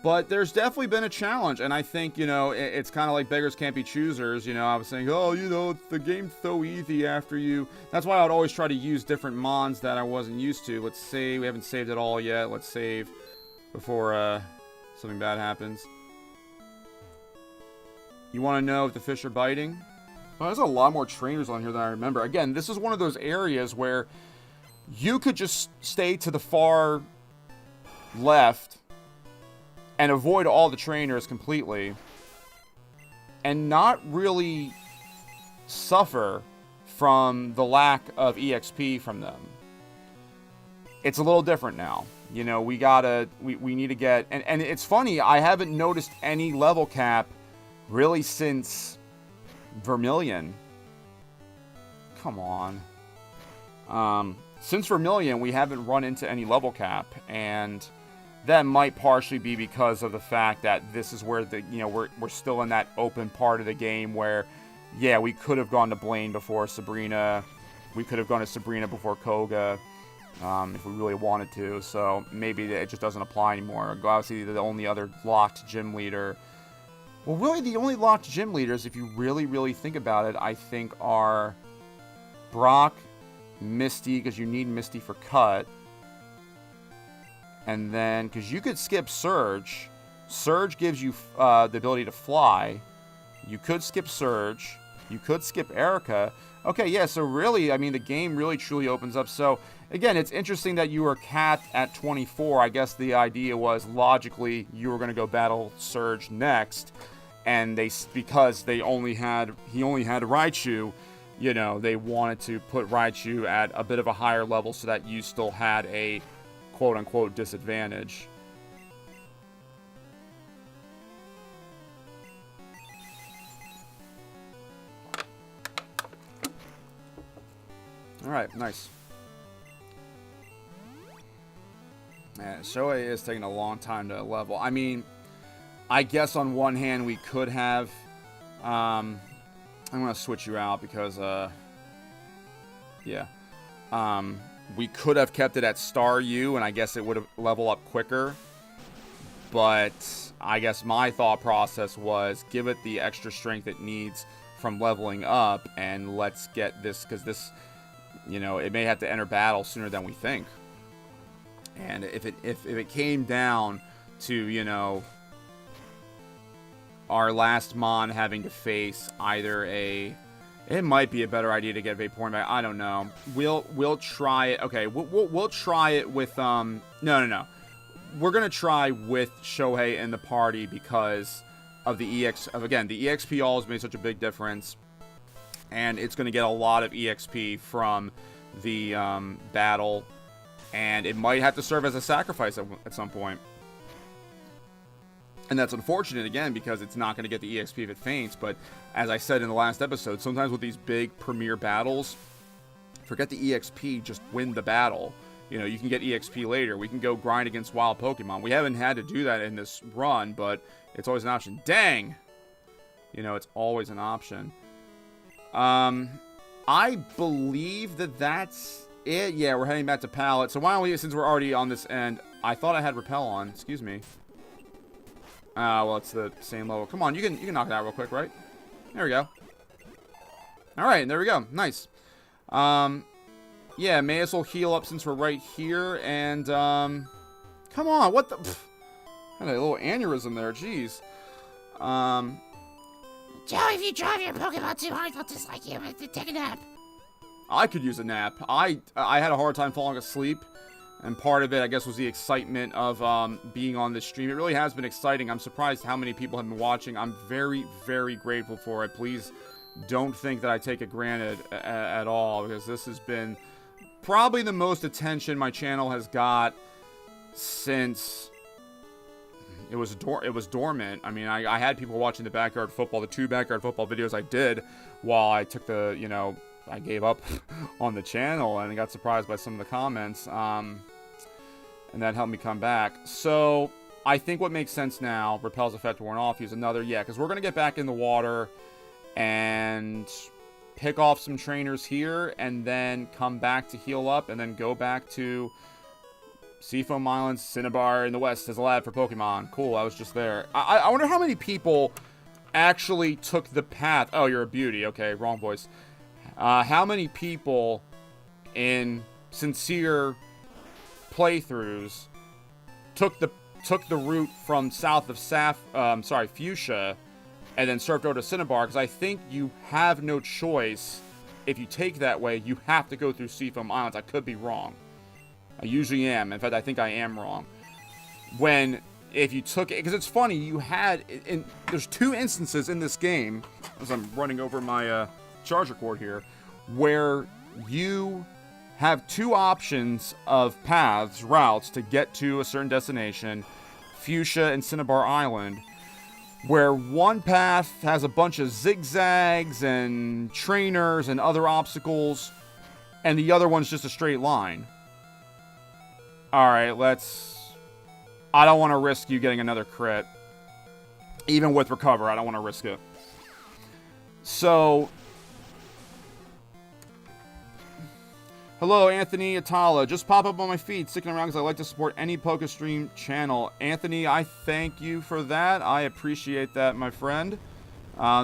A: But there's definitely been a challenge, and I think, you know, it's kind of like beggars can't be choosers. You know, I was saying, oh, you know, the game's so easy after you. That's why I would always try to use different Mons that I wasn't used to. Let's see, we haven't saved it all yet. Let's save. before something bad happens. You want to know if the fish are biting? Oh, there's a lot more trainers on here than I remember. Again, this is one of those areas where you could just stay to the far left and avoid all the trainers completely and not really suffer from the lack of EXP from them. It's a little different now. You know, we need to get, and it's funny, I haven't noticed any level cap really since Vermilion. Come on. Since Vermilion, we haven't run into any level cap, and that might partially be because of the fact that this is where we're still in that open part of the game where, yeah, we could have gone to Blaine before Sabrina. We could have gone to Sabrina before Koga, if we really wanted to. So maybe it just doesn't apply anymore. Obviously, the only other locked gym leader. Well, really, the only locked gym leaders, if you really, really think about it, I think are Brock, Misty, because you need Misty for cut. And then, because you could skip Surge. Surge gives you the ability to fly. You could skip Surge. You could skip Erica. Okay, yeah, so really, I mean, the game really, truly opens up. So, again, it's interesting that you were capped at 24. I guess the idea was, logically, you were going to go battle Surge next. And because he only had Raichu, you know, they wanted to put Raichu at a bit of a higher level so that you still had a quote-unquote disadvantage. Alright, nice. Man, Shohei is taking a long time to level. I mean, I guess on one hand we could have... I'm going to switch you out because, yeah. We could have kept it at Staryu, and I guess it would have leveled up quicker. But I guess my thought process was give it the extra strength it needs from leveling up, and let's get this, because this, you know, it may have to enter battle sooner than we think. And if it came down to, you know, our last Mon having to face either it might be a better idea to get Vaporeon back. I don't know. We'll try it. Okay, we'll try it with no. We're gonna try with Shohei in the party because of the the EXP always made such a big difference, and it's gonna get a lot of EXP from the battle, and it might have to serve as a sacrifice at some point. And that's unfortunate, again, because it's not going to get the EXP if it faints. But as I said in the last episode, sometimes with these big premier battles, forget the EXP, just win the battle. You know, you can get EXP later. We can go grind against wild Pokemon. We haven't had to do that in this run, but it's always an option. Dang! You know, it's always an option. I believe that's it. Yeah, we're heading back to Pallet. So why don't we, since we're already on this end, I thought I had Repel on. Excuse me. Well, it's the same level. Come on, you can knock it out real quick, right? There we go. Alright, there we go. Nice. Yeah, may as well heal up since we're right here, and, come on, what the... Pff, had a little aneurysm there, jeez.
C: Joey, if you drive your Pokemon too hard, they'll dislike you. Take a nap.
A: I could use a nap. I had a hard time falling asleep. And part of it, I guess, was the excitement of being on this stream. It really has been exciting. I'm surprised how many people have been watching. I'm very, very grateful for it. Please don't think that I take it granted at all, because this has been probably the most attention my channel has got since it was dormant. I mean, I had people watching the backyard football, the 2 backyard football videos I did while I took the, you know, I gave up on the channel, and I got surprised by some of the comments. And that helped me come back. So, I think what makes sense now, Repel's effect worn off, use another, yeah, because we're going to get back in the water and pick off some trainers here, and then come back to heal up, and then go back to Seafoam Island. Cinnabar in the west is a lab for Pokemon. Cool, I was just there. I wonder how many people actually took the path. Oh, you're a beauty. Okay, wrong voice. How many people in sincere playthroughs took the took the route from south of Fuchsia, and then surfed over to Cinnabar, because I think you have no choice. If you take that way, you have to go through Seafoam Islands. I could be wrong. I usually am. In fact, I think I am wrong. If you took it, because it's funny, there's 2 instances in this game, as I'm running over my charger cord here, where you have 2 options of routes to get to a certain destination, Fuchsia and Cinnabar Island, where one path has a bunch of zigzags and trainers and other obstacles, and the other one's just a straight line. Alright, I don't want to risk you getting another crit. Even with recover, I don't want to risk it. So, hello, Anthony Atala. Just pop up on my feed, sticking around because I like to support any PokeStream channel. Anthony, I thank you for that. I appreciate that, my friend.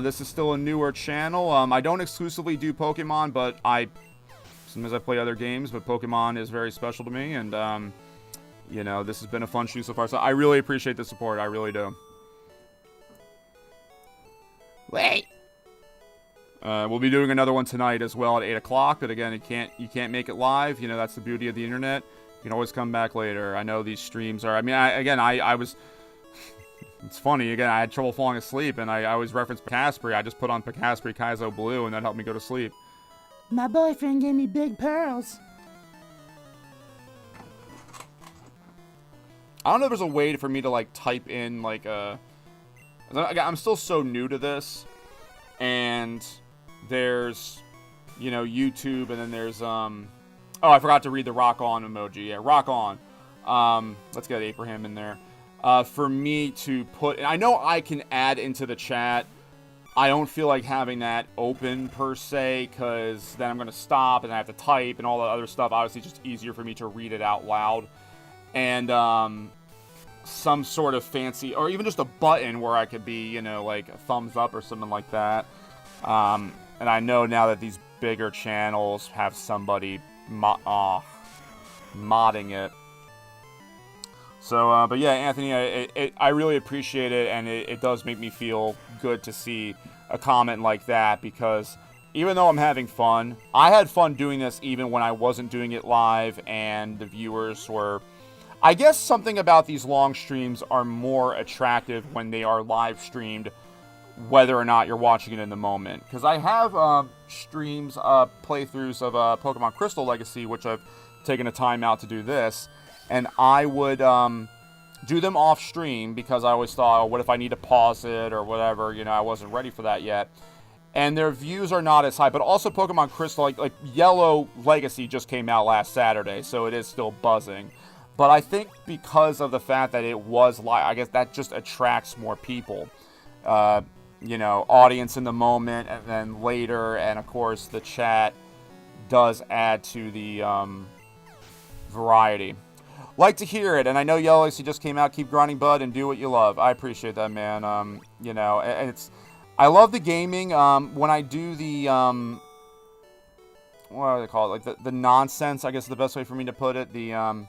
A: This is still a newer channel. I don't exclusively do Pokemon, but sometimes I play other games, but Pokemon is very special to me, and, this has been a fun shoot so far, so I really appreciate the support. I really do.
C: Wait.
A: We'll be doing another one tonight as well at 8 o'clock, but again, you can't make it live. That's the beauty of the internet. You can always come back later. I know these streams are... I was... It's funny, again, I had trouble falling asleep, and I always reference Picaspery. I just put on Picaspery Kaizo Blue, and that helped me go to sleep.
C: My boyfriend gave me big pearls.
A: I don't know if there's a way for me to, type in, I'm still so new to this, and there's, YouTube, and then there's, oh, I forgot to read the rock on emoji. Yeah, rock on. Let's get Abraham in there. For me to put, and I know I can add into the chat. I don't feel like having that open per se, because then I'm going to stop and I have to type and all that other stuff. Obviously, it's just easier for me to read it out loud. And some sort of fancy, or even just a button where I could be, like a thumbs up or something like that. And I know now that these bigger channels have somebody modding it. So, but yeah, Anthony, I really appreciate it, and it does make me feel good to see a comment like that, because even though I'm having fun, I had fun doing this even when I wasn't doing it live, and the viewers were... I guess something about these long streams are more attractive when they are live streamed, whether or not you're watching it in the moment. Because I have streams, playthroughs of Pokemon Crystal Legacy, which I've taken a time out to do this, and I would do them off stream because I always thought, oh, what if I need to pause it or whatever? I wasn't ready for that yet. And their views are not as high, but also Pokemon Crystal, like Yellow Legacy just came out last Saturday, so it is still buzzing. But I think because of the fact that it was live, I guess that just attracts more people. Audience in the moment, and then later, and of course the chat does add to the variety. Like to hear it, and I know Yellow Legacy just came out. Keep grinding, bud, and do what you love. I appreciate that, man. I love the gaming. When I do the what do they call it? Like the nonsense, I guess is the best way for me to put it. The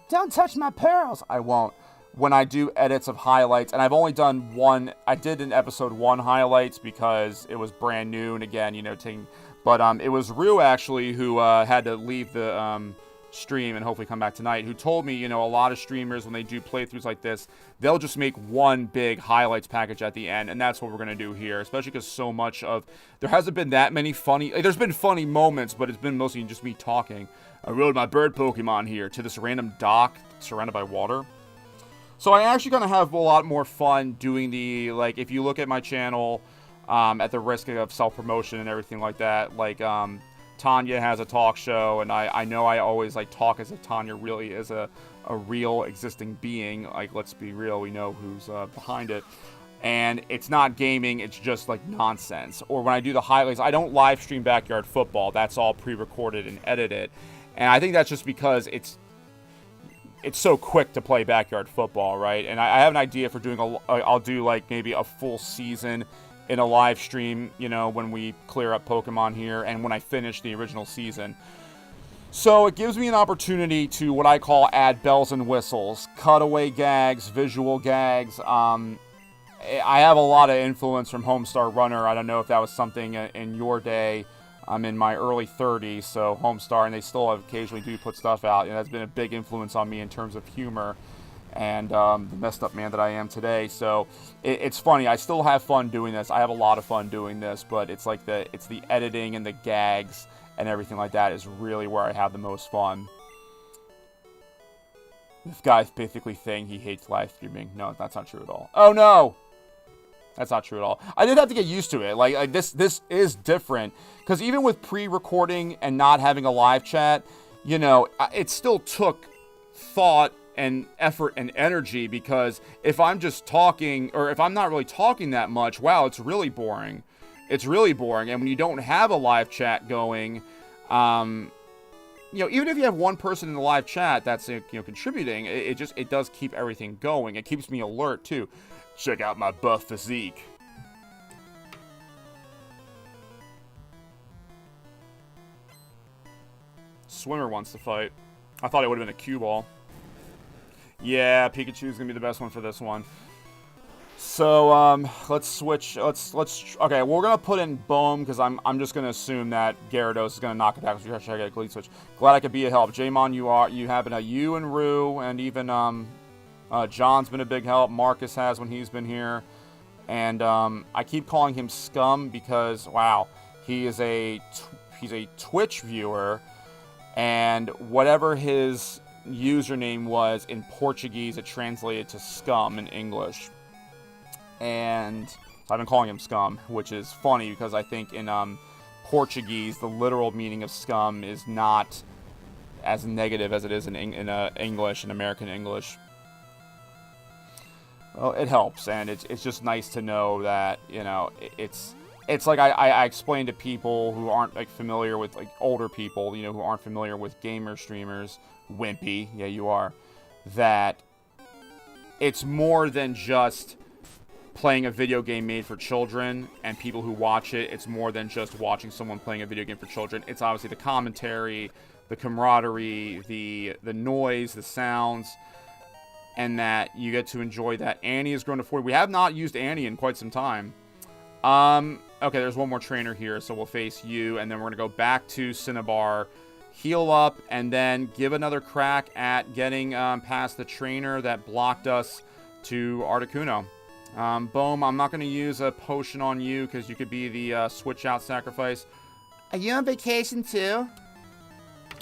A: don't touch my pearls. I won't. When I do edits of highlights, and I've only done one. I did an episode 1 highlights because it was brand new, and again, but it was Rue actually who had to leave the stream and hopefully come back tonight, who told me, a lot of streamers, when they do playthroughs like this, they'll just make one big highlights package at the end, and that's what we're going to do here, especially because so much of, there hasn't been that many funny, there's been funny moments, but it's been mostly just me talking. I rode my bird Pokemon here to this random dock surrounded by water. So I actually going to have a lot more fun doing the, if you look at my channel, at the risk of self-promotion and everything like that, Tanya has a talk show, and I know I always talk as if Tanya really is a real existing being. Let's be real, we know who's behind it. And it's not gaming, it's just nonsense. Or when I do the highlights, I don't live stream Backyard Football. That's all pre-recorded and edited. And I think that's just because it's so quick to play Backyard Football, right? And I have an idea for doing I'll do maybe a full season in a live stream, when we clear up Pokemon here, and when I finish the original season. So it gives me an opportunity to what I call add bells and whistles, cutaway gags, visual gags. I have a lot of influence from Homestar Runner. I don't know if that was something in your day. I'm in my early 30s, so Homestar, and they still occasionally do put stuff out. And that's been a big influence on me in terms of humor and the messed up man that I am today. So it's funny. I still have fun doing this. I have a lot of fun doing this, but it's like the editing and the gags and everything like that is really where I have the most fun. This guy's basically saying he hates live streaming. No, that's not true at all. Oh no! That's not true at all. I did have to get used to it. Like this is different. Because even with pre-recording and not having a live chat, you know, it still took thought and effort and energy, because if I'm just talking, or if I'm not really talking that much, wow, it's really boring. It's really boring. And when you don't have a live chat going, you know, even if you have one person in the live chat that's, you know, contributing, it does keep everything going. It keeps me alert too. Check out my buff physique. Swimmer wants to fight. I thought it would have been a cue ball. Yeah, Pikachu's gonna be the best one for this one. So let's switch. Let's okay. We're gonna put in Bohm because I'm just gonna assume that Gyarados is gonna knock it back. So we try to get a Glade switch. Glad I could be a help. Jamon, you have been you and Rue, and even John's been a big help. Marcus has when he's been here, and I keep calling him Scum because wow, he's a Twitch viewer, and whatever his username was in Portuguese, it translated to Scum in English. And so I've been calling him Scum, which is funny because I think in Portuguese, the literal meaning of scum is not as negative as it is in English, in American English. Well, it helps, and it's just nice to know that, you know, it's like I explain to people who aren't like familiar with, like, older people, you know, who aren't familiar with gamer streamers, wimpy, yeah, you are, that it's more than just playing a video game made for children and people who watch it. It's more than just watching someone playing a video game for children. It's obviously the commentary, the camaraderie, the noise, the sounds, and that you get to enjoy that. Annie has grown to 40. We have not used Annie in quite some time. Okay, there's one more trainer here, so we'll face you, and then we're going to go back to Cinnabar, heal up, and then give another crack at getting past the trainer that blocked us to Articuno. Boom, I'm not going to use a potion on you because you could be the switch out sacrifice.
D: Are you on vacation too?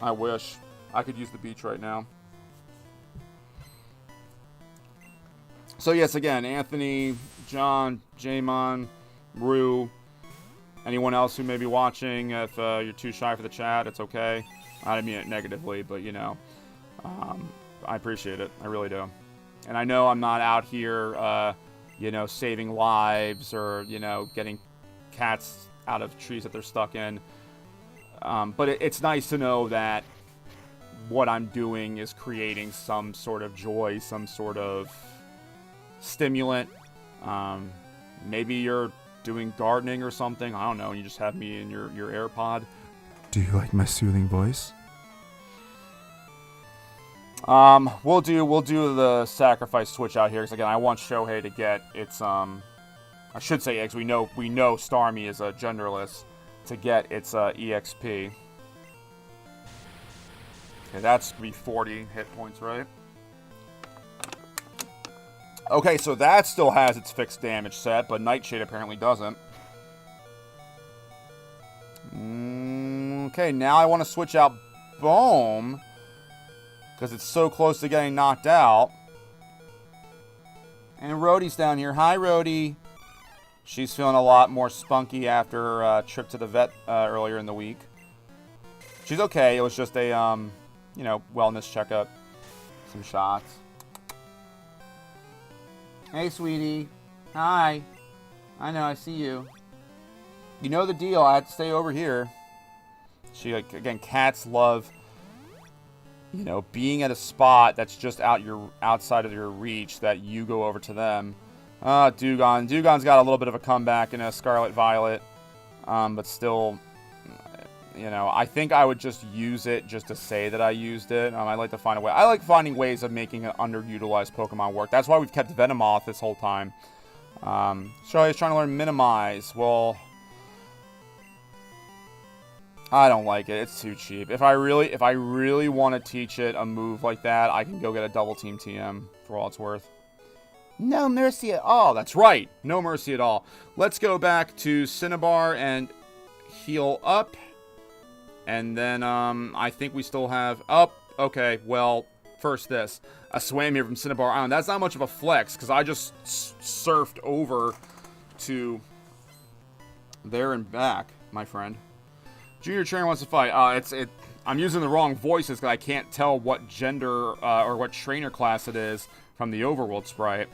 A: I wish. I could use the beach right now. So yes, again, Anthony, John, Jamon, Rue, anyone else who may be watching, if you're too shy for the chat, it's okay. I didn't mean it negatively, but, you know, I appreciate it. I really do. And I know I'm not out here, you know, saving lives or, you know, getting cats out of trees that they're stuck in. But it's nice to know that what I'm doing is creating some sort of joy, some sort of stimulant. Maybe you're doing gardening or something. I don't know. You just have me in your AirPod.
E: Do you like my soothing voice?
A: We'll do the sacrifice switch out here because again, I want Shohei to get its I should say eggs. We know Starmie is a genderless, to get its EXP. Okay, that's gonna be 40 hit points, right? Okay, so that still has its fixed damage set, but Nightshade apparently doesn't. Okay, now I want to switch out Bohm because it's so close to getting knocked out. And Rhodey's down here. Hi, Rhodey. She's feeling a lot more spunky after her trip to the vet earlier in the week. She's okay. It was just a, you know, wellness checkup. Some shots.
D: Hey, sweetie. Hi. I know, I see you.
A: You know the deal. I have to stay over here. She, like, again, cats love, you know, being at a spot that's just outside of your reach, that you go over to them. Dewgong. Dewgong's got a little bit of a comeback in a Scarlet Violet, but still, you know, I think I would just use it just to say that I used it. I like to find a way. I like finding ways of making an underutilized Pokemon work. That's why we've kept Venomoth this whole time. So I was trying to learn Minimize. Well, I don't like it. It's too cheap. If I really want to teach it a move like that, I can go get a Double Team TM for all it's worth. No mercy at all. That's right. No mercy at all. Let's go back to Cinnabar and heal up. And then, I think we still have... Oh, okay. Well, first this. A swam here from Cinnabar Island. That's not much of a flex, because I just surfed over to there and back, my friend. Junior trainer wants to fight. I'm using the wrong voices, because I can't tell what gender, or what trainer class it is from the Overworld sprite.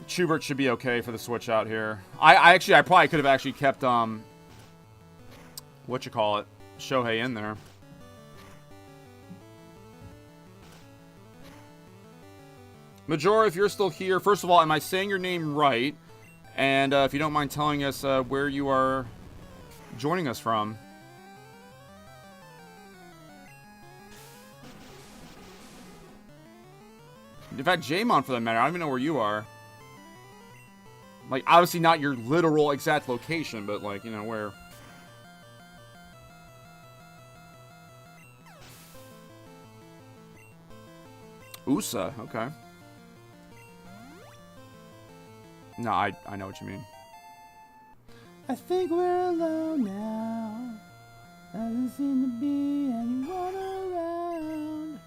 A: Schubert should be okay for the switch out here. I probably could have actually kept, Shohei in there. Majora, if you're still here, first of all, am I saying your name right? And if you don't mind telling us where you are joining us from. In fact, Jaemon, for that matter, I don't even know where you are. Like, obviously not your literal exact location, but, like, you know, where... USA, okay. No, I know what you mean. I think we're alone now. Doesn't seem to be anyone around.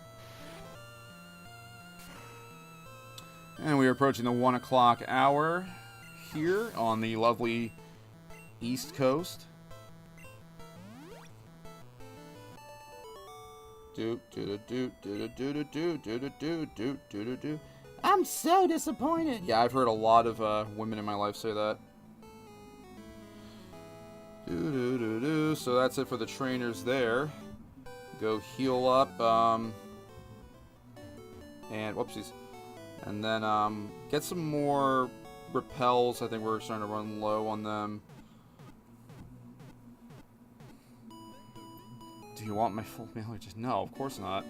A: And we are approaching the 1 o'clock hour here on the lovely East Coast. I'm so disappointed. Yeah, I've heard a lot of women in my life say that. So that's it for the trainers there. Go heal up. And whoopsies. And then get some more repels. I think we're starting to run low on them. Do you want my full melee? Just no, of course not.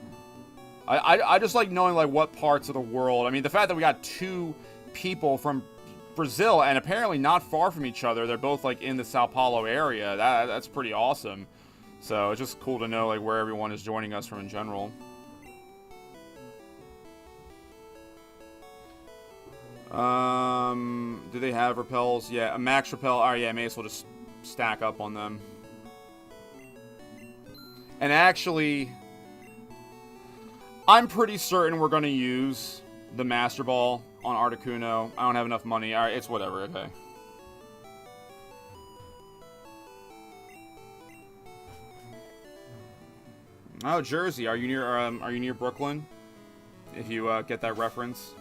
A: I just like knowing like what parts of the world. I mean, the fact that we got 2 people from Brazil and apparently not far from each other. They're both like in the Sao Paulo area. That's pretty awesome. So it's just cool to know like where everyone is joining us from in general. Do they have repels? Yeah, a max repel. Alright, yeah, may as well just stack up on them. And actually, I'm pretty certain we're going to use the Master Ball on Articuno. I don't have enough money. Alright, it's whatever, okay. Oh, Jersey. Are you near Brooklyn? If you get that reference.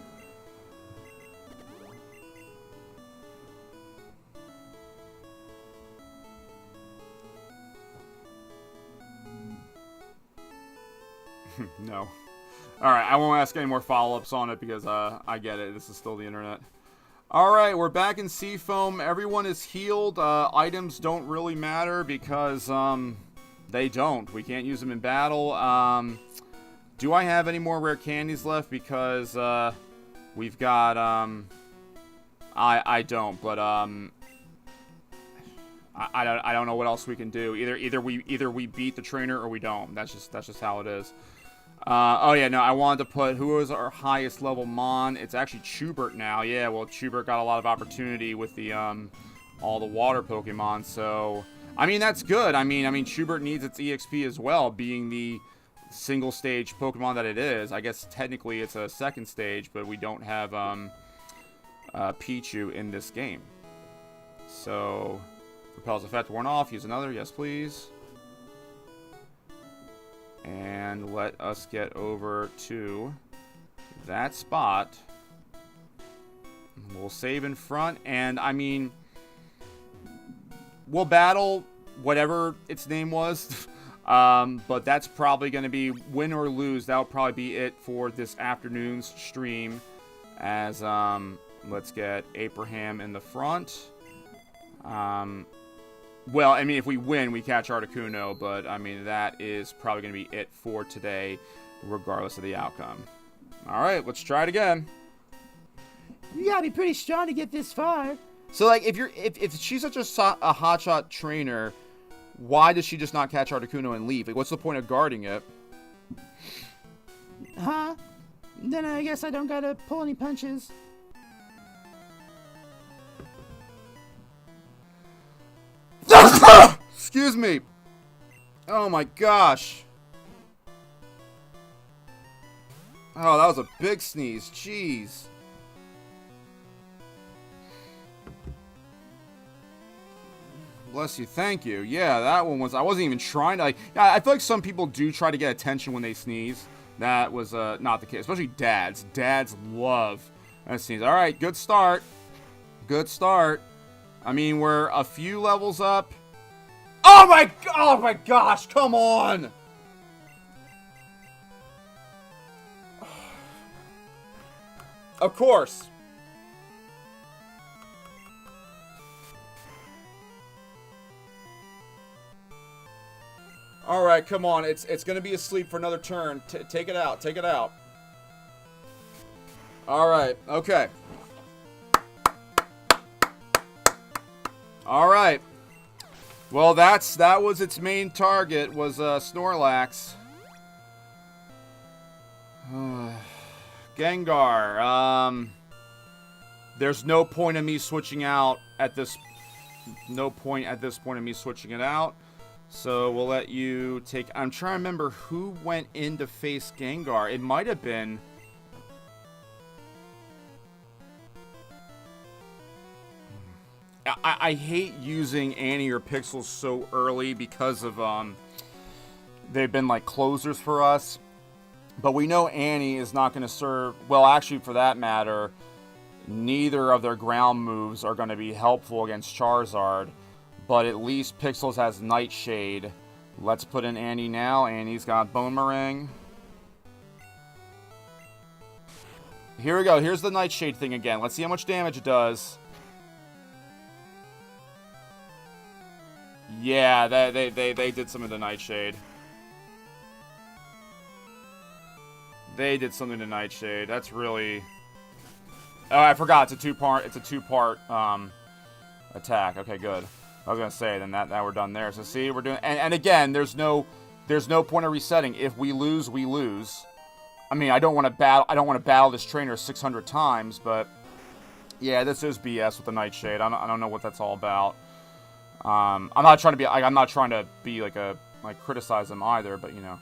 A: No. Alright, I won't ask any more follow-ups on it because I get it. This is still the internet. Alright, we're back in Seafoam. Everyone is healed. Items don't really matter because they don't. We can't use them in battle. Do I have any more rare candies left? Because we've got... I don't, but I don't know what else we can do. Either we beat the trainer or we don't. That's just how it is. Oh yeah, no, I wanted to put, who was our highest level Mon? It's actually Schubert now. Yeah, well, Schubert got a lot of opportunity with the, all the water Pokemon, so, I mean, that's good. I mean, Schubert needs its EXP as well, being the single stage Pokemon that it is. I guess technically it's a second stage, but we don't have, Pichu in this game. So, Repel's effect worn off, use another, yes please. And let us get over to that spot. We'll save in front, and I mean, we'll battle whatever its name was. But that's probably going to be win or lose. That'll probably be it for this afternoon's stream. As let's get Abraham in the front. Well, I mean, if we win, we catch Articuno, but, I mean, that is probably going to be it for today, regardless of the outcome. All right, let's try it again.
B: You gotta be pretty strong to get this far.
A: So, like, if she's such a hotshot trainer, why does she just not catch Articuno and leave? Like, what's the point of guarding it?
B: Huh? Then I guess I don't gotta pull any punches.
A: Excuse me. Oh my gosh. Oh, that was a big sneeze. Jeez. Bless you. Thank you. Yeah, that one was... I wasn't even trying to... Like, I feel like some people do try to get attention when they sneeze. That was not the case. Especially dads. Dads love a sneeze. All right, good start. Good start. I mean, we're a few levels up. Oh my gosh, come on! Of course. All right, come on. It's going to be asleep for another turn. Take it out. Take it out. All right. Okay. All right. Well, that was its main target, was Snorlax. Gengar. There's no point in me switching out at this. No point at this point in me switching it out. So we'll let you take. I'm trying to remember who went in to face Gengar. It might have been. I hate using Annie or Pixels so early because of they've been like closers for us. But we know Annie is not going to serve... Well, actually, for that matter, neither of their ground moves are going to be helpful against Charizard. But at least Pixels has Nightshade. Let's put in Annie now. Annie's got Boomerang. Here we go. Here's the Nightshade thing again. Let's see how much damage it does. Yeah, they did some of the Nightshade. They did something to Nightshade. That's really... Oh, I forgot. It's a two-part attack. Okay, good. I was gonna say then that we're done there. So see, we're doing... And again, there's no point of resetting. If we lose, we lose. I mean, I don't want to battle this trainer 600 times, but yeah, this is BS with the Nightshade. I don't know what that's all about. I'm not trying to be like criticize them either, but you know.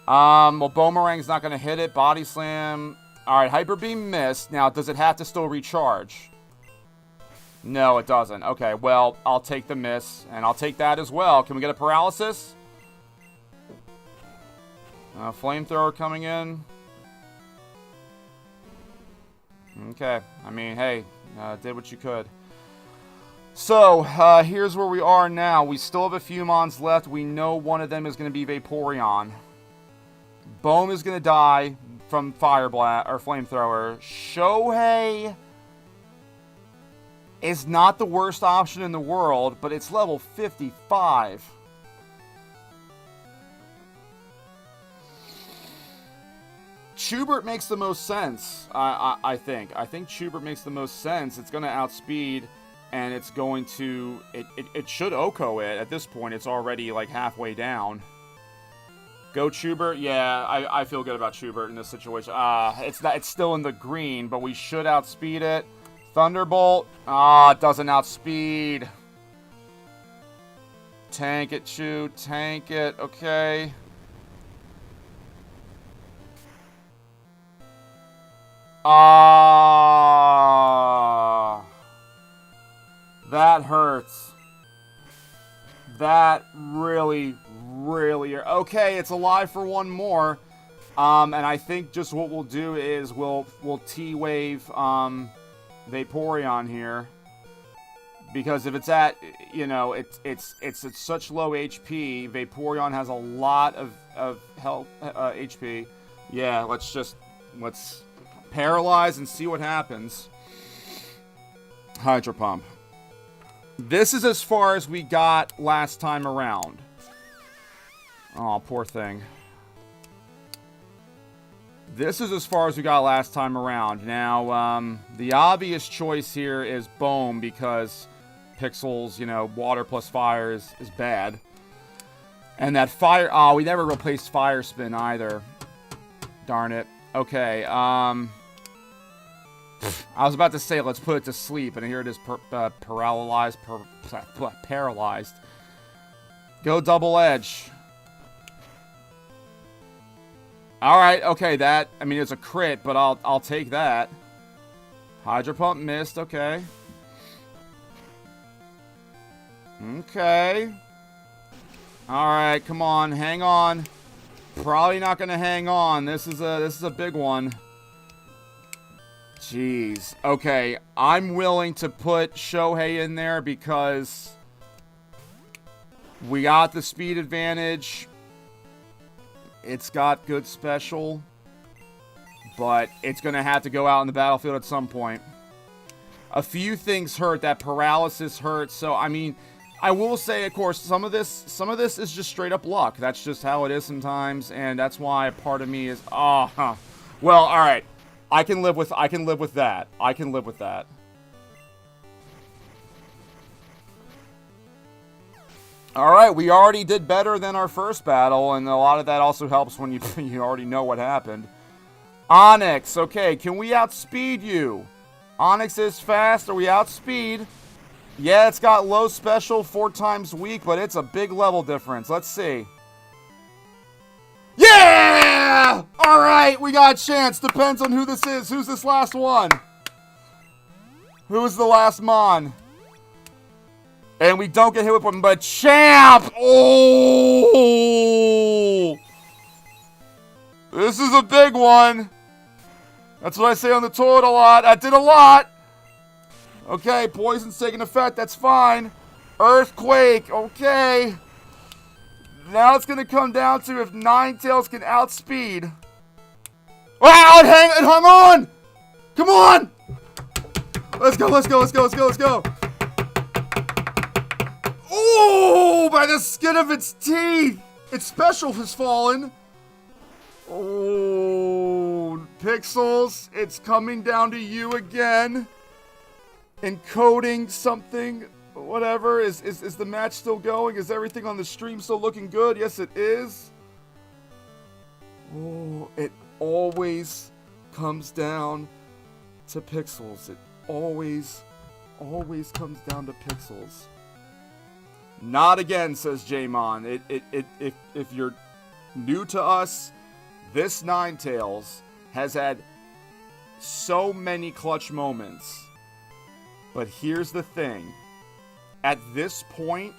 A: Well, Boomerang's not going to hit it. Body Slam. All right, Hyper Beam missed. Now, does it have to still recharge? No, it doesn't. Okay, well, I'll take the miss, and I'll take that as well. Can we get a Paralysis? Flamethrower coming in. Okay, I mean, hey, did what you could. So, here's where we are now. We still have a few mons left. We know one of them is going to be Vaporeon. Boom is going to die from Fire Blast or Flamethrower. Shohei is not the worst option in the world, but it's level 55. Chubert makes the most sense, I think. I think Chubert makes the most sense. It's going to outspeed, and it's going to... It should Oko it. At this point, it's already, like, halfway down. Go Chubert? Yeah, I feel good about Chubert in this situation. It's still in the green, but we should outspeed it. Thunderbolt. It doesn't outspeed. Tank it, Chew. Tank it. Okay. That hurts. That really... Okay, it's alive for one more. And I think just what we'll do is we'll T-Wave Vaporeon here. Because if it's at, you know, it's at such low HP, Vaporeon has a lot of health HP. Yeah, let's paralyze and see what happens. Hydro Pump. This is as far as we got last time around. Oh, poor thing. This is as far as we got last time around. Now, the obvious choice here is Bohm because Pixels, you know, water plus fire is bad. And that fire... Oh, we never replaced Fire Spin either. Darn it. Okay, I was about to say let's put it to sleep, and here it is paralyzed. Paralyzed. Go double edge. Alright, okay, that... I mean, it's a crit, but I'll take that. Hydro Pump missed, okay. Okay. Alright, come on, hang on. Probably not gonna hang on. This is a big one. Jeez. Okay, I'm willing to put Shohei in there because we got the speed advantage. It's got good special, but it's gonna have to go out in the battlefield at some point. A few things hurt. That paralysis hurts. So I mean, I will say, of course, some of this is just straight up luck. That's just how it is sometimes, and that's why a part of me is, well, all right, I can live with that. I can live with that. All right, we already did better than our first battle, and a lot of that also helps when you already know what happened. Onyx, okay, can we outspeed you? Onyx is fast. Are we outspeed? Yeah, it's got low special, 4 times weak, but it's a big level difference. Let's see. Yeah! All right, we got a chance. Depends on who this is. Who's this last one? Who's the last Mon? And we don't get hit with one, but Champ! Oh! This is a big one. That's what I say on the toilet a lot. I did a lot. Okay, poison's taking effect. That's fine. Earthquake. Okay. Now it's going to come down to if Ninetales can outspeed. Wow, it hung on. Come on. Let's go, let's go, let's go, let's go, let's go. Oh, by the skin of its teeth. Its special has fallen. Oh, Pixels, it's coming down to you again. Encoding something, whatever. Is the match still going? Is everything on the stream still looking good? Yes, it is. Oh, it always comes down to Pixels. It always comes down to Pixels. Not again, says Jamon. If you're new to us, this Ninetales has had so many clutch moments. But here's the thing. At this point,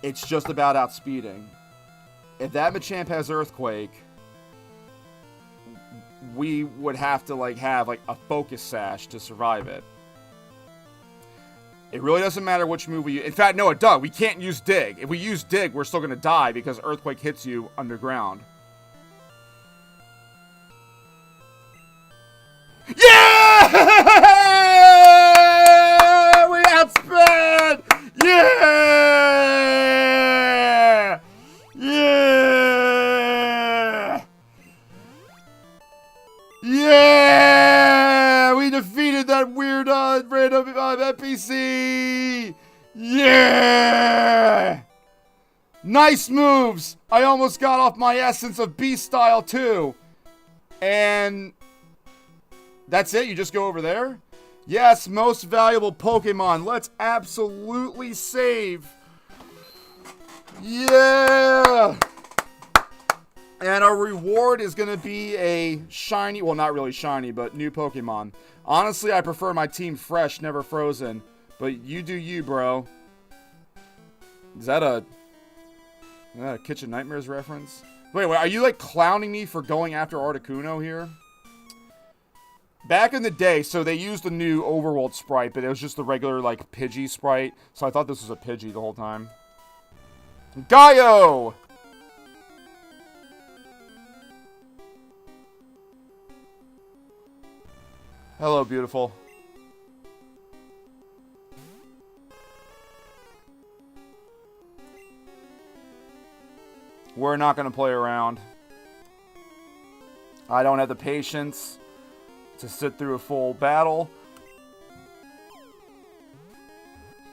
A: it's just about outspeeding. If that Machamp has Earthquake, we would have to have a Focus Sash to survive it. It really doesn't matter which move we use. In fact, no, it does. We can't use Dig. If we use Dig, we're still going to die because Earthquake hits you underground. Yeah! We outsped! Yeah! Yeah! Yeah! We defeated that weird random NPC! Yeah! Nice moves! I almost got off my essence of Beast Style too. And that's it? You just go over there? Yes, most valuable Pokemon. Let's absolutely save. Yeah! And our reward is going to be a shiny, well, not really shiny, but new Pokemon. Honestly, I prefer my team fresh, never frozen. But you do you, bro. Is that a Kitchen Nightmares reference? Wait, are you clowning me for going after Articuno here? Back in the day, so they used the new Overworld sprite, but it was just the regular, Pidgey sprite. So I thought this was a Pidgey the whole time. Gaio! Hello, beautiful. We're not going to play around. I don't have the patience to sit through a full battle.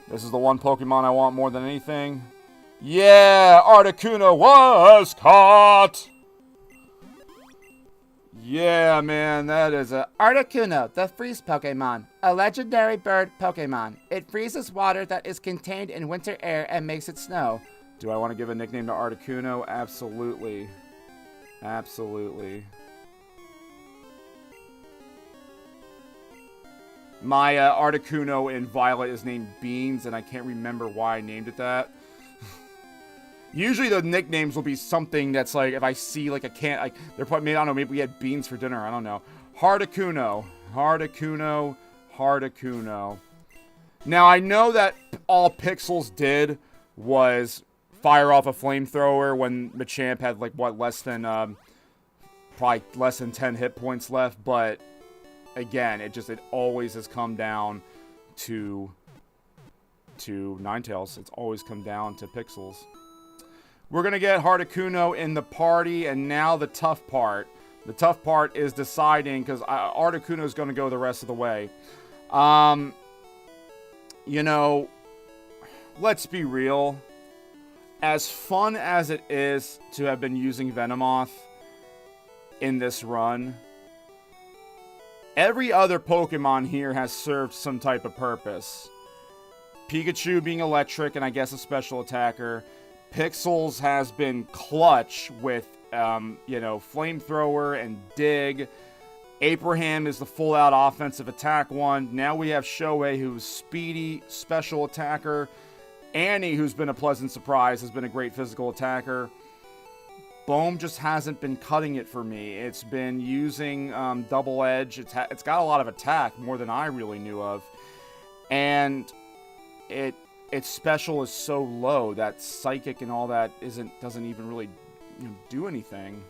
A: This is the one Pokemon I want more than anything. Yeah, Articuno was caught! Yeah, man, that is a...
D: Articuno, the freeze Pokemon. A legendary bird Pokemon. It freezes water that is contained in winter air and makes it snow.
A: Do I want to give a nickname to Articuno? Absolutely. Absolutely. My Articuno in Violet is named Beans, and I can't remember why I named it that. Usually the nicknames will be something that's like, if I see like a can, like they're probably, I don't know, maybe we had beans for dinner, I don't know. Hardicuno. Hardicuno. Hardicuno. Now I know that all Pixels did was fire off a flamethrower when Machamp had like, what, less than, probably less than 10 hit points left, but again, it always has come down to Ninetales. It's always come down to Pixels. We're going to get Hardicuno in the party, and now the tough part. The tough part is deciding, because Articuno is going to go the rest of the way. You know, let's be real. As fun as it is to have been using Venomoth in this run, every other Pokemon here has served some type of purpose. Pikachu being electric and I guess a special attacker. Pixels has been clutch with, you know, Flamethrower and Dig. Abraham is the full-out offensive attack one. Now we have Shohei, who's speedy, special attacker. Annie, who's been a pleasant surprise, has been a great physical attacker. Bohm just hasn't been cutting it for me. It's been using Double Edge. It's got a lot of attack, more than I really knew of. And its special is so low that Psychic and all that doesn't even really, you know, do anything.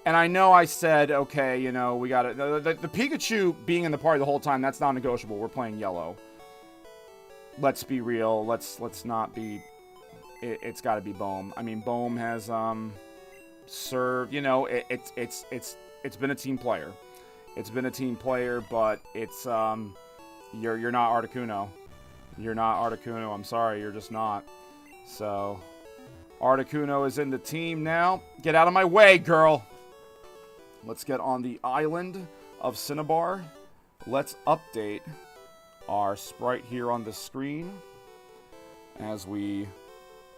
A: And I know I said, okay, you know, we got it. The Pikachu being in the party the whole time, that's not negotiable. We're playing yellow. Let's be real. Let's not be. It's got to be Bohm. I mean, Bohm has served. You know, it's been a team player. It's been a team player, but it's you're not Articuno. You're not Articuno. I'm sorry, you're just not. So, Articuno is in the team now. Get out of my way, girl. Let's get on the island of Cinnabar. Let's update our sprite here on the screen as we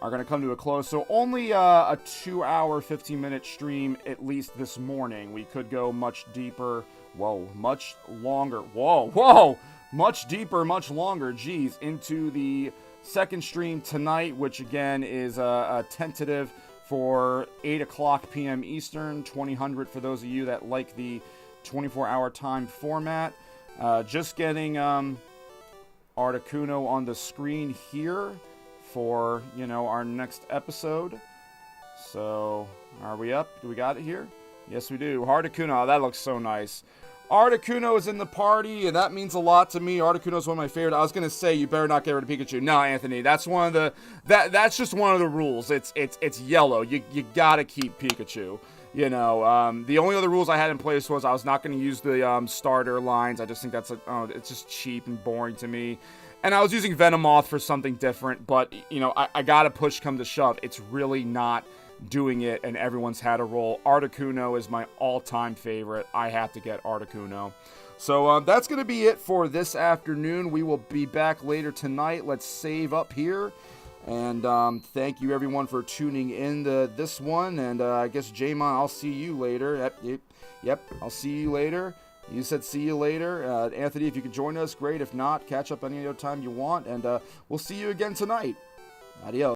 A: are going to come to a close. So only a 2-hour, 15-minute stream, at least this morning. We could go much deeper. Whoa, much longer. Whoa. Much deeper, much longer, geez, into the second stream tonight, which again is a tentative for 8 o'clock p.m. Eastern, 2000 for those of you that like the 24-hour time format. Just getting Articuno on the screen here for, you know, our next episode. So, are we up? Do we got it here? Yes, we do. Articuno, that looks so nice. Articuno is in the party, and that means a lot to me. Articuno is one of my favorite. I was gonna say you better not get rid of Pikachu. No, Anthony, that's one of the that's just one of the rules. It's yellow. You gotta keep Pikachu. You know, the only other rules I had in place was I was not gonna use the starter lines. I just think that's it's just cheap and boring to me. And I was using Venomoth for something different, but you know, I gotta push come to shove. It's really not doing it, and everyone's had a role. Articuno is my all-time favorite. I have to get Articuno. So that's going to be it for this afternoon. We will be back later tonight. Let's save up here. And thank you, everyone, for tuning in to this one. And I guess, Jaymon, I'll see you later. Yep, I'll see you later. You said see you later. Anthony, if you could join us, great. If not, catch up any other time you want. And we'll see you again tonight. Adios.